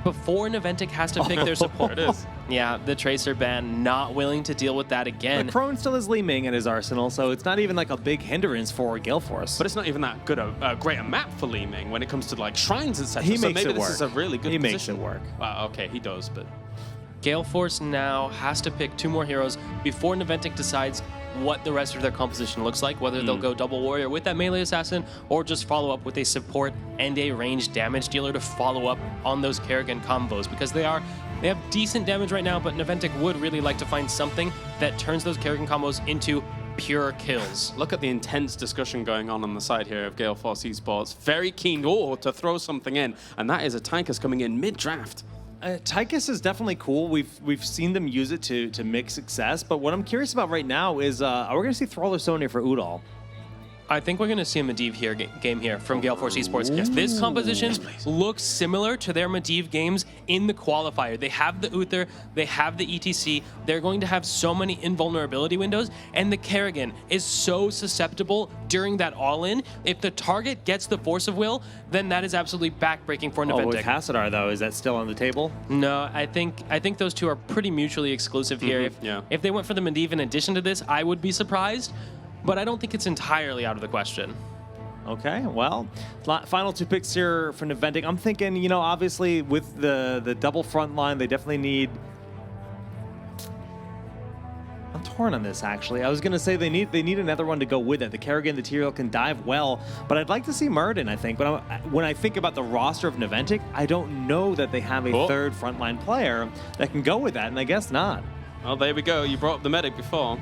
before Naventic has to pick their support. It is. Yeah, the Tracer ban, not willing to deal with that again. But Crone still has Li Ming in his arsenal, so it's not even like a big hindrance for Gale Force. But it's not even that good a great a map for Li Ming when it comes to shrines, etc. He so makes maybe it this work. is a really good He position. makes it work. Okay, he does, but Gale Force now has to pick 2 more heroes before Naventic decides what the rest of their composition looks like, whether they'll go double warrior with that melee assassin or just follow up with a support and a ranged damage dealer to follow up on those Kerrigan combos, because they have decent damage right now, but Naventic would really like to find something that turns those Kerrigan combos into pure kills. Look at the intense discussion going on the side here of Gale Force eSports. Very keen to throw something in, and that is a Tychus coming in mid-draft. Tychus is definitely cool. We've seen them use it to make success, but what I'm curious about right now is are we going to see Thrall or Sonya for Udall? I think we're going to see a Medivh here game here from Gale Force eSports. Yes, this composition looks similar to their Medivh games in the qualifier. They have the Uther, they have the ETC. They're going to have so many invulnerability windows, and the Kerrigan is so susceptible during that all-in. If the target gets the Force of Will, then that is absolutely backbreaking for Naventic. With Hassadar, though, is that still on the table? No, I think those two are pretty mutually exclusive here. If they went for the Medivh in addition to this, I would be surprised. But I don't think it's entirely out of the question. Okay, well, final 2 picks here for Naventic. I'm thinking, obviously with the double front line, they definitely need... I'm torn on this, actually. I was going to say they need another one to go with it. The Kerrigan, the Tyrael can dive well, but I'd like to see Muradin, I think. But when I think about the roster of Naventic, I don't know that they have a third frontline player that can go with that, and I guess not. Well, there we go. You brought up the Medic before.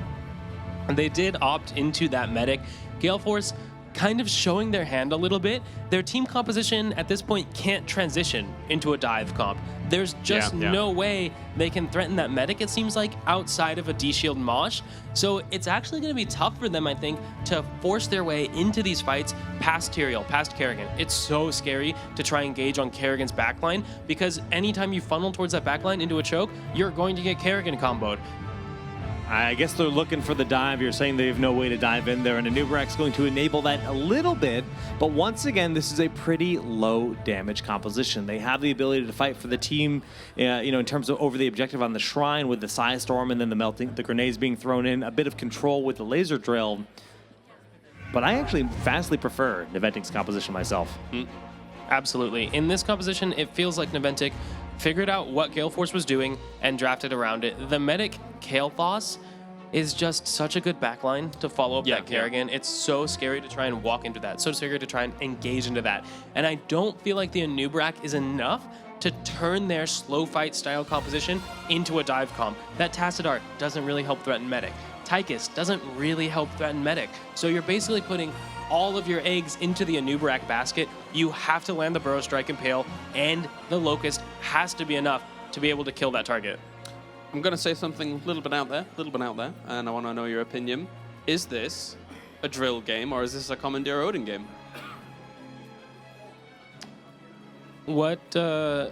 They did opt into that Medic. Gale Force kind of showing their hand a little bit. Their team composition at this point can't transition into a dive comp. There's just no way they can threaten that medic, it seems like, outside of a D-Shield Mosh. So it's actually going to be tough for them, I think, to force their way into these fights past Tyrael, past Kerrigan. It's so scary to try and engage on Kerrigan's backline, because anytime you funnel towards that backline into a choke, you're going to get Kerrigan comboed. I guess they're looking for the dive. You're saying they have no way to dive in there, and Anubrak's going to enable that a little bit. But once again, this is a pretty low damage composition. They have the ability to fight for the team, in terms of over the objective on the shrine with the Psy Storm and then the grenades being thrown in, a bit of control with the laser drill. But I actually vastly prefer Naventic's composition myself. Absolutely. In this composition, it feels like Naventic figured out what Gale Force was doing and drafted around it. The medic Kael'Thas is just such a good backline to follow up that Kerrigan. It's so scary to try and walk into that, so scary to try and engage into that. And I don't feel like the Anubrak is enough to turn their slow fight style composition into a dive comp. That Tassadar doesn't really help threaten medic. Tychus doesn't really help threaten medic. So you're basically putting all of your eggs into the Anubrak basket. You have to land the Burrow Strike Impale, and the Locust has to be enough to be able to kill that target. I'm going to say something a little bit out there, and I want to know your opinion. Is this a drill game, or is this a Commandeer Odin game? What's the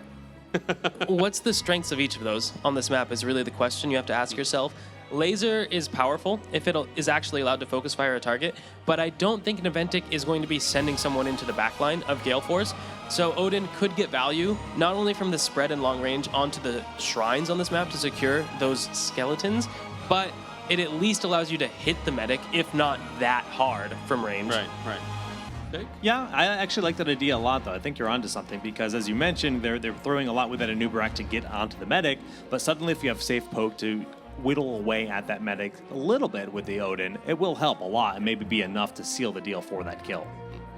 strengths of each of those on this map is really the question you have to ask yourself. Laser is powerful if it is actually allowed to focus fire a target, but I don't think Naventic is going to be sending someone into the backline of Gale Force. So Odin could get value, not only from the spread and long range onto the shrines on this map to secure those skeletons, but it at least allows you to hit the medic, if not that hard from range. Right. Yeah, I actually like that idea a lot, though. I think you're onto something, because as you mentioned, they're throwing a lot with that Anubrak to get onto the medic, but suddenly if you have safe poke to whittle away at that medic a little bit with the Odin, it will help a lot and maybe be enough to seal the deal for that kill.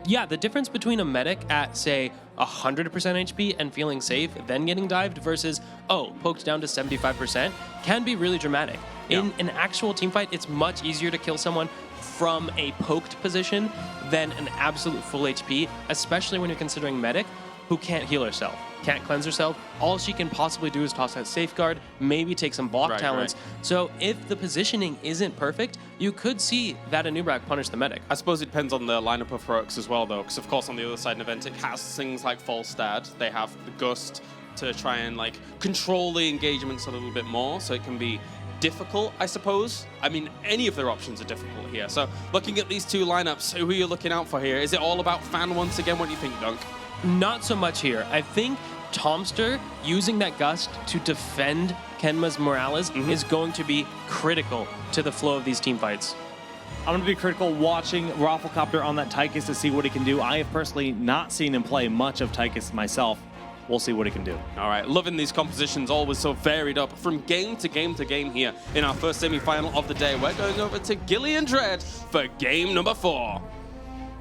Yeah, the difference between a medic at, say, 100% HP and feeling safe, then getting dived, versus, poked down to 75%, can be really dramatic. In an actual teamfight, it's much easier to kill someone from a poked position than an absolute full HP, especially when you're considering medic, who can't heal herself, can't cleanse herself. All she can possibly do is toss that safeguard, maybe take some block talents. So if the positioning isn't perfect, you could see that Anubrak punish the medic. I suppose it depends on the lineup of heroics as well, though, because of course on the other side, Naventic has things like Falstad. They have the Gust to try and control the engagements a little bit more, so it can be difficult, I suppose. I mean, any of their options are difficult here. So looking at these two lineups, who are you looking out for here? Is it all about Fan once again? What do you think, Dunk? Not so much here. I think Tomster using that Gust to defend Kenma's Morales is going to be critical to the flow of these team fights. I'm going to be critical watching Rafflecopter on that Tychus to see what he can do. I have personally not seen him play much of Tychus myself. We'll see what he can do. All right, loving these compositions, always so varied up from game to game to game here in our first semi-final of the day. We're going over to Gale and Dread for game number 4.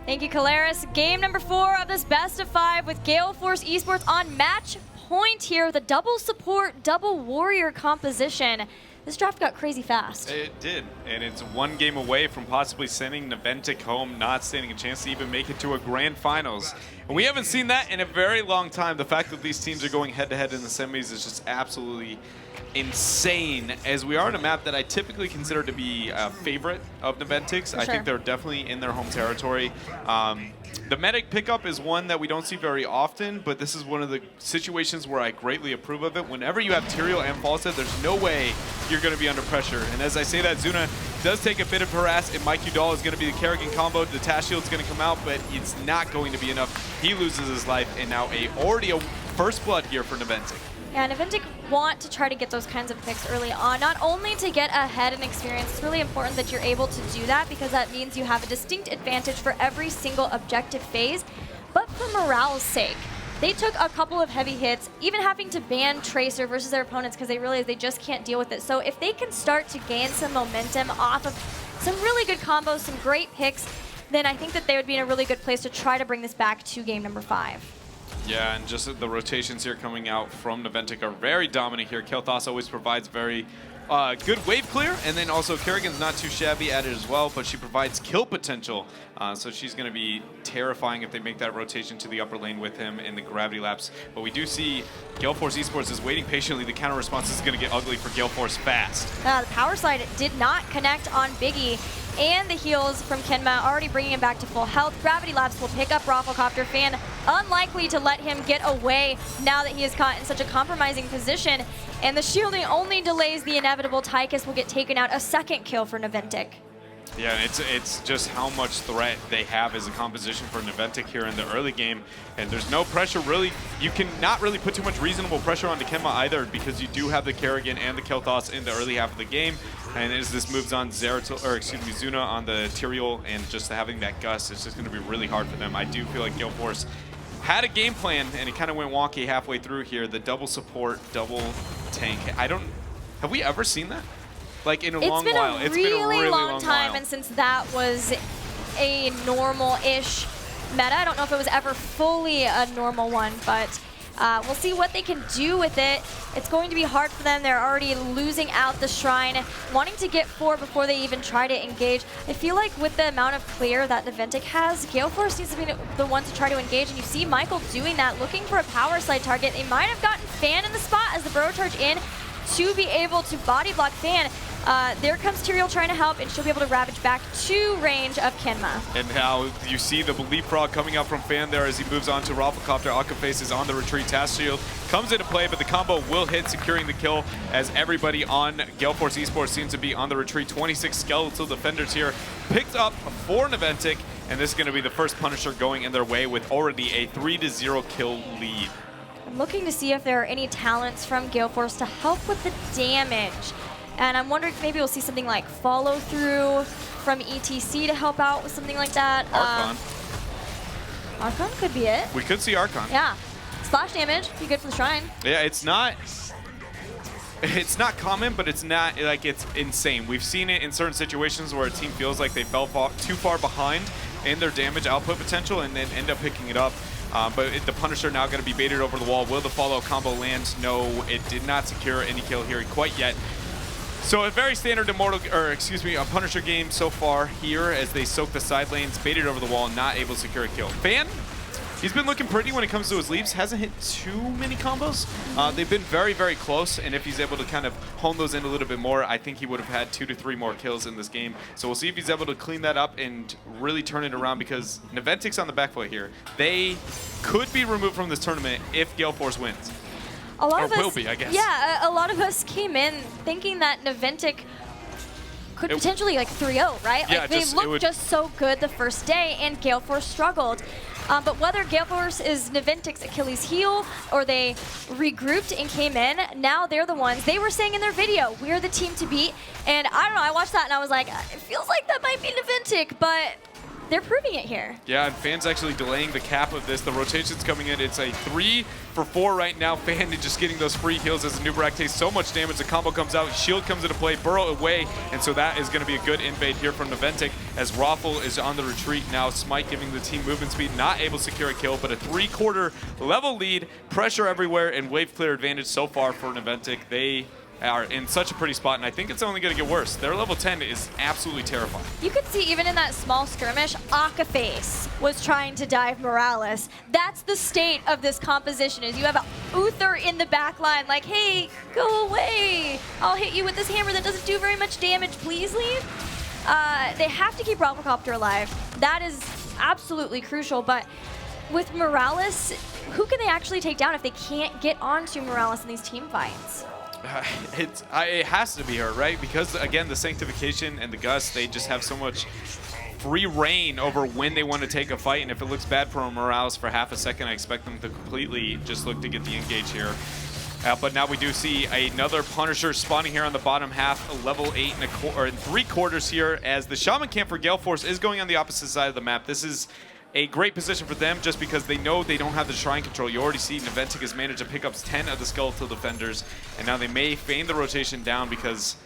Thank you, Caleris. Game number 4 of this best of 5 with Gale Force eSports on match point here with a double support, double warrior composition. This draft got crazy fast. It did, and it's one game away from possibly sending Naventic home, not standing a chance to even make it to a grand finals. And we haven't seen that in a very long time. The fact that these teams are going head-to-head in the semis is just absolutely insane, as we are on a map that I typically consider to be a favorite of Naventic's. I think they're definitely in their home territory. The medic pickup is one that we don't see very often, but this is one of the situations where I greatly approve of it. Whenever you have Tyrael and Falstad, there's no way you're going to be under pressure. And as I say that, Zuna does take a bit of harass, and Mike Udall is going to be the Kerrigan combo. The Tash Shield's going to come out, but it's not going to be enough. He loses his life, and now already a first blood here for Naventic. Yeah, Naventic want to try to get those kinds of picks early on, not only to get ahead in experience. It's really important that you're able to do that, because that means you have a distinct advantage for every single objective phase, but for morale's sake. They took a couple of heavy hits, even having to ban Tracer versus their opponents because they realize they just can't deal with it. So if they can start to gain some momentum off of some really good combos, some great picks, then I think that they would be in a really good place to try to bring this back to game number 5. Yeah, and just the rotations here coming out from Naventic are very dominant here. Kael'Thas always provides very good wave clear, and then also Kerrigan's not too shabby at it as well, but she provides kill potential. So she's going to be terrifying if they make that rotation to the upper lane with him in the gravity laps. But we do see Gale Force eSports is waiting patiently. The counter response is going to get ugly for Gale Force fast. The power slide did not connect on Biggie, and the heals from Kenma already bringing him back to full health. Gravity Labs will pick up Rafflecopter. Fan unlikely to let him get away now that he is caught in such a compromising position. And the shielding only delays the inevitable. Tychus will get taken out. A second kill for Naventic. Yeah, and it's just how much threat they have as a composition for Naventic here in the early game. And there's no pressure really. You can not really put too much reasonable pressure onto Kenma either, because you do have the Kerrigan and the Kel'Thas in the early half of the game. And as this moves on Zuna on the Tyrael and just having that Gust, it's just going to be really hard for them. I do feel like Gale Force had a game plan, and it kind of went wonky halfway through here. The double support, double tank. Have we ever seen that? Like in a long while. It's been a really long time, and since that was a normal-ish meta, I don't know if it was ever fully a normal one, but we'll see what they can do with it. It's going to be hard for them. They're already losing out the Shrine, wanting to get 4 before they even try to engage. I feel like with the amount of clear that Naventic has, Gale Force needs to be the one to try to engage, and you see Michael doing that, looking for a power slide target. They might have gotten Fan in the spot as the Burrow charge in to be able to body block Fan. There comes Tyrael trying to help, and she'll be able to ravage back to range of Kenma. And now you see the Leapfrog coming out from Fan there as he moves on to Rafflecopter. Akaface is on the retreat. Task Shield comes into play, but the combo will hit, securing the kill as everybody on Gale Force eSports seems to be on the retreat. 26 skeletal defenders here picked up for Naventic, and this is going to be the first Punisher going in their way with already a 3-0 kill lead. I'm looking to see if there are any talents from Gale Force to help with the damage. And I'm wondering if maybe we'll see something like follow through from ETC to help out with something like that. Archon. Archon could be it. We could see Archon. Yeah. Splash damage, be good for the Shrine. Yeah, it's not common, but it's not like it's insane. We've seen it in certain situations where a team feels like they fell too far behind in their damage output potential and then end up picking it up. But the Punisher now going to be baited over the wall. Will the follow combo land? No, it did not secure any kill here quite yet. So a very standard a Punisher game so far here as they soak the side lanes, baited over the wall, not able to secure a kill. Fan, he's been looking pretty when it comes to his leaps. Hasn't hit too many combos. They've been very, very close, and if he's able to kind of hone those in a little bit more, I think he would have had 2 to 3 more kills in this game. So we'll see if he's able to clean that up and really turn it around, because Naventic's on the back foot here. They could be removed from this tournament if Gale Force wins. A lot of us, will be, I guess. Yeah, a lot of us came in thinking that Naventic could potentially like 3-0, right? Yeah, like they looked just so good the first day, and Gale Force struggled. But whether Gale Force is Naventic's Achilles heel or they regrouped and came in, now they're the ones. They were saying in their video, we're the team to beat. And I don't know, I watched that and I was like, it feels like that might be Naventic, but they're proving it here. Yeah, and Fan's actually delaying the cap of this. The rotation's coming in. It's a 3 for 4 right now. Fan is just getting those free heals as the Nubarak takes so much damage. The combo comes out, shield comes into play, Burrow away, and so that is going to be a good invade here from Naventic as Raffle is on the retreat now. Smite giving the team movement speed, not able to secure a kill, but a 3/4 level lead, pressure everywhere, and wave clear advantage so far for Naventic. They are in such a pretty spot, and I think it's only going to get worse. Their level 10 is absolutely terrifying. You could see even in that small skirmish, Akaface was trying to dive Morales. That's the state of this composition, is you have Uther in the back line like, hey, go away. I'll hit you with this hammer that doesn't do very much damage. Please leave. They have to keep Rafflecopter alive. That is absolutely crucial, but with Morales, who can they actually take down if they can't get onto Morales in these team fights? It has to be her, right? Because, again, the Sanctification and the Gust, they just have so much free reign over when they want to take a fight, and if it looks bad for Morales for half a second, I expect them to completely just look to get the engage here. But now we do see another Punisher spawning here on the bottom half, a level 8 and 3/4 here, as the Shaman camp for Gale Force is going on the opposite side of the map. This is a great position for them just because they know they don't have the Shrine control. You already see Naventic has managed to pick up 10 of the skeletal defenders, and now they may feign the rotation down because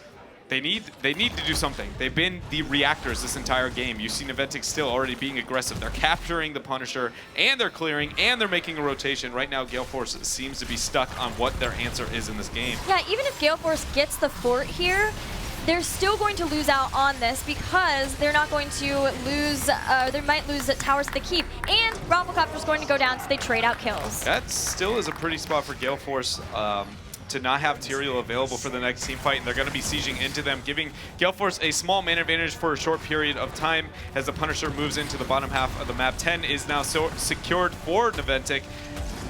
They need to do something. They've been the reactors this entire game. You see Naventic still already being aggressive. They're capturing the Punisher, and they're clearing, and they're making a rotation. Right now, Gale Force seems to be stuck on what their answer is in this game. Yeah, even if Gale Force gets the fort here, they're still going to lose out on this because they're not going to lose, they might lose towers to the keep. And Rafflecopter's going to go down, so they trade out kills. That still is a pretty spot for Gale Force. To not have Tyrael available for the next team fight, and they're going to be sieging into them, giving Gale Force a small man advantage for a short period of time as the Punisher moves into the bottom half of the map. 10 is now secured for Naventic.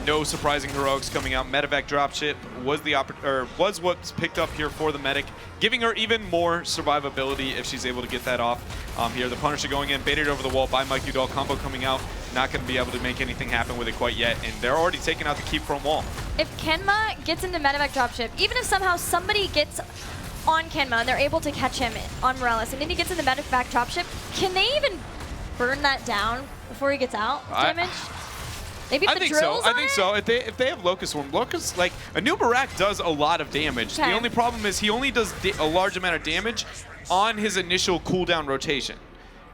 No surprising heroics coming out. Medevac dropship was what's picked up here for the medic, giving her even more survivability if she's able to get that off. Here, the Punisher going in, baited over the wall by Mike Udall. Combo coming out, not going to be able to make anything happen with it quite yet, and they're already taking out the keep from wall. If Kenma gets into Medevac dropship, even if somehow somebody gets on Kenma and they're able to catch him on Morales, and then he gets into Medevac dropship, can they even burn that down before he gets out damage? Maybe if I think so. I think so. If they have Locust Swarm, Locust, like, Anu Barak does a lot of damage. Okay. The only problem is he only does a large amount of damage on his initial cooldown rotation.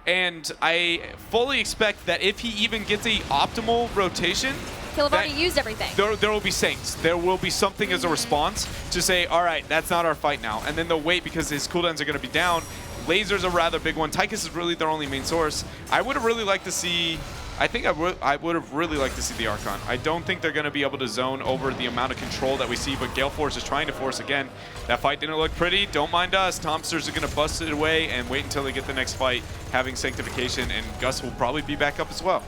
And I fully expect that if he even gets a optimal rotation, he'll have already used everything. There will be Saints. There will be something as a response to say, all right, that's not our fight now. And then they'll wait because his cooldowns are going to be down. Laser's a rather big one. Tychus is really their only main source. I would have really liked to see... I think I would have really liked to see the Archon. I don't think they're going to be able to zone over the amount of control that we see, but Gale Force is trying to force again. That fight didn't look pretty. Don't mind us. Tomsters are going to bust it away and wait until they get the next fight, having Sanctification, and Gus will probably be back up as well.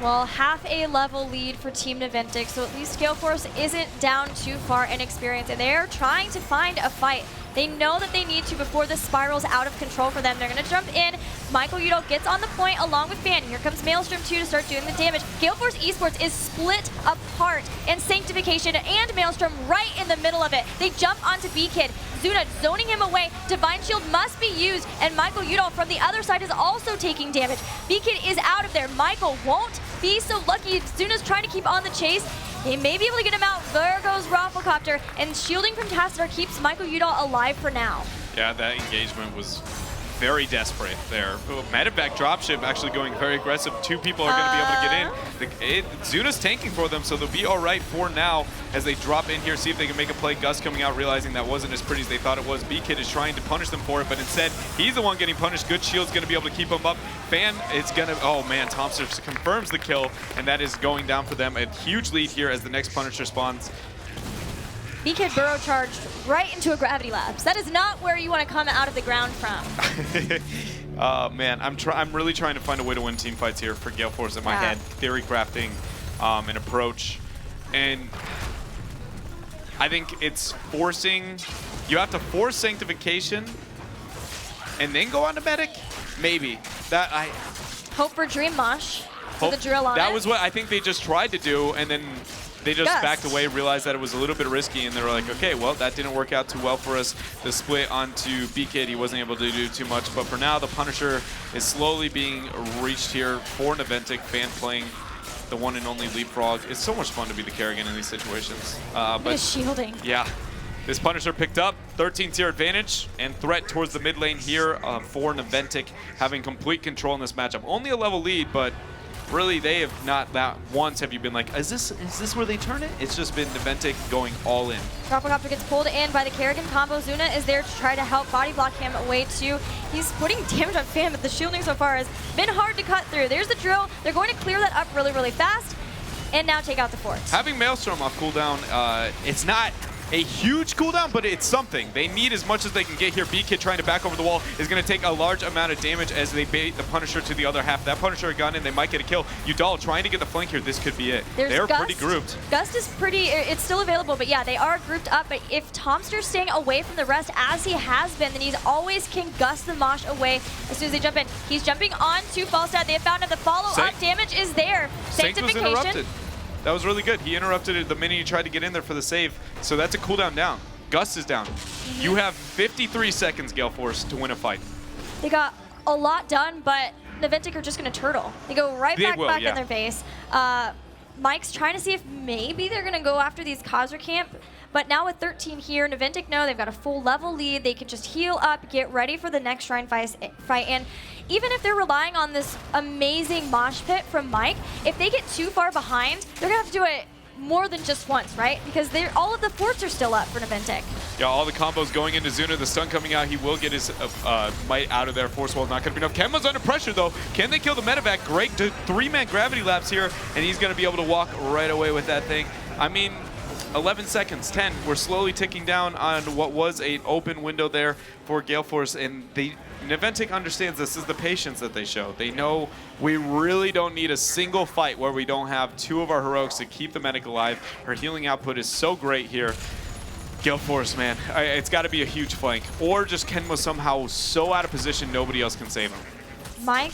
Well, half a level lead for Team Naventic, so at least Gale Force isn't down too far in experience, and they're trying to find a fight. They know that they need to before this spirals out of control for them. They're going to jump in. Michael Udall gets on the point along with Fan. Here comes Maelstrom 2 to start doing the damage. Gale Force eSports is split apart, and Sanctification and Maelstrom right in the middle of it. They jump onto B-Kid. Zuna zoning him away. Divine Shield must be used, and Michael Udall from the other side is also taking damage. B-Kid is out of there. Michael won't be so lucky. Zuna's trying to keep on the chase. He may be able to get him out. There goes Rafflecopter, and shielding from Tassadar keeps Michael Udall alive for now. Yeah, that engagement was very desperate there. Medevac dropship actually going very aggressive. Two people are going to be able to get in. Zuna's tanking for them, so they'll be all right for now as they drop in here, see if they can make a play. Gus coming out, realizing that wasn't as pretty as they thought it was. B-Kid is trying to punish them for it, but instead, he's the one getting punished. Good Shield's going to be able to keep him up. Fan is going to, oh man, Thompson confirms the kill, and that is going down for them. A huge lead here as the next Punisher spawns. B-Kid burrow charged right into a Gravity Labs. That is not where you want to come out of the ground from. Man, I'm really trying to find a way to win team fights here for Gale Force in my head. Theory crafting, an approach, and I think it's forcing. You have to force Sanctification, and then go on to Medic. Maybe that I hope for Dream Mosh for the drill on That it. was what I think they just tried to do, and then they just backed away, realized that it was a little bit risky, and they were like, okay, well, that didn't work out too well for us. The split onto B-Kid, he wasn't able to do too much, but for now, the Punisher is slowly being reached here for Naventic. Fan playing the one and only Leapfrog. It's so much fun to be the Kerrigan in these situations. But shielding. Yeah. This Punisher picked up 13 tier advantage and threat towards the mid lane here for Naventic, having complete control in this matchup. Only a level lead, but really, they have not that once have you been like, is this where they turn it? It's just been Naventic going all in. Rafflecopter gets pulled in by the Kerrigan combo. Zuna is there to try to help body block him away too. He's putting damage on Fan, but the shielding so far has been hard to cut through. There's the drill. They're going to clear that up really, really fast and now take out the fort. Having Maelstrom off cooldown, it's not a huge cooldown, but it's something. They need as much as they can get here. B-Kid trying to back over the wall is going to take a large amount of damage as they bait the Punisher to the other half. That Punisher gun in, they might get a kill. Udall trying to get the flank here. This could be it. They're pretty grouped. Gust is pretty, it's still available, but yeah, they are grouped up. But if Tomster's staying away from the rest as he has been, then he's always can gust the Mosh away as soon as they jump in. He's jumping on to Falstad. They have found out the follow-up damage is there. Sanctification. Was interrupted. That was really good. He interrupted it the minute he tried to get in there for the save. So that's a cooldown down. Gus is down. You have 53 seconds, Gale Force, to win a fight. They got a lot done, but Naventic are just going to turtle. They go right back in their base. Mike's trying to see if maybe they're going to go after these Khazra camp. But now with 13 here, Naventic know they've got a full level lead. They can just heal up, get ready for the next Shrine fight. And even if they're relying on this amazing mosh pit from Mike, if they get too far behind, they're going to have to do it more than just once, right? Because all of the forts are still up for Naventic. Yeah, all the combos going into Zuna. The stun coming out. He will get his might out of there. Force wall not going to be enough. Kenma's under pressure, though. Can they kill the medevac? Great 3-man gravity lapse here, and he's going to be able to walk right away with that thing. I mean, 11 seconds, 10. We're slowly ticking down on what was an open window there for Gale Force, and Naventic understands this is the patience that they show. They know we really don't need a single fight where we don't have 2 of our heroics to keep the medic alive. Her healing output is so great here. Gale Force, man, it's got to be a huge flank, or just Kenma somehow so out of position nobody else can save him. Mike,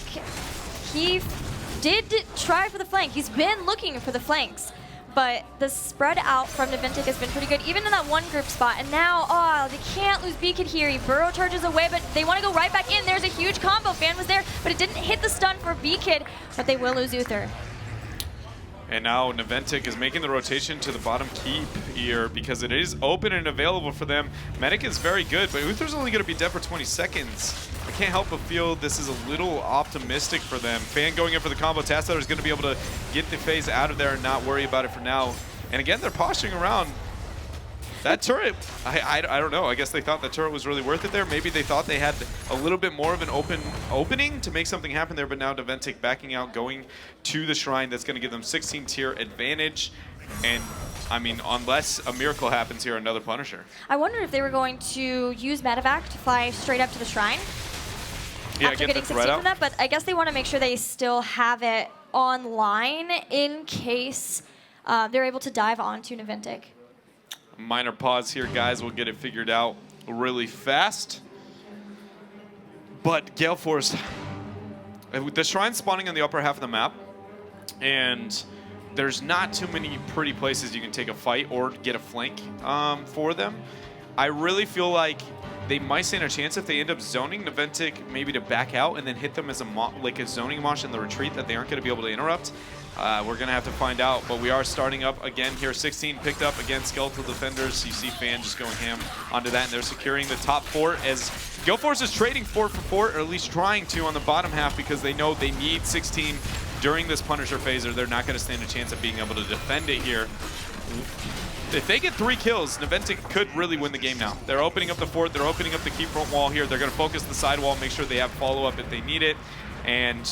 he did try for the flank. He's been looking for the flanks. But the spread out from Naventic has been pretty good, even in that one group spot. And now, they can't lose Beacon here. He burrow charges away, but they want to go right back in. There's a huge combo. Fan was there, but it didn't hit the stun for Beacon, but they will lose Uther. And now Naventic is making the rotation to the bottom keep here because it is open and available for them. Medic is very good, but Uther's only going to be dead for 20 seconds. I can't help but feel this is a little optimistic for them. Fan going in for the combo. Tassadar is going to be able to get the phase out of there and not worry about it for now. And again, they're posturing around. That turret, I don't know. I guess they thought that turret was really worth it there. Maybe they thought they had a little bit more of an opening to make something happen there, but now Naventic backing out, going to the Shrine. That's going to give them 16 tier advantage. And, I mean, unless a miracle happens here, another Punisher. I wonder if they were going to use Medevac to fly straight up to the Shrine. Yeah, after getting 16 from that, but I guess they want to make sure they still have it online in case they're able to dive onto Naventic. Minor pause here, guys. We'll get it figured out really fast. But Gale Force, the Shrine's spawning on the upper half of the map, and there's not too many pretty places you can take a fight or get a flank for them. I really feel like they might stand a chance if they end up zoning Naventic maybe to back out and then hit them as a zoning mosh in the retreat that they aren't going to be able to interrupt. We're going to have to find out, but we are starting up again here. 16 picked up against Skeletal Defenders. You see Fan just going ham onto that, and they're securing the top fort as Gale Force is trading fort for fort, or at least trying to on the bottom half, because they know they need 16 during this Punisher phase, or they're not going to stand a chance of being able to defend it here. If they get 3 kills, Naventic could really win the game now. They're opening up the fort, they're opening up the keep front wall here. They're going to focus the side wall, make sure they have follow-up if they need it, and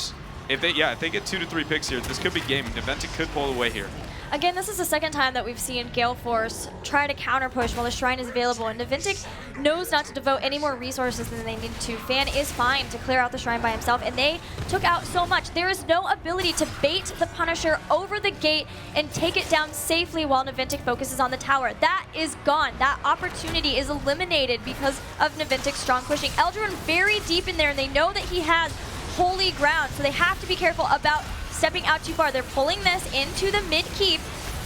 if they get 2 to 3 picks here, this could be game. Naventic could pull away here. Again, this is the second time that we've seen Gale Force try to counter push while the Shrine is available, and Naventic knows not to devote any more resources than they need to. Fan is fine to clear out the Shrine by himself, and they took out so much. There is no ability to bait the Punisher over the gate and take it down safely while Naventic focuses on the tower. That is gone. That opportunity is eliminated because of Naventic's strong pushing. Eldrin very deep in there, and they know that he has holy ground, so they have to be careful about stepping out too far. They're pulling this into the mid keep.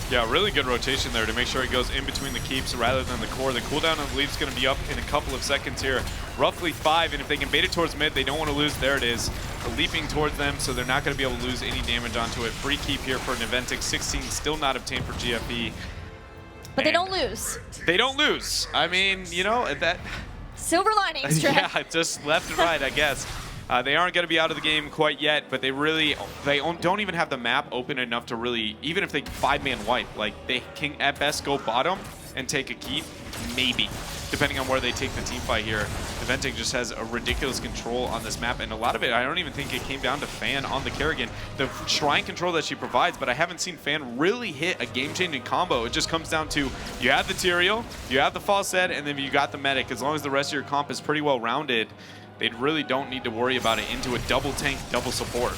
Yeah, really good rotation there to make sure it goes in between the keeps rather than the core. The cooldown on the leap's going to be up in a couple of seconds here, roughly 5, and if they can bait it towards mid, they don't want to lose. There it is, leaping towards them, so they're not going to be able to lose any damage onto it. Free keep here for Naventic. 16 still not obtained for GFE. But they don't lose. They don't lose. I mean, you know, that... Silver linings, Trent. Yeah, just left and right, I guess. They aren't going to be out of the game quite yet, but they don't even have the map open enough to really, even if they 5-man wipe, like they can at best go bottom and take a keep, maybe, depending on where they take the team fight here. Naventic just has a ridiculous control on this map, and a lot of it, I don't even think it came down to Fan on the Kerrigan. The Shrine control that she provides, but I haven't seen Fan really hit a game-changing combo. It just comes down to, you have the Tyrael, you have the Falset, and then you got the Medic. As long as the rest of your comp is pretty well rounded, they really don't need to worry about it into a double tank, double support.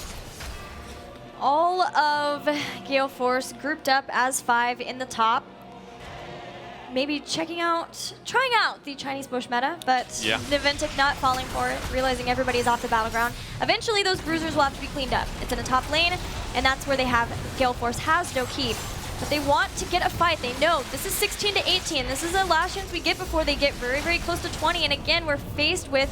All of Gale Force grouped up as 5 in the top. Maybe trying out the Chinese Bush meta, but yeah. Naventic not falling for it, realizing everybody is off the battleground. Eventually those bruisers will have to be cleaned up. It's in a top lane, and that's where they have, Gale Force has no keep. But they want to get a fight. They know this is 16 to 18. This is the last chance we get before they get very, very close to 20. And again, we're faced with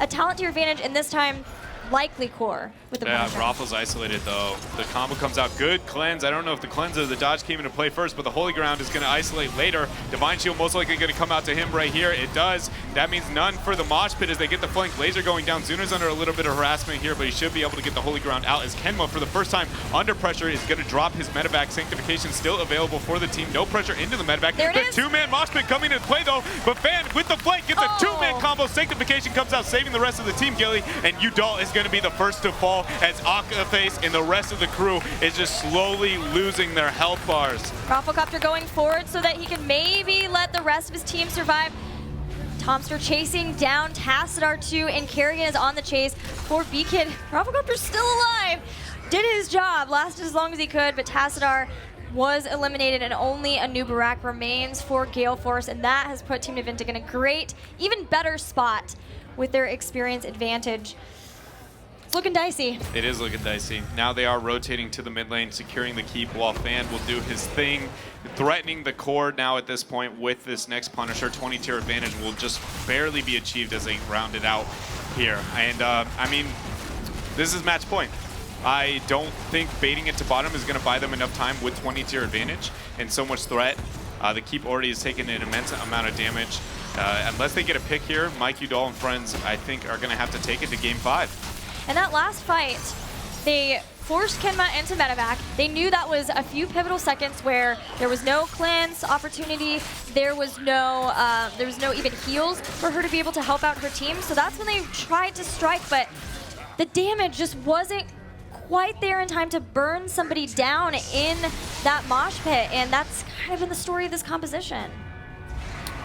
a talent tier advantage, and this time likely core with the Yeah, Punisher. Raffle's isolated though. The combo comes out good. Cleanse. I don't know if the cleanse or the dodge came into play first, but the Holy Ground is going to isolate later. Divine Shield most likely going to come out to him right here. It does. That means none for the Mosh Pit as they get the flank. Laser going down. Zuna's under a little bit of harassment here, but he should be able to get the Holy Ground out as Kenma, for the first time under pressure, is going to drop his medevac. Sanctification still available for the team. No pressure into the medevac. The two-man Mosh Pit coming into play though, but Fan with the flank gets a two-man combo. Sanctification comes out, saving the rest of the team, Gilly, and Udall is going to be the first to fall as Akaface and the rest of the crew is just slowly losing their health bars. Rafflecopter going forward so that he can maybe let the rest of his team survive. Tomster chasing down Tassadar too, and Kerrigan is on the chase for B-Kid. Rafflecopter's still alive. Did his job, lasted as long as he could, but Tassadar was eliminated and only a new Barak remains for Gale Force, and that has put Team Naventic in a great, even better spot with their experience advantage. It's looking dicey. It is looking dicey. Now they are rotating to the mid lane, securing the keep while Fan will do his thing, threatening the core now at this point with this next Punisher. 20 tier advantage will just barely be achieved as they round it out here. And I mean, this is match point. I don't think baiting it to bottom is going to buy them enough time with 20 tier advantage and so much threat. The keep already has taken an immense amount of damage. Unless they get a pick here, Mike Udall and friends, I think, are going to have to take it to game 5. In that last fight, they forced Kenma into medevac. They knew that was a few pivotal seconds where there was no cleanse opportunity, there was no even heals for her to be able to help out her team. So that's when they tried to strike, but the damage just wasn't quite there in time to burn somebody down in that mosh pit, and that's kind of in the story of this composition.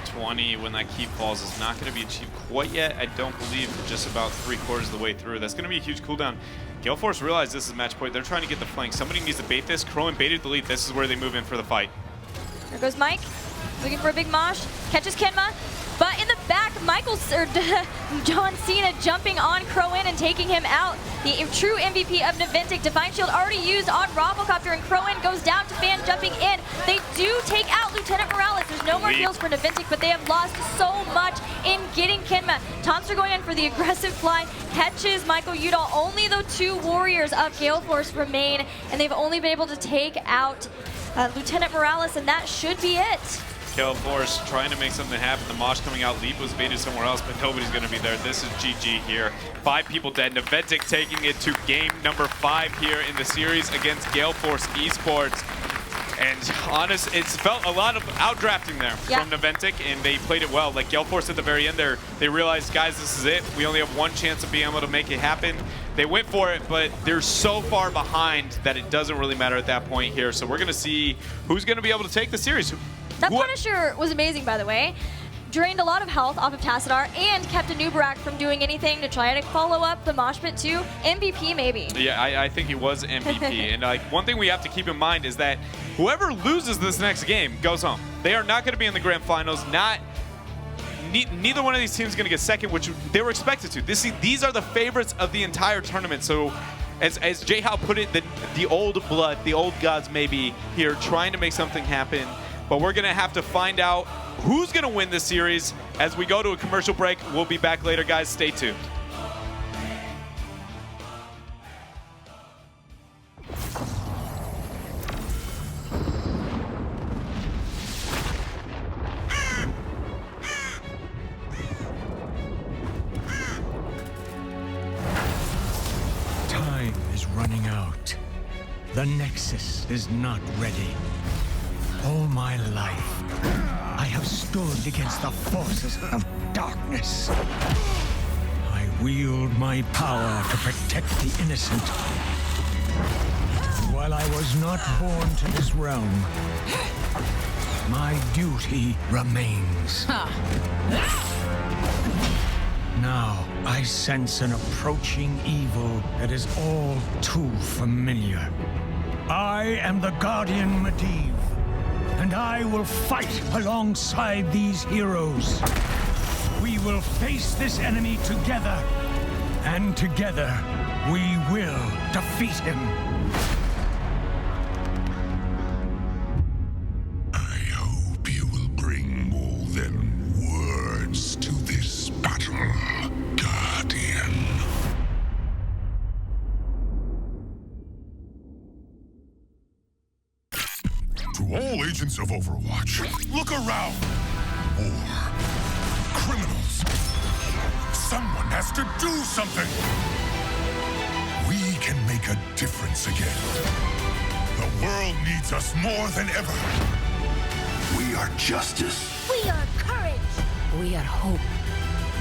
20 when that keep falls is not going to be achieved quite yet. I don't believe just about 3/4 of the way through. That's going to be a huge cooldown. Gale Force realized this is match point. They're trying to get the flank. Somebody needs to bait this. Crowan baited the lead. This is where they move in for the fight. There goes Mike, looking for a big mosh, catches Kenma, but in the back, John Cena jumping on Crowan and taking him out. The true MVP of Naventic, Divine Shield already used on Rafflecopter, and Crowan goes down to Fan jumping in. They do take out Lieutenant Morales. There's no more heals for Naventic, but they have lost so much in getting Kenma. Tomster going in for the aggressive fly, catches Michael Udall. Only the 2 warriors of Gale Force remain, and they've only been able to take out Lieutenant Morales, and that should be it. Gale Force trying to make something happen. The Mosh coming out. Leap was baited somewhere else, but nobody's going to be there. This is GG here. 5 people dead. Naventic taking it to game number 5 here in the series against Gale Force eSports. And honest, it's felt a lot of outdrafting there from Naventic, and they played it well. Like Gale Force at the very end there, they realized, guys, this is it. We only have one chance of being able to make it happen. They went for it, but they're so far behind that it doesn't really matter at that point here. So we're going to see who's going to be able to take the series. That Punisher was amazing, by the way. Drained a lot of health off of Tassadar and kept a Nubarak from doing anything to try to follow up the mosh pit too. MVP maybe. Yeah, I think he was MVP. And like one thing we have to keep in mind is that whoever loses this next game goes home. They are not going to be in the grand finals. Neither one of these teams is going to get second, which they were expected to. These are the favorites of the entire tournament. So as Jay Howe put it, the old blood, the old gods maybe here trying to make something happen. But we're going to have to find out who's going to win this series as we go to a commercial break. We'll be back later, guys. Stay tuned. Time is running out. The Nexus is not ready. All my life, I have stood against the forces of darkness. I wield my power to protect the innocent. While I was not born to this realm, my duty remains. Now, I sense an approaching evil that is all too familiar. I am the Guardian Medivh. And I will fight alongside these heroes. We will face this enemy together, and together we will defeat him. I hope you will bring more than words to this battle, Guardian. all agents of Overwatch, look around. War. Criminals. Someone has to do something. We can make a difference again. The world needs us more than ever. We are justice. We are courage. We are hope.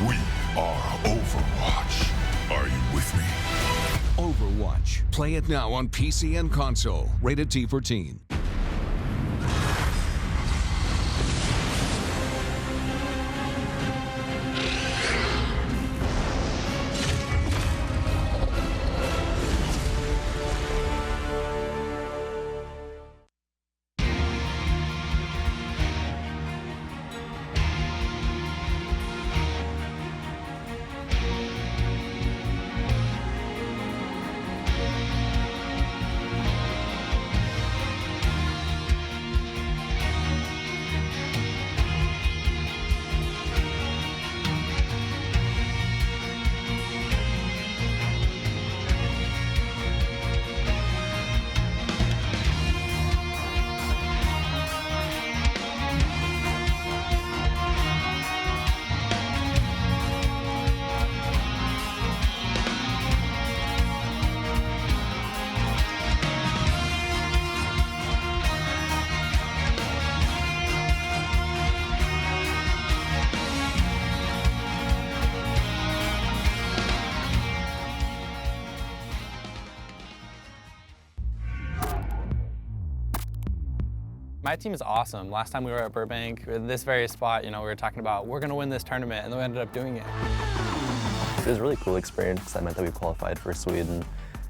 We are Overwatch. Are you with me? Overwatch. Play it now on PC and console. Rated T for Teen. My team is awesome. Last time we were at Burbank, in this very spot, we were talking about we're gonna win this tournament, and then we ended up doing it. It was a really cool experience because that meant that we qualified for Sweden.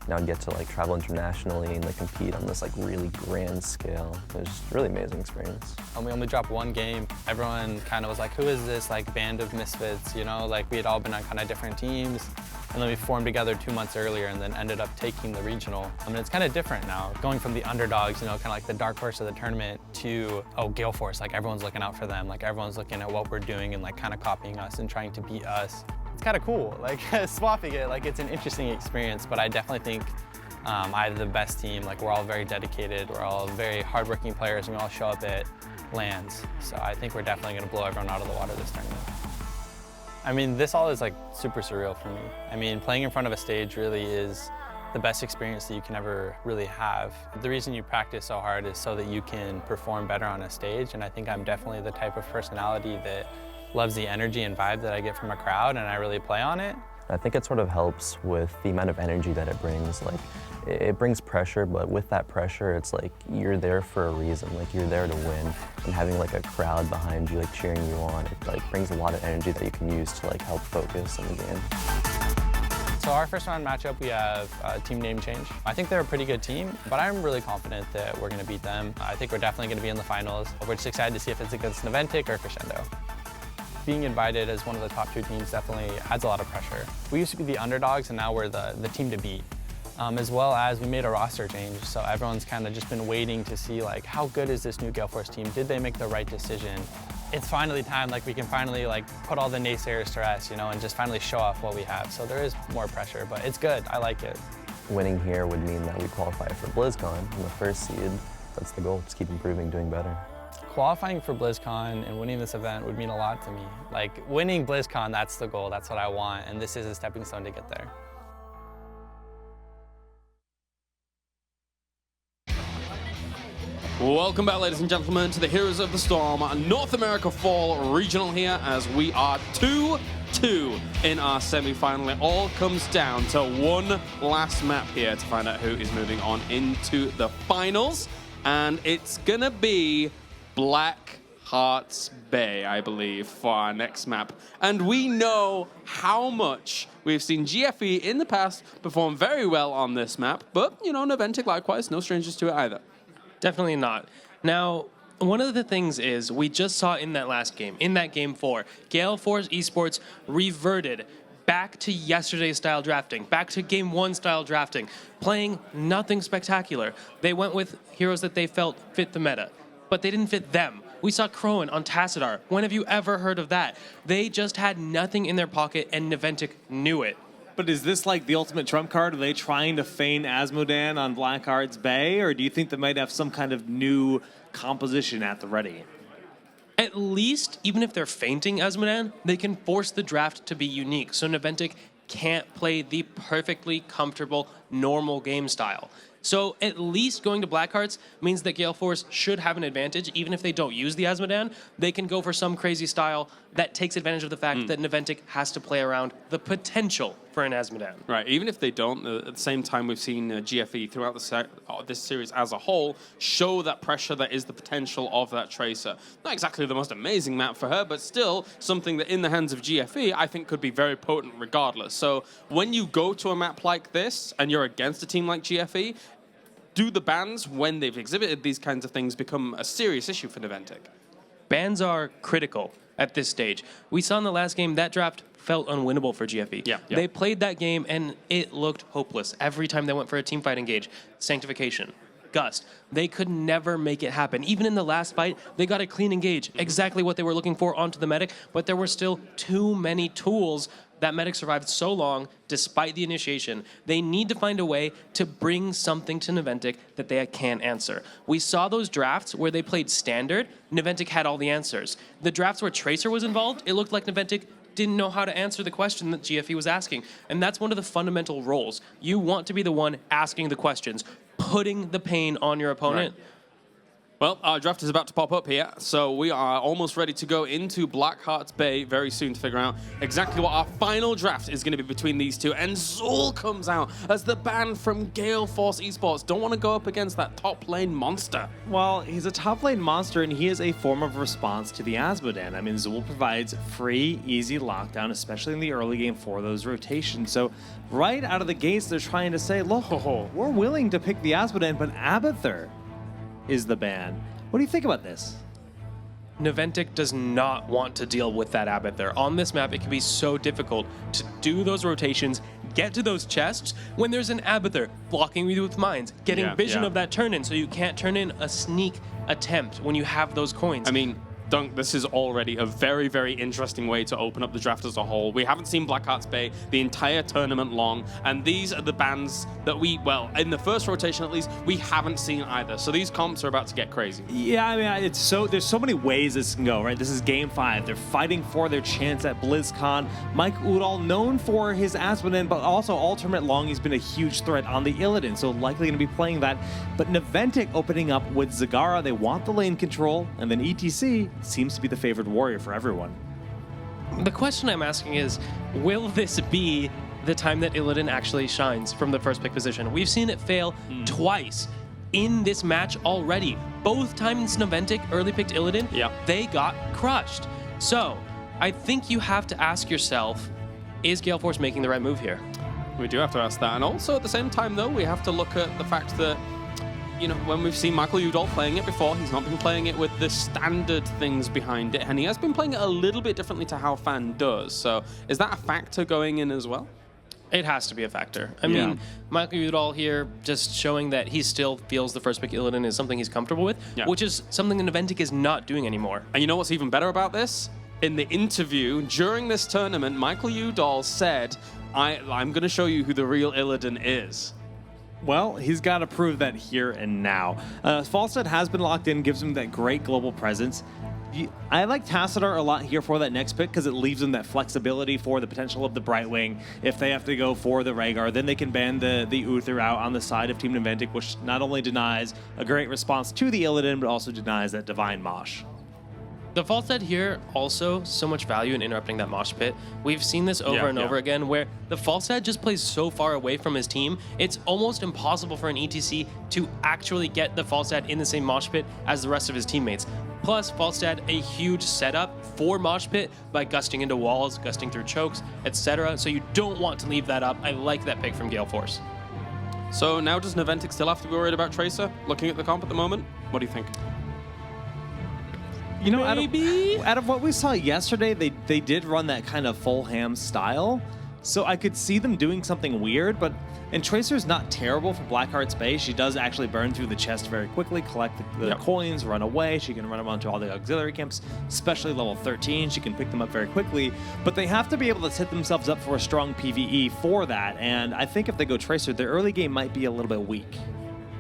Now I'd get to travel internationally and compete on this really grand scale. It was just a really amazing experience. And we only dropped one game. Everyone kind of was like, who is this band of misfits? We had all been on kind of different teams. And then we formed together 2 months earlier and then ended up taking the regional. It's kind of different now, going from the underdogs, kind of like the dark horse of the tournament to, Gale Force, everyone's looking out for them. Everyone's looking at what we're doing and kind of copying us and trying to beat us. It's kind of cool, swapping it, it's an interesting experience, but I definitely think I have the best team. We're all very dedicated, we're all very hardworking players, and we all show up at LANs. So I think we're definitely gonna blow everyone out of the water this tournament. This all is super surreal for me. Playing in front of a stage really is the best experience that you can ever really have. The reason you practice so hard is so that you can perform better on a stage, and I think I'm definitely the type of personality that loves the energy and vibe that I get from a crowd, and I really play on it. I think it sort of helps with the amount of energy that it brings. It brings pressure, but with that pressure, it's you're there for a reason. You're there to win, and having a crowd behind you, cheering you on, it brings a lot of energy that you can use to help focus in the game. So our first round matchup, we have a team name change. I think they're a pretty good team, but I'm really confident that we're gonna beat them. I think we're definitely gonna be in the finals. We're just excited to see if it's against Naventic or Crescendo. Being invited as one of the top 2 teams definitely adds a lot of pressure. We used to be the underdogs, and now we're the team to beat. As well as we made a roster change, so everyone's kind of just been waiting to see how good is this new Gale Force team? Did they make the right decision? It's finally time, we can finally put all the naysayers to rest, and just finally show off what we have. So there is more pressure, but it's good. I like it. Winning here would mean that we qualify for BlizzCon in the first seed. That's the goal, just keep improving, doing better. Qualifying for BlizzCon and winning this event would mean a lot to me. Winning BlizzCon, that's the goal, that's what I want, and this is a stepping stone to get there. Welcome back, ladies and gentlemen, to the Heroes of the Storm North America Fall Regional here, as we are 2-2 in our semi-final. It all comes down to one last map here to find out who is moving on into the finals, and it's gonna be Black Hearts Bay, I believe, for our next map. And we know how much we've seen GFE in the past perform very well on this map, but, Naventic likewise, no strangers to it either. Definitely not. Now, one of the things is we just saw in that last game, in that game 4, Gale Force eSports reverted back to yesterday's style drafting, back to game 1 style drafting, playing nothing spectacular. They went with heroes that they felt fit the meta, but they didn't fit them. We saw Crowan on Tassadar. When have you ever heard of that? They just had nothing in their pocket, and Naventic knew it. But is this like the ultimate trump card? Are they trying to feign Asmodan on Blackheart's Bay, or do you think they might have some kind of new composition at the ready? At least, even if they're feinting Asmodan, they can force the draft to be unique. So Naventic can't play the perfectly comfortable, normal game style. So at least going to Blackhearts means that Gale Force should have an advantage. Even if they don't use the Asmodan, they can go for some crazy style that takes advantage of the fact that Naventic has to play around the potential for an Asmodan. Right, even if they don't, at the same time we've seen GFE throughout this series as a whole show that pressure that is the potential of that Tracer. Not exactly the most amazing map for her, but still something that in the hands of GFE I think could be very potent regardless. So when you go to a map like this and you're against a team like GFE, do the bans, when they've exhibited these kinds of things, become a serious issue for Naventic? Bans are critical at this stage. We saw in the last game that draft felt unwinnable for GFE. Yeah. They played that game and it looked hopeless. Every time they went for a teamfight engage, Sanctification, Gust, they could never make it happen. Even in the last fight, they got a clean engage, exactly what they were looking for onto the medic, but there were still too many tools. That medic survived so long, despite the initiation. They need to find a way to bring something to Naventic that they can't answer. We saw those drafts where they played standard. Naventic had all the answers. The drafts where Tracer was involved, it looked like Naventic didn't know how to answer the question that GFE was asking. And that's one of the fundamental roles. You want to be the one asking the questions, putting the pain on your opponent. Right. Well, our draft is about to pop up here, so we are almost ready to go into Blackheart's Bay very soon to figure out exactly what our final draft is going to be between these two. And Zul comes out as the ban from Gale Force eSports. Don't want to go up against that top lane monster. Well, he's a top lane monster, and he is a form of response to the Asmodan. I mean, Zul provides free, easy lockdown, especially in the early game for those rotations. So right out of the gates, they're trying to say, look, we're willing to pick the Asmodan, but Abathur is the ban. What do you think about this? Naventic does not want to deal with that Abathur. On this map, it can be so difficult to do those rotations, get to those chests, when there's an Abathur blocking you with mines, getting vision of that turn-in, so you can't turn in a sneak attempt when you have those coins. I mean, Dunk, this is already a very, very interesting way to open up the draft as a whole. We haven't seen Blackheart's Bay the entire tournament long, and these are the bans that we, well, in the first rotation at least, we haven't seen either. So these comps are about to get crazy. Yeah, I mean, there's so many ways this can go, right? This is game 5. They're fighting for their chance at BlizzCon. Mike Udall, known for his Asmodan, but also all tournament long, he's been a huge threat on the Illidan, so likely going to be playing that. But Naventic opening up with Zagara, they want the lane control, and then ETC seems to be the favored warrior for everyone. The question I'm asking is, will this be the time that Illidan actually shines from the first pick position? We've seen it fail twice in this match already. Both times Naventic early picked Illidan, they got crushed. So I think you have to ask yourself, is Gale Force making the right move here? We do have to ask that. And also at the same time, though, we have to look at the fact that, you know, when we've seen Michael Udall playing it before, he's not been playing it with the standard things behind it, and he has been playing it a little bit differently to how Fan does. So is that a factor going in as well? It has to be a factor. I mean, Michael Udall here just showing that he still feels the first pick Illidan is something he's comfortable with, which is something that Naventic is not doing anymore. And you know what's even better about this? In the interview during this tournament, Michael Udall said, I'm going to show you who the real Illidan is. Well, he's got to prove that here and now. Falstad has been locked in, gives him that great global presence. I like Tassadar a lot here for that next pick because it leaves them that flexibility for the potential of the Brightwing. If they have to go for the Rhaegar, then they can ban the Uther out on the side of Team Naventic, which not only denies a great response to the Illidan, but also denies that Divine Mosh. The Falstad here also so much value in interrupting that mosh pit. We've seen this over and over again where the Falstad just plays so far away from his team, it's almost impossible for an ETC to actually get the Falstad in the same mosh pit as the rest of his teammates. Plus, Falstad a huge setup for mosh pit by gusting into walls, gusting through chokes, etc. So you don't want to leave that up. I like that pick from Gale Force. So now does Naventic still have to be worried about Tracer? Looking at the comp at the moment, what do you think? You know, out of what we saw yesterday, they did run that kind of full ham style, So I could see them doing something weird, and Tracer's not terrible for Blackheart's base. She does actually burn through the chest very quickly, collect the coins, run away. She can run them onto all the auxiliary camps, especially level 13. She can pick them up very quickly, but they have to be able to set themselves up for a strong PvE for that. And I think if they go Tracer, their early game might be a little bit weak.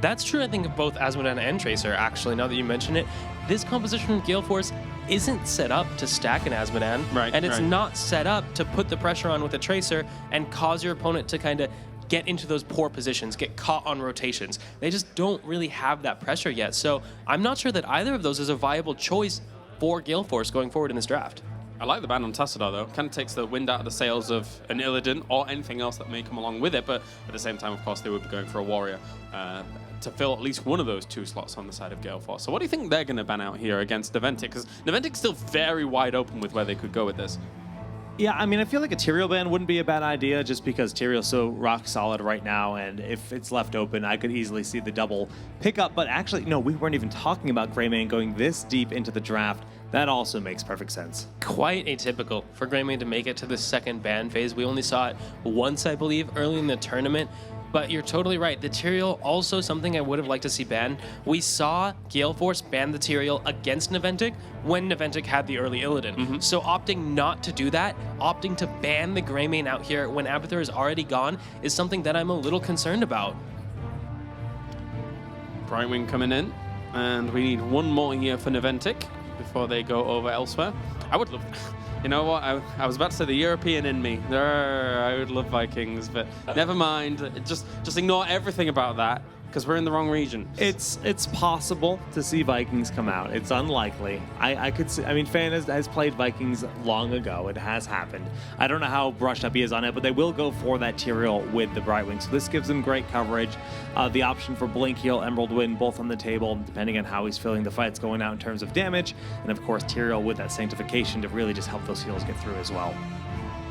That's true, I think, of both Azmodan and Tracer, actually, now that you mention it. This composition from Gale Force isn't set up to stack an Azmodan, and it's not set up to put the pressure on with a Tracer and cause your opponent to kind of get into those poor positions, get caught on rotations. They just don't really have that pressure yet, so I'm not sure that either of those is a viable choice for Gale Force going forward in this draft. I like the ban on Tassadar, though. Kind of takes the wind out of the sails of an Illidan or anything else that may come along with it, but at the same time, of course, they would be going for a warrior to fill at least one of those 2 slots on the side of Gale Force. So what do you think they're going to ban out here against Naventic? Because Naventic's still very wide open with where they could go with this. Yeah, I mean, I feel like a Tyrael ban wouldn't be a bad idea just because Tyrael's so rock solid right now, and if it's left open, I could easily see the double pickup. But actually, no, we weren't even talking about Greymane going this deep into the draft. That also makes perfect sense. Quite atypical for Greymane to make it to the second ban phase. We only saw it once, I believe, early in the tournament. But you're totally right. The Tyrael, also something I would have liked to see banned. We saw Gale Force ban the Tyrael against Naventic when Naventic had the early Illidan. So opting not to do that, opting to ban the Greymane out here when Abathur is already gone, is something that I'm a little concerned about. Brightwing coming in, and we need one more here for Naventic before they go over elsewhere. I would love... You know what? I was about to say the European in me. I would love Vikings, but never mind. Just ignore everything about that because we're in the wrong region. It's possible to see Vikings come out. It's unlikely. I could see. I mean, Fan has played Vikings long ago. It has happened. I don't know how brushed up he is on it, but they will go for that Tyrael with the Brightwing. So this gives them great coverage. The option for Blink Heal, Emerald Wind, both on the table, depending on how he's feeling the fight's going out in terms of damage. And of course, Tyrael with that Sanctification to really just help those heals get through as well.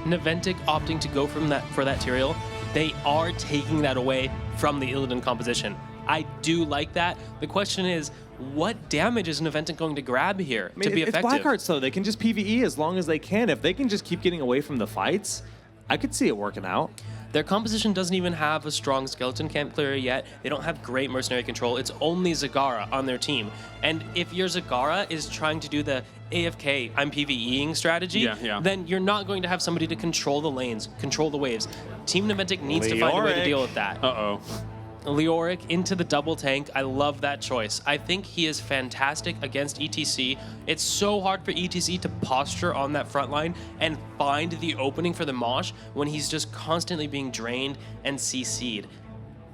Naventic opting to go for that Tyrael, they are taking that away from the Illidan composition. I do like that. The question is, what damage is Naventic going to grab here to be effective? It's Blackhearts, though. They can just PvE as long as they can. If they can just keep getting away from the fights, I could see it working out. Their composition doesn't even have a strong skeleton camp clearer yet. They don't have great mercenary control. It's only Zagara on their team. And if your Zagara is trying to do the AFK, I'm PvEing strategy, then you're not going to have somebody to control the lanes, control the waves. Team Naventic needs to find a way to deal with that. Uh-oh. Leoric into the double tank. I love that choice. I think he is fantastic against ETC. It's so hard for ETC to posture on that front line and find the opening for the Mosh when he's just constantly being drained and CC'd.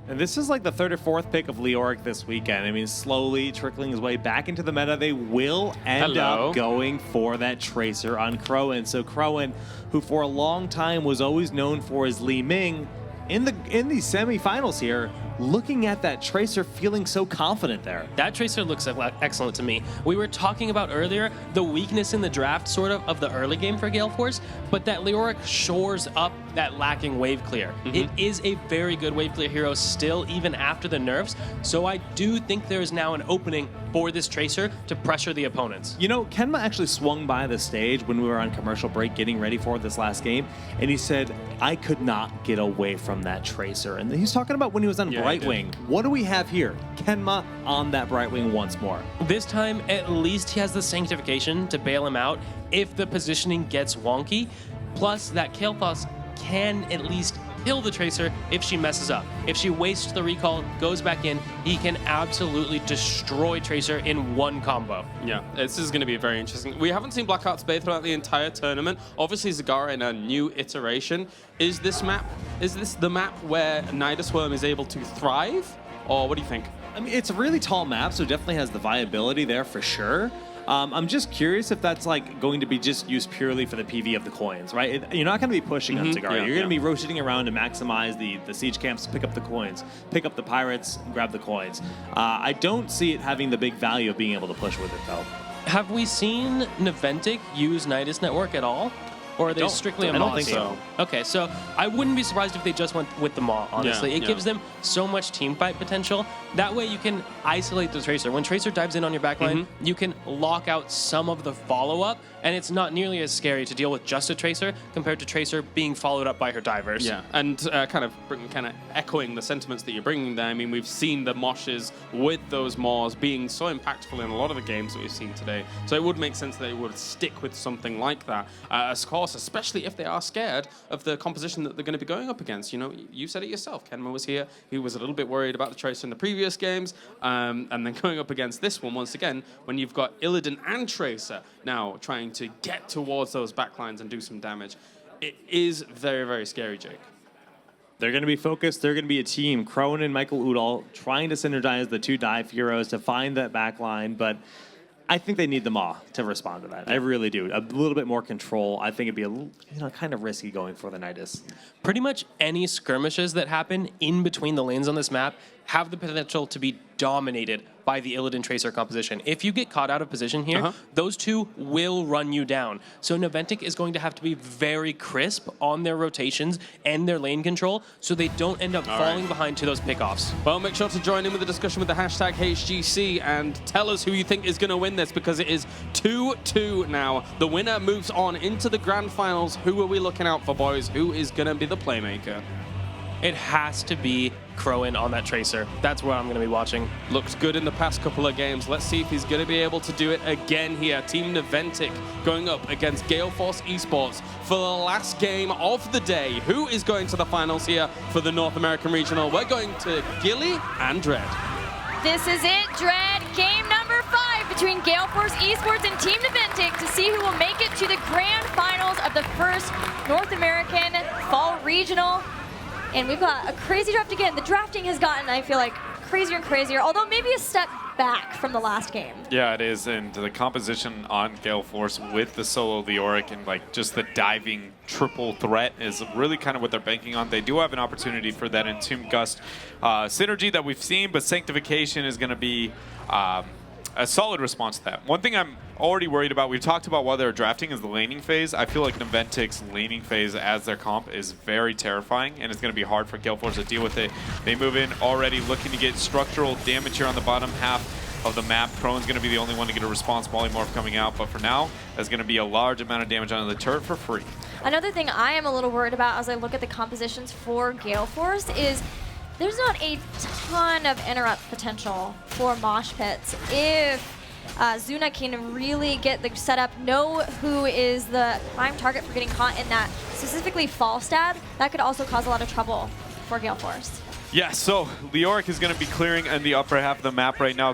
And this is like the 3rd or 4th pick of Leoric this weekend. I mean, slowly trickling his way back into the meta. They will end up going for that Tracer on Crowan. So Crowan, who for a long time was always known for his Li Ming, in the semifinals here, looking at that Tracer, feeling so confident there. That Tracer looks excellent to me. We were talking about earlier the weakness in the draft, sort of the early game for Gale Force, but that Leoric shores up that lacking wave clear. It is a very good wave clear hero still, even after the nerfs, so I do think there is now an opening for this Tracer to pressure the opponents. You know, Kenma actually swung by the stage when we were on commercial break getting ready for this last game, and he said, I could not get away from that Tracer. And he's talking about when he was on Brightwing. What do we have here? Kenma on that Brightwing once more. This time, at least he has the Sanctification to bail him out if the positioning gets wonky. Plus, that Kael'thas can at least kill the Tracer if she messes up. If she wastes the recall, goes back in, he can absolutely destroy Tracer in one combo. Yeah, this is going to be very interesting. We haven't seen Blackheart's Bay throughout the entire tournament. Obviously, Zagara in a new iteration. Is this the map where Nidusworm is able to thrive? Or what do you think? I mean, it's a really tall map, so it definitely has the viability there for sure. I'm just curious if that's like going to be just used purely for the PV of the coins, right? You're not going to be pushing on Zagara. You're going to be rotating around to maximize the siege camps, pick up the coins, pick up the pirates, grab the coins. I don't see it having the big value of being able to push with it, though. Have we seen Naventic use Nidus Network at all? Or are they strictly a Maw team? So. Okay, so I wouldn't be surprised if they just went with the Maw, honestly. It gives them so much team fight potential. That way you can isolate the Tracer. When Tracer dives in on your backline, you can lock out some of the follow-up, and it's not nearly as scary to deal with just a Tracer compared to Tracer being followed up by her divers. Yeah, and kind of echoing the sentiments that you're bringing there. I mean, we've seen the Moshes with those Maws being so impactful in a lot of the games that we've seen today. So it would make sense that they would stick with something like that. Of course, especially if they are scared of the composition that they're going to be going up against. You know, you said it yourself. Kenma was here. He was a little bit worried about the Tracer in the previous games. And then going up against this one, once again, when you've got Illidan and Tracer now trying to get towards those backlines and do some damage, it is very, very scary, Jake. They're going to be focused. They're going to be a team. Crone and Michael Udall trying to synergize the two dive heroes to find that back line, but I think they need the Maw to respond to that. I really do. A little bit more control. I think it'd be a little, kind of risky going for the Nidus. Pretty much any skirmishes that happen in between the lanes on this map have the potential to be dominated by the Illidan Tracer composition. If you get caught out of position here, those two will run you down. So Naventic is going to have to be very crisp on their rotations and their lane control so they don't end up falling behind to those pickoffs. Well, make sure to join in with the discussion with the hashtag HGC and tell us who you think is going to win this, because it is 2-2 now. The winner moves on into the grand finals. Who are we looking out for, boys? Who is going to be the playmaker? It has to be Crowan on that Tracer. That's what I'm going to be watching. Looked good in the past couple of games. Let's see if he's going to be able to do it again here. Team Naventic going up against Gale Force eSports for the last game of the day. Who is going to the finals here for the North American Regional? We're going to Gilly and Dread. This is it, Dread. Game number 5 between Gale Force eSports and Team Naventic to see who will make it to the grand finals of the first North American Fall Regional. And we've got a crazy draft again. The drafting has gotten, I feel like, crazier and crazier, although maybe a step back from the last game. Yeah, it is, and the composition on Gale Force with the solo Leoric and like just the diving triple threat is really kind of what they're banking on. They do have an opportunity for that Entomb Gust synergy that we've seen, but Sanctification is going to be a solid response to that. One thing I'm already worried about, we've talked about while they're drafting, is the laning phase. I feel like Naventic's laning phase as their comp is very terrifying, and it's going to be hard for Gale Force to deal with it. They move in already looking to get structural damage here on the bottom half of the map. Crone's going to be the only one to get a response, Polymorph coming out, but for now, there's going to be a large amount of damage on the turret for free. Another thing I am a little worried about as I look at the compositions for Gale Force is there's not a ton of interrupt potential for mosh pits. If Zuna can really get the setup, know who is the prime target for getting caught in that, specifically fall stab, that could also cause a lot of trouble for Gale Force. Yeah, so Leoric is going to be clearing in the upper half of the map right now.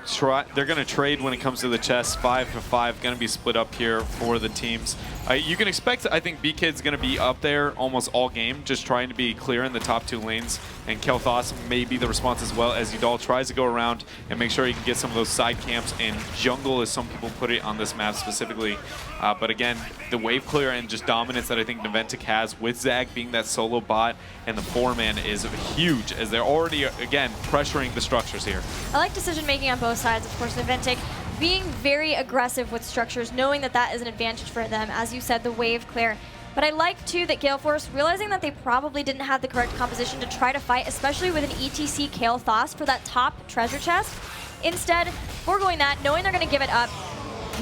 They're going to trade when it comes to the chest. 5-5, going to be split up here for the teams. You can expect, I think, B-Kid's going to be up there almost all game, just trying to be clear in the top 2 lanes. And Kel'Thas may be the response as well, as Udall tries to go around and make sure he can get some of those side camps and jungle, as some people put it on this map specifically. But again, the wave clear and just dominance that I think Naventic has with Zag being that solo bot and the 4-man is huge, as they're already, again, pressuring the structures here. I like decision making on both sides, of course. Naventic being very aggressive with structures, knowing that that is an advantage for them. As you said, the wave clear. But I like, too, that Gale Force, realizing that they probably didn't have the correct composition to try to fight, especially with an ETC Kel'Thas for that top treasure chest. Instead, foregoing that, knowing they're going to give it up.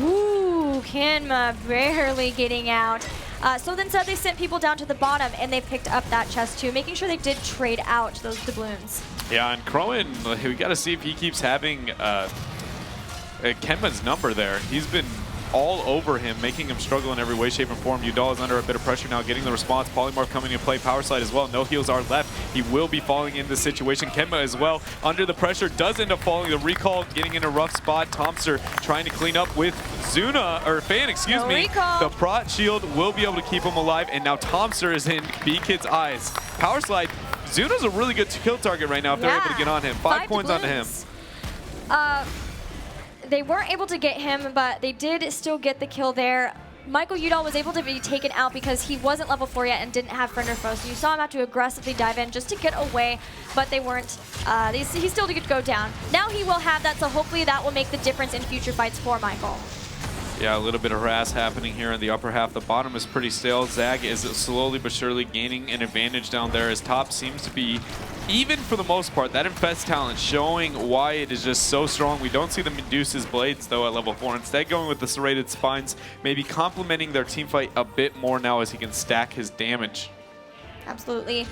Ooh, Kenma barely getting out. So instead, they sent people down to the bottom, and they picked up that chest, too, making sure they did trade out those doubloons. Yeah, and Crowan, we got to see if he keeps having Kenma's number there. He's been all over him, making him struggle in every way, shape, and form. Udall is under a bit of pressure now, getting the response. Polymorph coming into play, power slide as well. No heals are left. He will be falling in this situation. Kenma as well, under the pressure, does end up falling. The recall getting in a rough spot. Tomster trying to clean up with Zuna, or Fan, excuse me. Recall. The Prot shield will be able to keep him alive, and now Tomster is in B-Kid's eyes. Power slide. Zuna's a really good kill target right now if they're able to get on him. 5 points onto him. They weren't able to get him, but they did still get the kill there. Michael Udall was able to be taken out because he wasn't level 4 yet and didn't have friend or foe, so you saw him have to aggressively dive in just to get away, but they weren't. He still did go down. Now he will have that, so hopefully that will make the difference in future fights for Michael. Yeah, a little bit of harass happening here in the upper half. The bottom is pretty stale. Zag is slowly but surely gaining an advantage down there as top seems to be, even for the most part, that Infest talent showing why it is just so strong. We don't see the Medusa's Blades, though, at level 4. Instead, going with the Serrated Spines, maybe complementing their team fight a bit more now as he can stack his damage. Absolutely.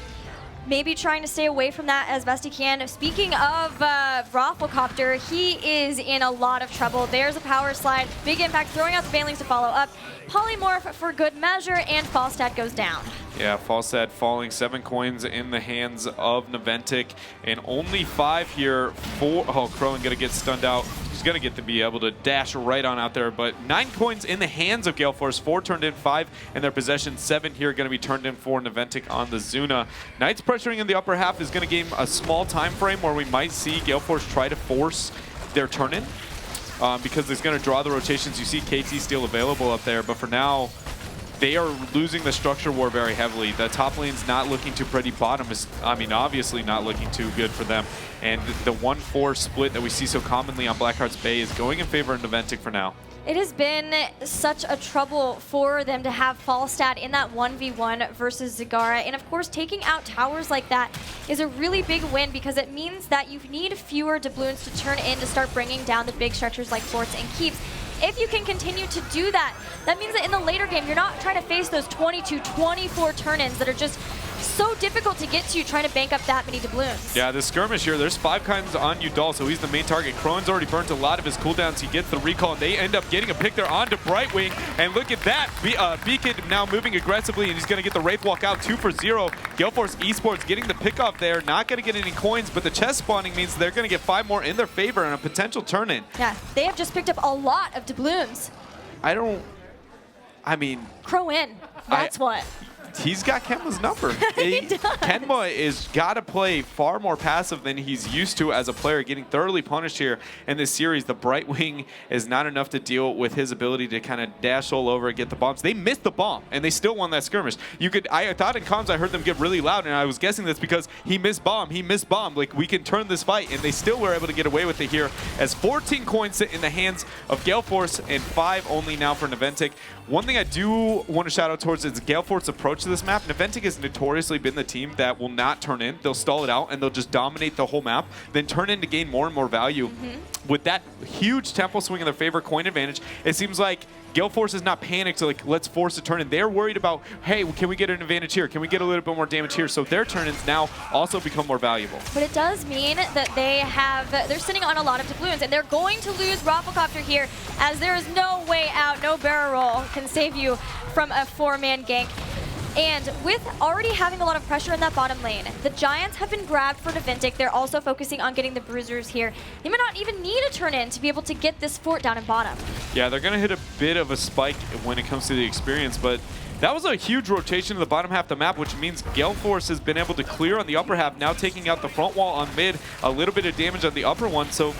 Maybe trying to stay away from that as best he can. Speaking of Rafflecopter, he is in a lot of trouble. There's a power slide, big impact, throwing out the Banelings to follow up. Polymorph for good measure, and Falstad goes down. Yeah, Falstad falling, 7 coins in the hands of Naventic, and only 5 here for, oh, Crowan gonna get stunned out. He's gonna get to be able to dash right on out there, but 9 coins in the hands of Gale Force, 4 turned in, 5 in their possession, 7 here gonna be turned in for Naventic on the Zuna. Knights pressuring in the upper half is gonna give a small time frame where we might see Gale Force try to force their turn-in, because it's gonna draw the rotations. You see KT still available up there, but for now, they are losing the structure war very heavily. The top lane's not looking too pretty. Bottom is, I mean, obviously not looking too good for them. And the 1-4 split that we see so commonly on Blackheart's Bay is going in favor of Naventic for now. It has been such a trouble for them to have Falstad in that 1v1 versus Zagara. And of course, taking out towers like that is a really big win because it means that you need fewer doubloons to turn in to start bringing down the big structures like forts and keeps. If you can continue to do that, that means that in the later game, you're not trying to face those 22, 24 turn-ins that are just so difficult to get to trying to bank up that many doubloons. Yeah, the skirmish here, there's 5 kinds on Udal, so he's the main target. Crowan's already burnt a lot of his cooldowns. He gets the recall, and they end up getting a pick there onto Brightwing. And look at that, Beacon now moving aggressively, and he's going to get the Wraith Walk out 2 for 0. Gale Force eSports getting the pick off there, not going to get any coins, but the chest spawning means they're going to get 5 more in their favor and a potential turn-in. Yeah, they have just picked up a lot of doubloons. I mean... Crowan, that's what. He's got Kenma's number. He does. Kenma is got to play far more passive than he's used to as a player, getting thoroughly punished here in this series. The Brightwing is not enough to deal with his ability to kind of dash all over and get the bombs. They missed the bomb, and they still won that skirmish. I thought in comms I heard them get really loud, and I was guessing that's because he missed bomb. Like, we can turn this fight, and they still were able to get away with it here as 14 coins sit in the hands of Gale Force and 5 only now for Naventic. One thing I do want to shout out towards is Gale Force's approach to this map. Naventic has notoriously been the team that will not turn in. They'll stall it out and they'll just dominate the whole map, then turn in to gain more and more value. With that huge tempo swing in their favor, coin advantage, it seems like Gale Force is not panicked to, like, let's force a turn in. They're worried about, hey, can we get an advantage here? Can we get a little bit more damage here? So their turn-ins now also become more valuable. But it does mean that they're sitting on a lot of doubloons, and they're going to lose Rafflecopter here, as there is no way out, no barrel roll can save you from a 4-man gank. And with already having a lot of pressure in that bottom lane, the Giants have been grabbed for Naventic. They're also focusing on getting the Bruisers here. They might not even need a turn-in to be able to get this fort down in bottom. Yeah, they're going to hit a bit of a spike when it comes to the experience, but that was a huge rotation to the bottom half of the map, which means Gale Force has been able to clear on the upper half, now taking out the front wall on mid, a little bit of damage on the upper one. So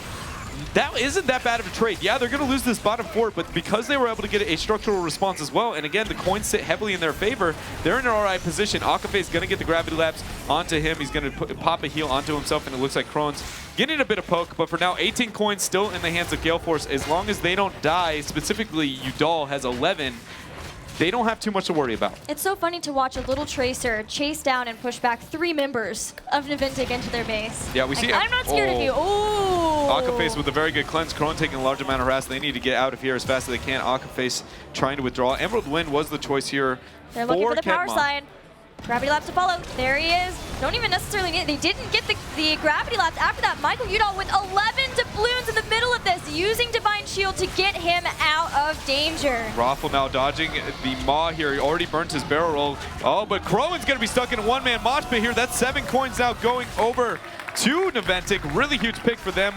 that isn't that bad of a trade. Yeah, they're going to lose this bottom fort, but because they were able to get a structural response as well, and again, the coins sit heavily in their favor, they're in an alright position. Akafe is going to get the gravity labs onto him. He's going to pop a heal onto himself, and it looks like Crowan's getting a bit of poke, but for now, 18 coins still in the hands of Gale Force. As long as they don't die, specifically Udal has 11, they don't have too much to worry about. It's so funny to watch a little Tracer chase down and push back 3 members of Naventic into their base. Yeah, we see. I'm not scared of you. Ooh. Akaface with a very good cleanse. Crowan taking a large amount of harass. They need to get out of here as fast as they can. Akaface trying to withdraw. Emerald Wind was the choice here. They're looking for the power Kenma. slide. Gravity Labs to follow. There he is. Don't even necessarily need it. They didn't get the Gravity Labs. After that, Michael Udall with 11 doubloons in the middle of this, using Divine Shield to get him out of danger. Raffle now dodging the Maw here. He already burnt his barrel roll. Oh, but Crowan's going to be stuck in a one-man mosh pit here. That's 7 coins now going over to Naventic. Really huge pick for them.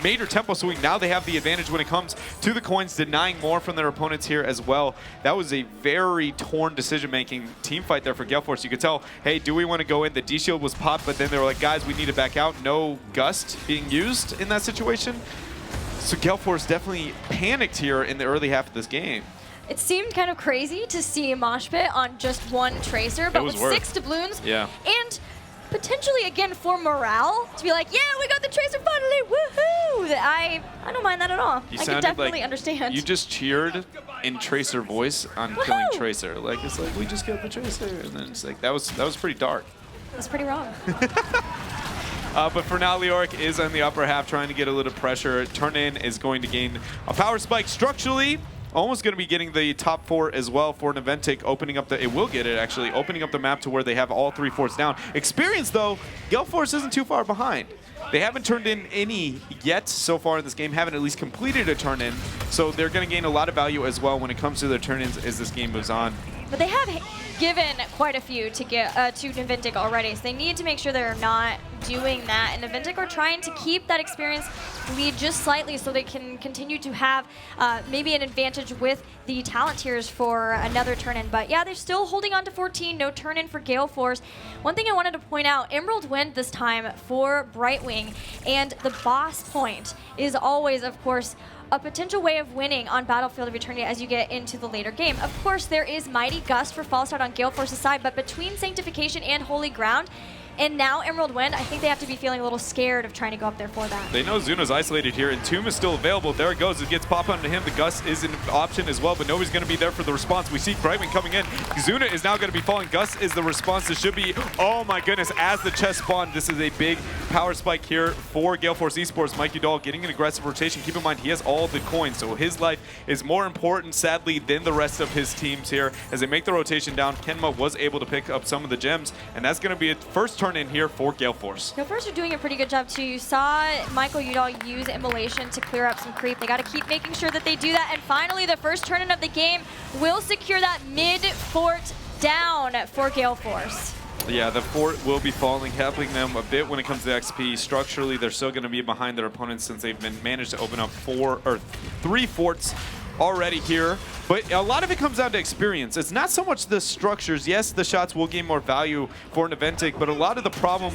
Major tempo swing. Now they have the advantage when it comes to the coins, denying more from their opponents here as well. That was a very torn decision-making team fight there for Gale Force. You could tell, hey, do we want to go in? The D-Shield was popped, but then they were like, guys, we need to back out. No Gust being used in that situation. So Gale Force definitely panicked here in the early half of this game. It seemed kind of crazy to see a mosh pit on just 1 Tracer, but with 6 doubloons. Yeah. And potentially, again, for morale, to be like, yeah, we got the Tracer finally, woohoo! hey, I don't mind that at all. You I can sounded definitely like understand. You just cheered in Tracer voice on killing Tracer. Like, it's like, we just killed the Tracer. And then it's like, that was pretty dark. That's pretty wrong. But for now, Leoric is on the upper half trying to get a little pressure. Turn-in is going to gain a power spike structurally. Almost going to be getting the top 4 as well for Naventic, opening up the, it will get it actually, opening up the map to where they have all 3 forts down. Experience though, Gale Force isn't too far behind. They haven't turned in any yet so far in this game, haven't at least completed a turn-in, so they're going to gain a lot of value as well when it comes to their turn-ins as this game moves on. But they have given quite a few to get to Naventic already, so they need to make sure they're not doing that. And Naventic are trying to keep that experience lead just slightly so they can continue to have maybe an advantage with the talent tiers for another turn-in. But yeah, they're still holding on to 14, no turn-in for Gale Force. One thing I wanted to point out, Emerald win this time for Brightwing, and the boss point is always, of course, a potential way of winning on Battlefield of Eternity as you get into the later game. Of course, there is Mighty Gust for False Start on Gale Force's side, but between Sanctification and Holy Ground, and now Emerald Wind, I think they have to be feeling a little scared of trying to go up there for that. They know Zuna's isolated here, and Tomb is still available. There it goes. It gets popped onto him. The Gus is an option as well, but nobody's going to be there for the response. We see Brightwing coming in. Zuna is now going to be falling. Gus is the response. This should be, oh my goodness, as the chest spawn, this is a big power spike here for Gale Force Esports. Mike Udall getting an aggressive rotation. Keep in mind, he has all the coins, so his life is more important, sadly, than the rest of his teams here. As they make the rotation down, Kenma was able to pick up some of the gems, and that's going to be a first turn in here for Gale Force. Gale Force are doing a pretty good job too. You saw Michael Udall use Immolation to clear up some creep. They got to keep making sure that they do that. And finally, the first turn-in of the game will secure that mid-fort down for Gale Force. Yeah, the fort will be falling, helping them a bit when it comes to XP. Structurally, they're still going to be behind their opponents since they've managed to open up 3 forts already here. But a lot of it comes down to experience. It's not so much the structures. Yes, the shots will gain more value for Naventic, but a lot of the problem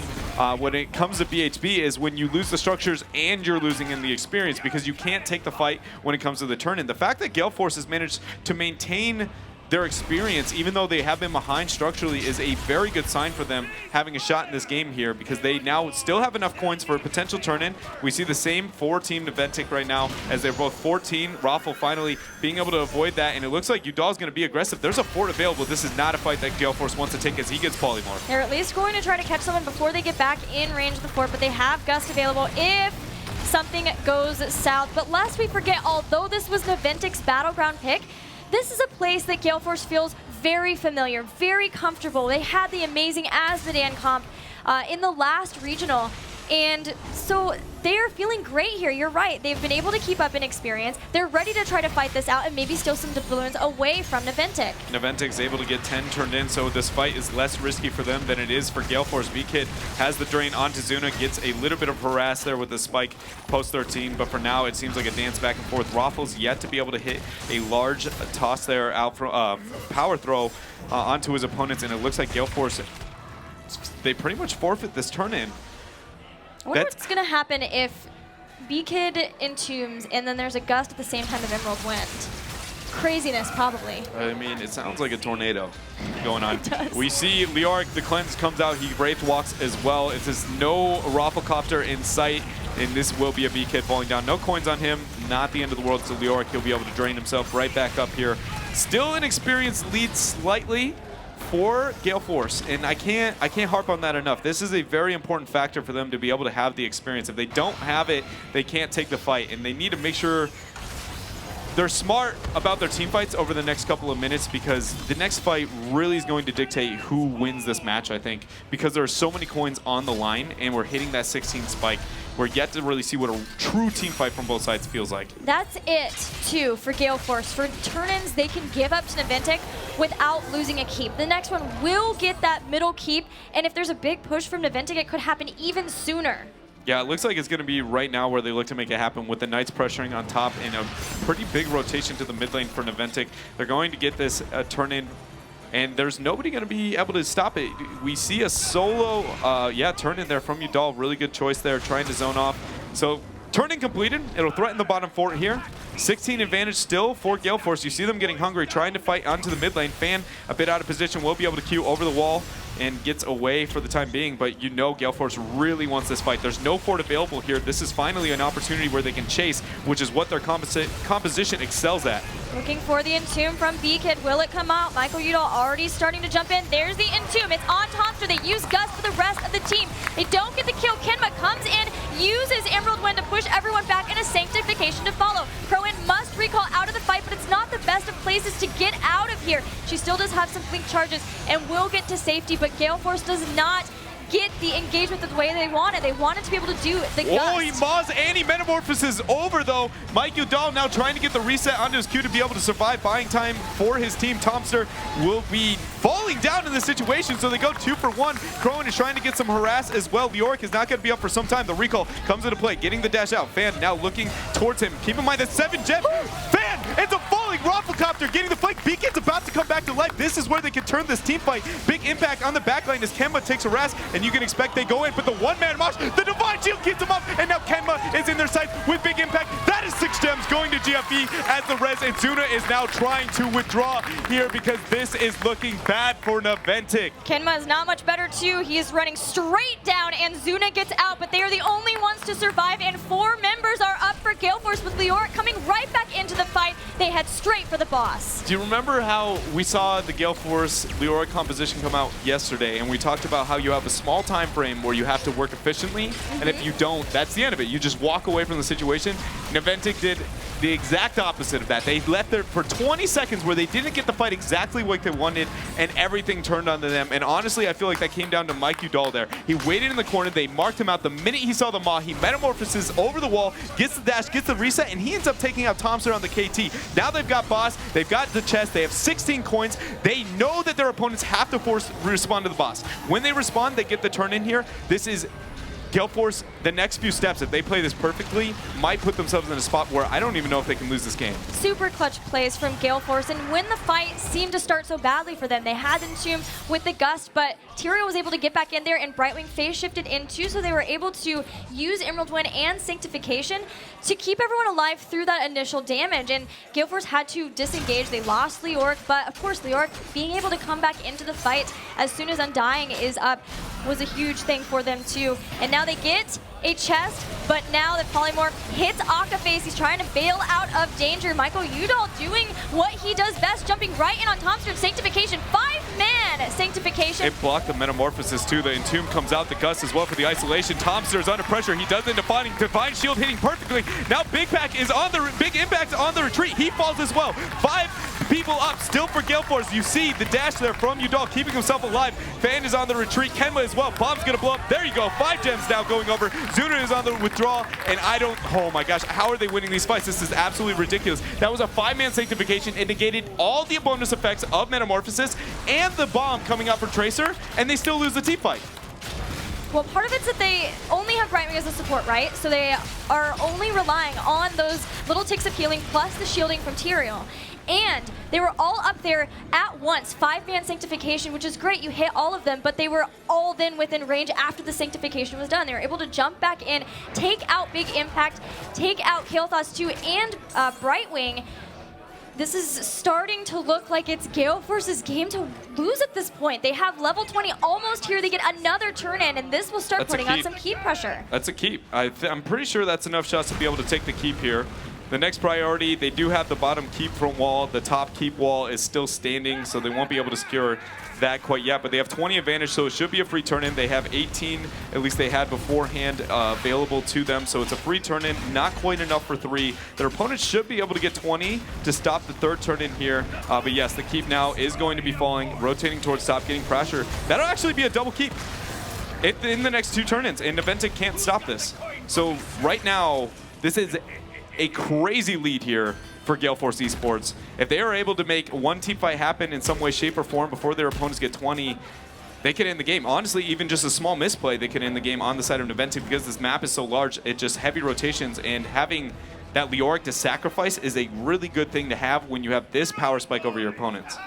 when it comes to BHB is when you lose the structures and you're losing in the experience because you can't take the fight when it comes to the turn-in. The fact that Gale Force has managed to maintain their experience, even though they have been behind structurally, is a very good sign for them having a shot in this game here because they now still have enough coins for a potential turn-in. We see the same for Team Naventic right now as they're both 14. Raffle finally being able to avoid that, and it looks like Udall's going to be aggressive. There's a fort available. This is not a fight that Gale Force wants to take as he gets polymorphed. They're at least going to try to catch someone before they get back in range of the fort, but they have Gust available if something goes south. But lest we forget, although this was Naventic's Battleground pick, this is a place that Gale Force feels very familiar, very comfortable. They had the amazing Azmodan comp in the last regional, and so they are feeling great here. You're right. They've been able to keep up in experience. They're ready to try to fight this out and maybe steal some doubloons away from Naventic. Naventic's able to get 10 turned in, so this fight is less risky for them than it is for Gale Force. VKid has the drain onto Zuna, gets a little bit of harass there with the spike post 13, but for now it seems like a dance back and forth. Raffle's yet to be able to hit a large toss there out from power throw onto his opponents, and it looks like Gale Force, they pretty much forfeit this turn-in. I wonder what's going to happen if B-Kid entombs and then there's a gust at the same time of Emerald Wind. Craziness, probably. I mean, it sounds like a tornado going on. We see Leoric, the cleanse comes out. He Wraith walks as well. It says no Rafflecopter in sight, and this will be a B-Kid falling down. No coins on him. Not the end of the world. So Leoric, he'll be able to drain himself right back up here. Still an experienced lead slightly for Gale Force, and I can't harp on that enough. This is a very important factor for them to be able to have the experience. If they don't have it, they can't take the fight, and they need to make sure they're smart about their team fights over the next couple of minutes because the next fight really is going to dictate who wins this match, I think, because there are so many coins on the line, and we're hitting that 16 spike. We're yet to really see what a true team fight from both sides feels like. That's it, too, for Gale Force. For turn-ins, they can give up to Naventic without losing a keep. The next one will get that middle keep, and if there's a big push from Naventic, it could happen even sooner. Yeah, it looks like it's going to be right now where they look to make it happen with the Knights pressuring on top and a pretty big rotation to the mid lane for Naventic. They're going to get this turn-in, and there's nobody going to be able to stop it. We see a solo, turn-in there from Udall. Really good choice there, trying to zone off. So turn-in completed. It'll threaten the bottom fort here. 16 advantage still for Gale Force. You see them getting hungry, trying to fight onto the mid lane. Fan a bit out of position, will be able to queue over the wall. and gets away for the time being, but you know Gale Force really wants this fight. There's no fort available here. This is finally an opportunity where they can chase, which is what their composition excels at. Looking for the Entomb from B-Kid. Will it come out? Michael Udall already starting to jump in. There's the Entomb. It's on Tomster. They use Gus for the rest of the team. They don't get the kill. Kenma comes in, uses Emerald Wind to push everyone back, and a Sanctification to follow. Crowin must recall out of the fight, but it's not the best of places to get out of here. She still does have some blink charges and will get to safety, but Gale Force does not get the engagement the way they want it. They wanted to be able to do the gust. Oh, he maws Annie Metamorphosis over though. Mike Udall now trying to get the reset onto his Q to be able to survive, buying time for his team. Tomster will be falling down in this situation, so they go 2 for 1. Crowin is trying to get some harass as well. Leoric is not going to be up for some time. The recall comes into play, getting the dash out. Fan now looking towards him. Keep in mind that 7 gem. Fan ends up falling. Rafflecopter getting the flank. Beacon's about to come back to life. This is where they can turn this team fight. Big impact on the backline as Kenma takes harass, and you can expect they go in, but the one-man mosh, the Divine Shield keeps him up, and now Kenma is in their sights with big impact. That is 6 gems going to GFE as the res, and Zuna is now trying to withdraw here because this is looking bad for Naventic. Kenma is not much better too. He is running straight down, and Zuna gets out, but they are the only ones to survive, and 4 members are up for Gale Force with Leoric coming right back into the fight. They head straight for the boss. Do you remember how we saw the Gale Force Leoric composition come out yesterday, and we talked about how you have a small time frame where you have to work efficiently, and if you don't, that's the end of it. You just walk away from the situation. Naventic did the exact opposite of that. They left there for 20 seconds where they didn't get the fight exactly what they wanted, and everything turned onto them. And honestly, I feel like that came down to Mike Udall there. He waited in the corner, they marked him out. The minute he saw the Maw, he metamorphoses over the wall, gets the dash, gets the reset, and he ends up taking out Tomster on the KT. Now they've got boss, they've got the chest, they have 16 coins. They know that their opponents have to respond to the boss. When they respond, they get the turn in here. This is Gale Force, the next few steps, if they play this perfectly, might put themselves in a spot where I don't even know if they can lose this game. Super clutch plays from Gale Force, and when the fight seemed to start so badly for them, they had Entomb with the Gust, but Tyrael was able to get back in there, and Brightwing phase shifted in too, so they were able to use Emerald Wind and Sanctification to keep everyone alive through that initial damage, and Gale Force had to disengage. They lost Leoric, but of course Leoric being able to come back into the fight as soon as Undying is up was a huge thing for them too. And now they get a chest, but now the Polymorph hits Akaface. He's trying to bail out of danger. Michael Udall doing what he does best, jumping right in on Tomster. Sanctification, 5-man Sanctification. It blocked the Metamorphosis too. The Entomb comes out, the Gust as well for the isolation. Tomster is under pressure. He does end up finding Divine Shield hitting perfectly. Now Big Impact is on the retreat. He falls as well. 5 people up still for Gale Force. You see the dash there from Udall keeping himself alive. Fan is on the retreat. Kenma as well. Bomb's gonna blow up. There you go. 5 gems now going over. Zuna is on the withdrawal, and oh my gosh, how are they winning these fights? This is absolutely ridiculous. That was a 5-man Sanctification. It negated all the bonus effects of Metamorphosis and the bomb coming out for Tracer, and they still lose the team fight. Well, part of it's that they only have Brightwing as a support, right? So they are only relying on those little ticks of healing plus the shielding from Tyrael. And they were all up there at once. 5-man Sanctification, which is great. You hit all of them, but they were all then within range after the Sanctification was done. They were able to jump back in, take out Big Impact, take out Kael'Thas 2 and Brightwing. This is starting to look like it's Gale Force's game to lose at this point. They have level 20 almost here. They get another turn in, and this will start putting on some keep pressure. That's a keep. I'm pretty sure that's enough shots to be able to take the keep here. The next priority, they do have the bottom keep front wall. The top keep wall is still standing, so they won't be able to secure that quite yet, but they have 20 advantage, so it should be a free turn-in. They have 18, at least they had beforehand, available to them, so it's a free turn-in, not quite enough for 3. Their opponents should be able to get 20 to stop the third turn-in here, but yes, the keep now is going to be falling, rotating towards top, getting pressure. That'll actually be a double keep in the next 2 turn-ins, and Naventic can't stop this. So right now, this is a crazy lead here for Gale Force eSports. If they are able to make one team fight happen in some way, shape, or form before their opponents get 20, they could end the game. Honestly, even just a small misplay, they could end the game on the side of Naventic because this map is so large. It just heavy rotations, and having that Leoric to sacrifice is a really good thing to have when you have this power spike over your opponents.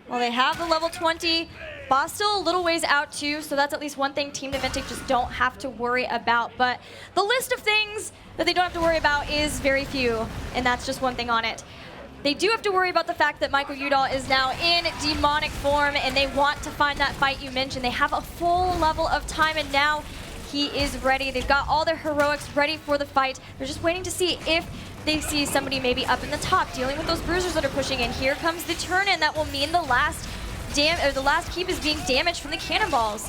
Well, they have the level 20. Boss still a little ways out too, so that's at least one thing Team Naventic just don't have to worry about. But the list of things that they don't have to worry about is very few, and that's just one thing on it. They do have to worry about the fact that Michael Udall is now in demonic form, and they want to find that fight you mentioned. They have a full level of time, and now he is ready. They've got all their heroics ready for the fight. They're just waiting to see if they see somebody maybe up in the top dealing with those bruisers that are pushing in. Here comes the turn-in that will mean the last keep is being damaged from the cannonballs.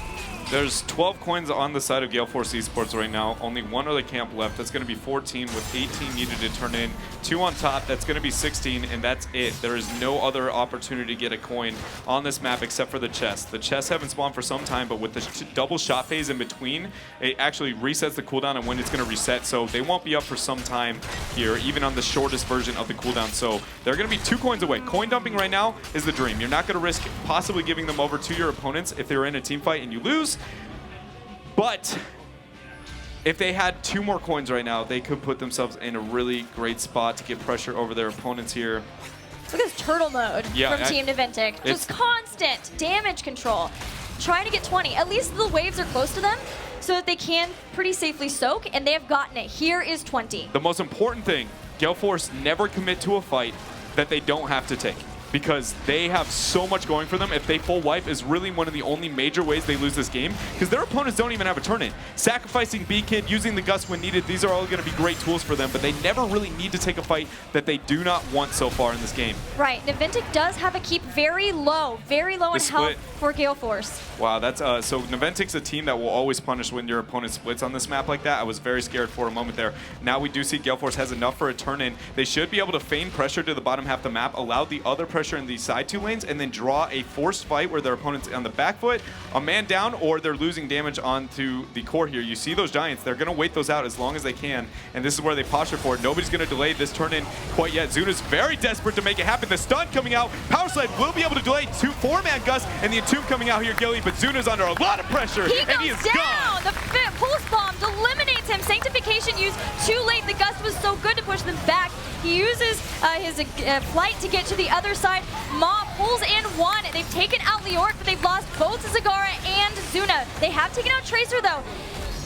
There's 12 coins on the side of Gale Force eSports right now. Only one other camp left. That's going to be 14 with 18 needed to turn in. 2 on top. That's going to be 16, and that's it. There is no other opportunity to get a coin on this map except for the chests. The chests haven't spawned for some time, but with the double shot phase in between, it actually resets the cooldown and when it's going to reset. So they won't be up for some time here, even on the shortest version of the cooldown. So they're going to be 2 coins away. Coin dumping right now is the dream. You're not going to risk possibly giving them over to your opponents if they're in a team fight and you lose. But if they had 2 more coins right now, they could put themselves in a really great spot to get pressure over their opponents here. Look at this turtle mode from Team Naventic. Just constant damage control. Trying to get 20. At least the waves are close to them so that they can pretty safely soak, and they have gotten it. Here is 20. The most important thing, Gale Force never commit to a fight that they don't have to take, because they have so much going for them. If they full wipe is really one of the only major ways they lose this game, because their opponents don't even have a turn-in. Sacrificing B-Kid, using the Gust when needed, these are all going to be great tools for them, but they never really need to take a fight that they do not want so far in this game. Right, Naventic does have a keep very low in health for Gale Force. Wow, that's so Naventic's a team that will always punish when your opponent splits on this map like that. I was very scared for a moment there. Now we do see Gale Force has enough for a turn-in. They should be able to feign pressure to the bottom half of the map, allow the other pressure in the side 2 lanes, and then draw a forced fight where their opponent's on the back foot, a man down, or they're losing damage onto the core here. You see those Giants, they're going to wait those out as long as they can, and this is where they posture for it. Nobody's going to delay this turn-in quite yet. Zuna's very desperate to make it happen. The stun coming out. Power Slide will be able to delay 4-man Gus, and the Entomb coming out here, Gilly, but Zuna's under a lot of pressure, and he is down. gone. The pulse bomb eliminates him. Sanctification used too late. The Gust was so good to push them back. He uses his flight to get to the other side. Ma pulls in 1. They've taken out Leoric, but they've lost both Zagara and Zuna. They have taken out Tracer, though.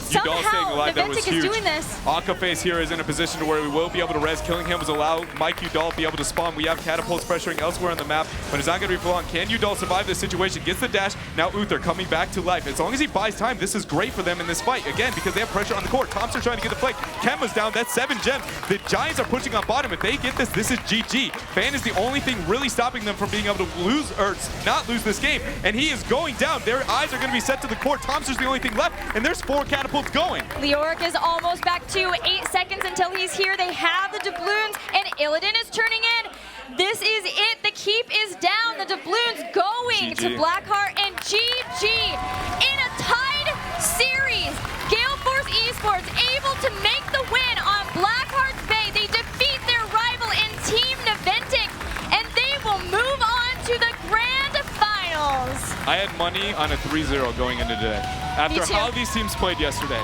Somehow, Naventic is doing this. Akaface here is in a position to where we will be able to res. Killing him was allow Mike Udall to be able to spawn. We have catapults pressuring elsewhere on the map, but it's not going to be for long. Can Udall survive this situation? Gets the dash. Now Uther coming back to life. As long as he buys time, this is great for them in this fight. Again, because they have pressure on the core. Thompson trying to get the flank. Kemba's down. That's 7 gems. The Giants are pushing on bottom. If they get this, this is GG. Fan is the only thing really stopping them from being able to lose or not lose this game, and he is going down. Their eyes are going to be set to the core. Thompson's the only thing left, and there's 4 catapults going. Leoric is almost back to 8 seconds until he's here. They have the doubloons, and Illidan is turning in. This is it. The keep is down. The doubloons going to Blackheart and GG in a tied series. Gale Force eSports able to make the win on Blackheart's Bay. They defeat their rival in Team Naventic, and they will move on to the grand finals. I had money on a 3-0 going into today. After how these teams played yesterday.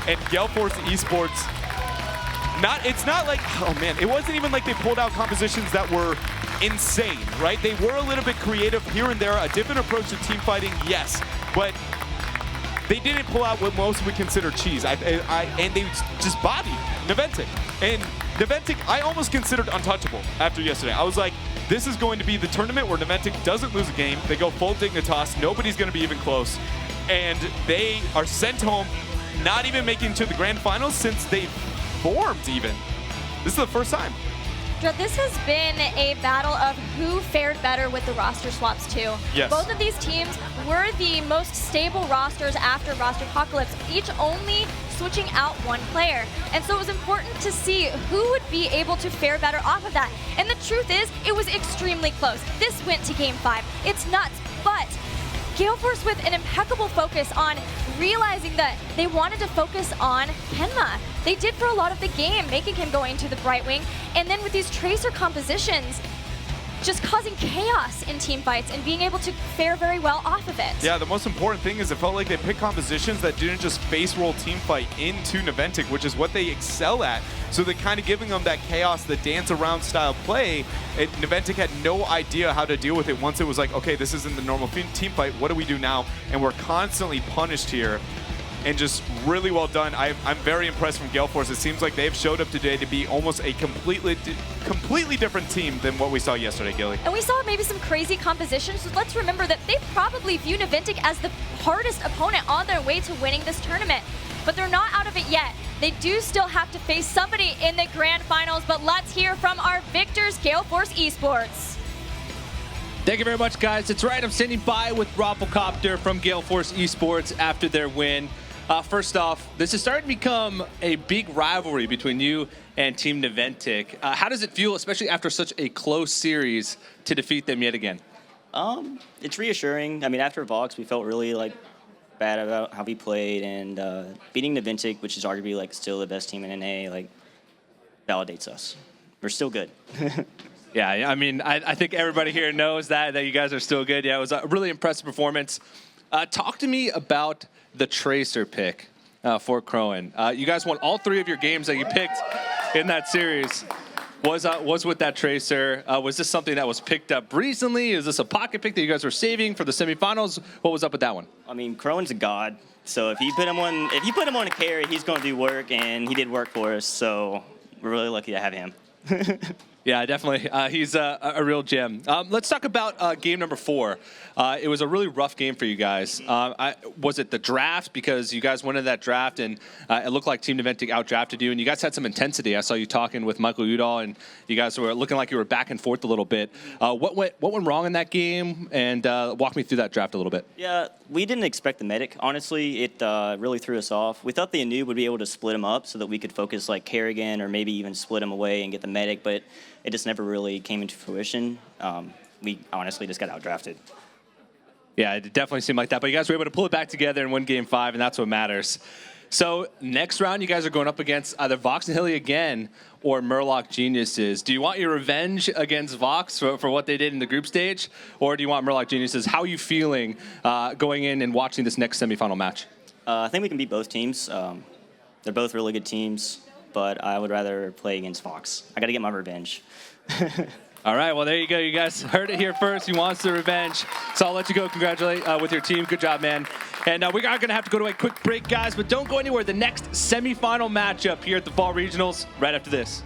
And Gale Force eSports, it's not like, oh man, it wasn't even like they pulled out compositions that were insane, right? They were a little bit creative here and there, a different approach to team fighting, yes, but they didn't pull out what most would consider cheese. And they just bodied Naventic. And Naventic, I almost considered untouchable after yesterday. I was like, this is going to be the tournament where Naventic doesn't lose a game. They go full Dignitas. Nobody's going to be even close. And they are sent home, not even making it to the grand finals since they formed even. This is the first time. This has been a battle of who fared better with the roster swaps too. Yes. Both of these teams were the most stable rosters after Roster Apocalypse, each only switching out 1 player. And so it was important to see who would be able to fare better off of that. And the truth is, it was extremely close. This went to Game 5. It's nuts, but Gale Force with an impeccable focus on realizing that they wanted to focus on Kenma. They did for a lot of the game, making him go into the Bright Wing, and then with these Tracer compositions, just causing chaos in team fights and being able to fare very well off of it. Yeah, the most important thing is it felt like they picked compositions that didn't just face roll team fight into Naventic, which is what they excel at. So they're kind of giving them that chaos, the dance around style play. Naventic had no idea how to deal with it once it was like, okay, this isn't the normal team fight. What do we do now? And we're constantly punished here. And just really well done. I'm very impressed from Gale Force. It seems like they've showed up today to be almost a completely completely different team than what we saw yesterday, Gilly. And we saw maybe some crazy compositions, so let's remember that they probably view Naventic as the hardest opponent on their way to winning this tournament. But they're not out of it yet. They do still have to face somebody in the grand finals, but let's hear from our victors, Gale Force eSports. Thank you very much, guys. It's right, I'm standing by with Rafflecopter from Gale Force eSports after their win. First off, this is starting to become a big rivalry between you and Team Naventic. How does it feel, especially after such a close series, to defeat them yet again? It's reassuring. I mean, after Vox, we felt really bad about how we played, and beating Naventic, which is arguably still the best team in NA, validates us. We're still good. Yeah, I mean, I think everybody here knows that you guys are still good. Yeah, it was a really impressive performance. Talk to me about the Tracer pick for Crowan. You guys won all 3 of your games that you picked in that series. Was with that Tracer. Was this something that was picked up recently? Is this a pocket pick that you guys were saving for the semifinals? What was up with that one? I mean, Crowan's a god. So if you put him on a carry, he's going to do work, and he did work for us. So we're really lucky to have him. Yeah, definitely. He's a real gem. Let's talk about game number 4. It was a really rough game for you guys. Was it the draft? Because you guys went into that draft, and it looked like Team Naventic outdrafted you, and you guys had some intensity. I saw you talking with Michael Udall, and you guys were looking like you were back and forth a little bit. What went wrong in that game? And walk me through that draft a little bit. Yeah, we didn't expect the medic. Honestly, it really threw us off. We thought the Anu would be able to split him up so that we could focus Kerrigan or maybe even split him away and get the medic, but it just never really came into fruition. We honestly just got outdrafted. Yeah, it definitely seemed like that, but you guys were able to pull it back together and win game 5, and that's what matters. So next round, you guys are going up against either Vox and Hilly again or Murloc Geniuses. Do you want your revenge against Vox for what they did in the group stage, or do you want Murloc Geniuses? How are you feeling going in and watching this next semifinal match? I think we can beat both teams. They're both really good teams, but I would rather play against Vox. I got to get my revenge. All right, well, there you go. You guys heard it here first. He wants the revenge. So I'll let you go. Congratulate with your team. Good job, man. And we are going to have to go to a quick break, guys, but don't go anywhere. The next semifinal matchup here at the Fall Regionals right after this.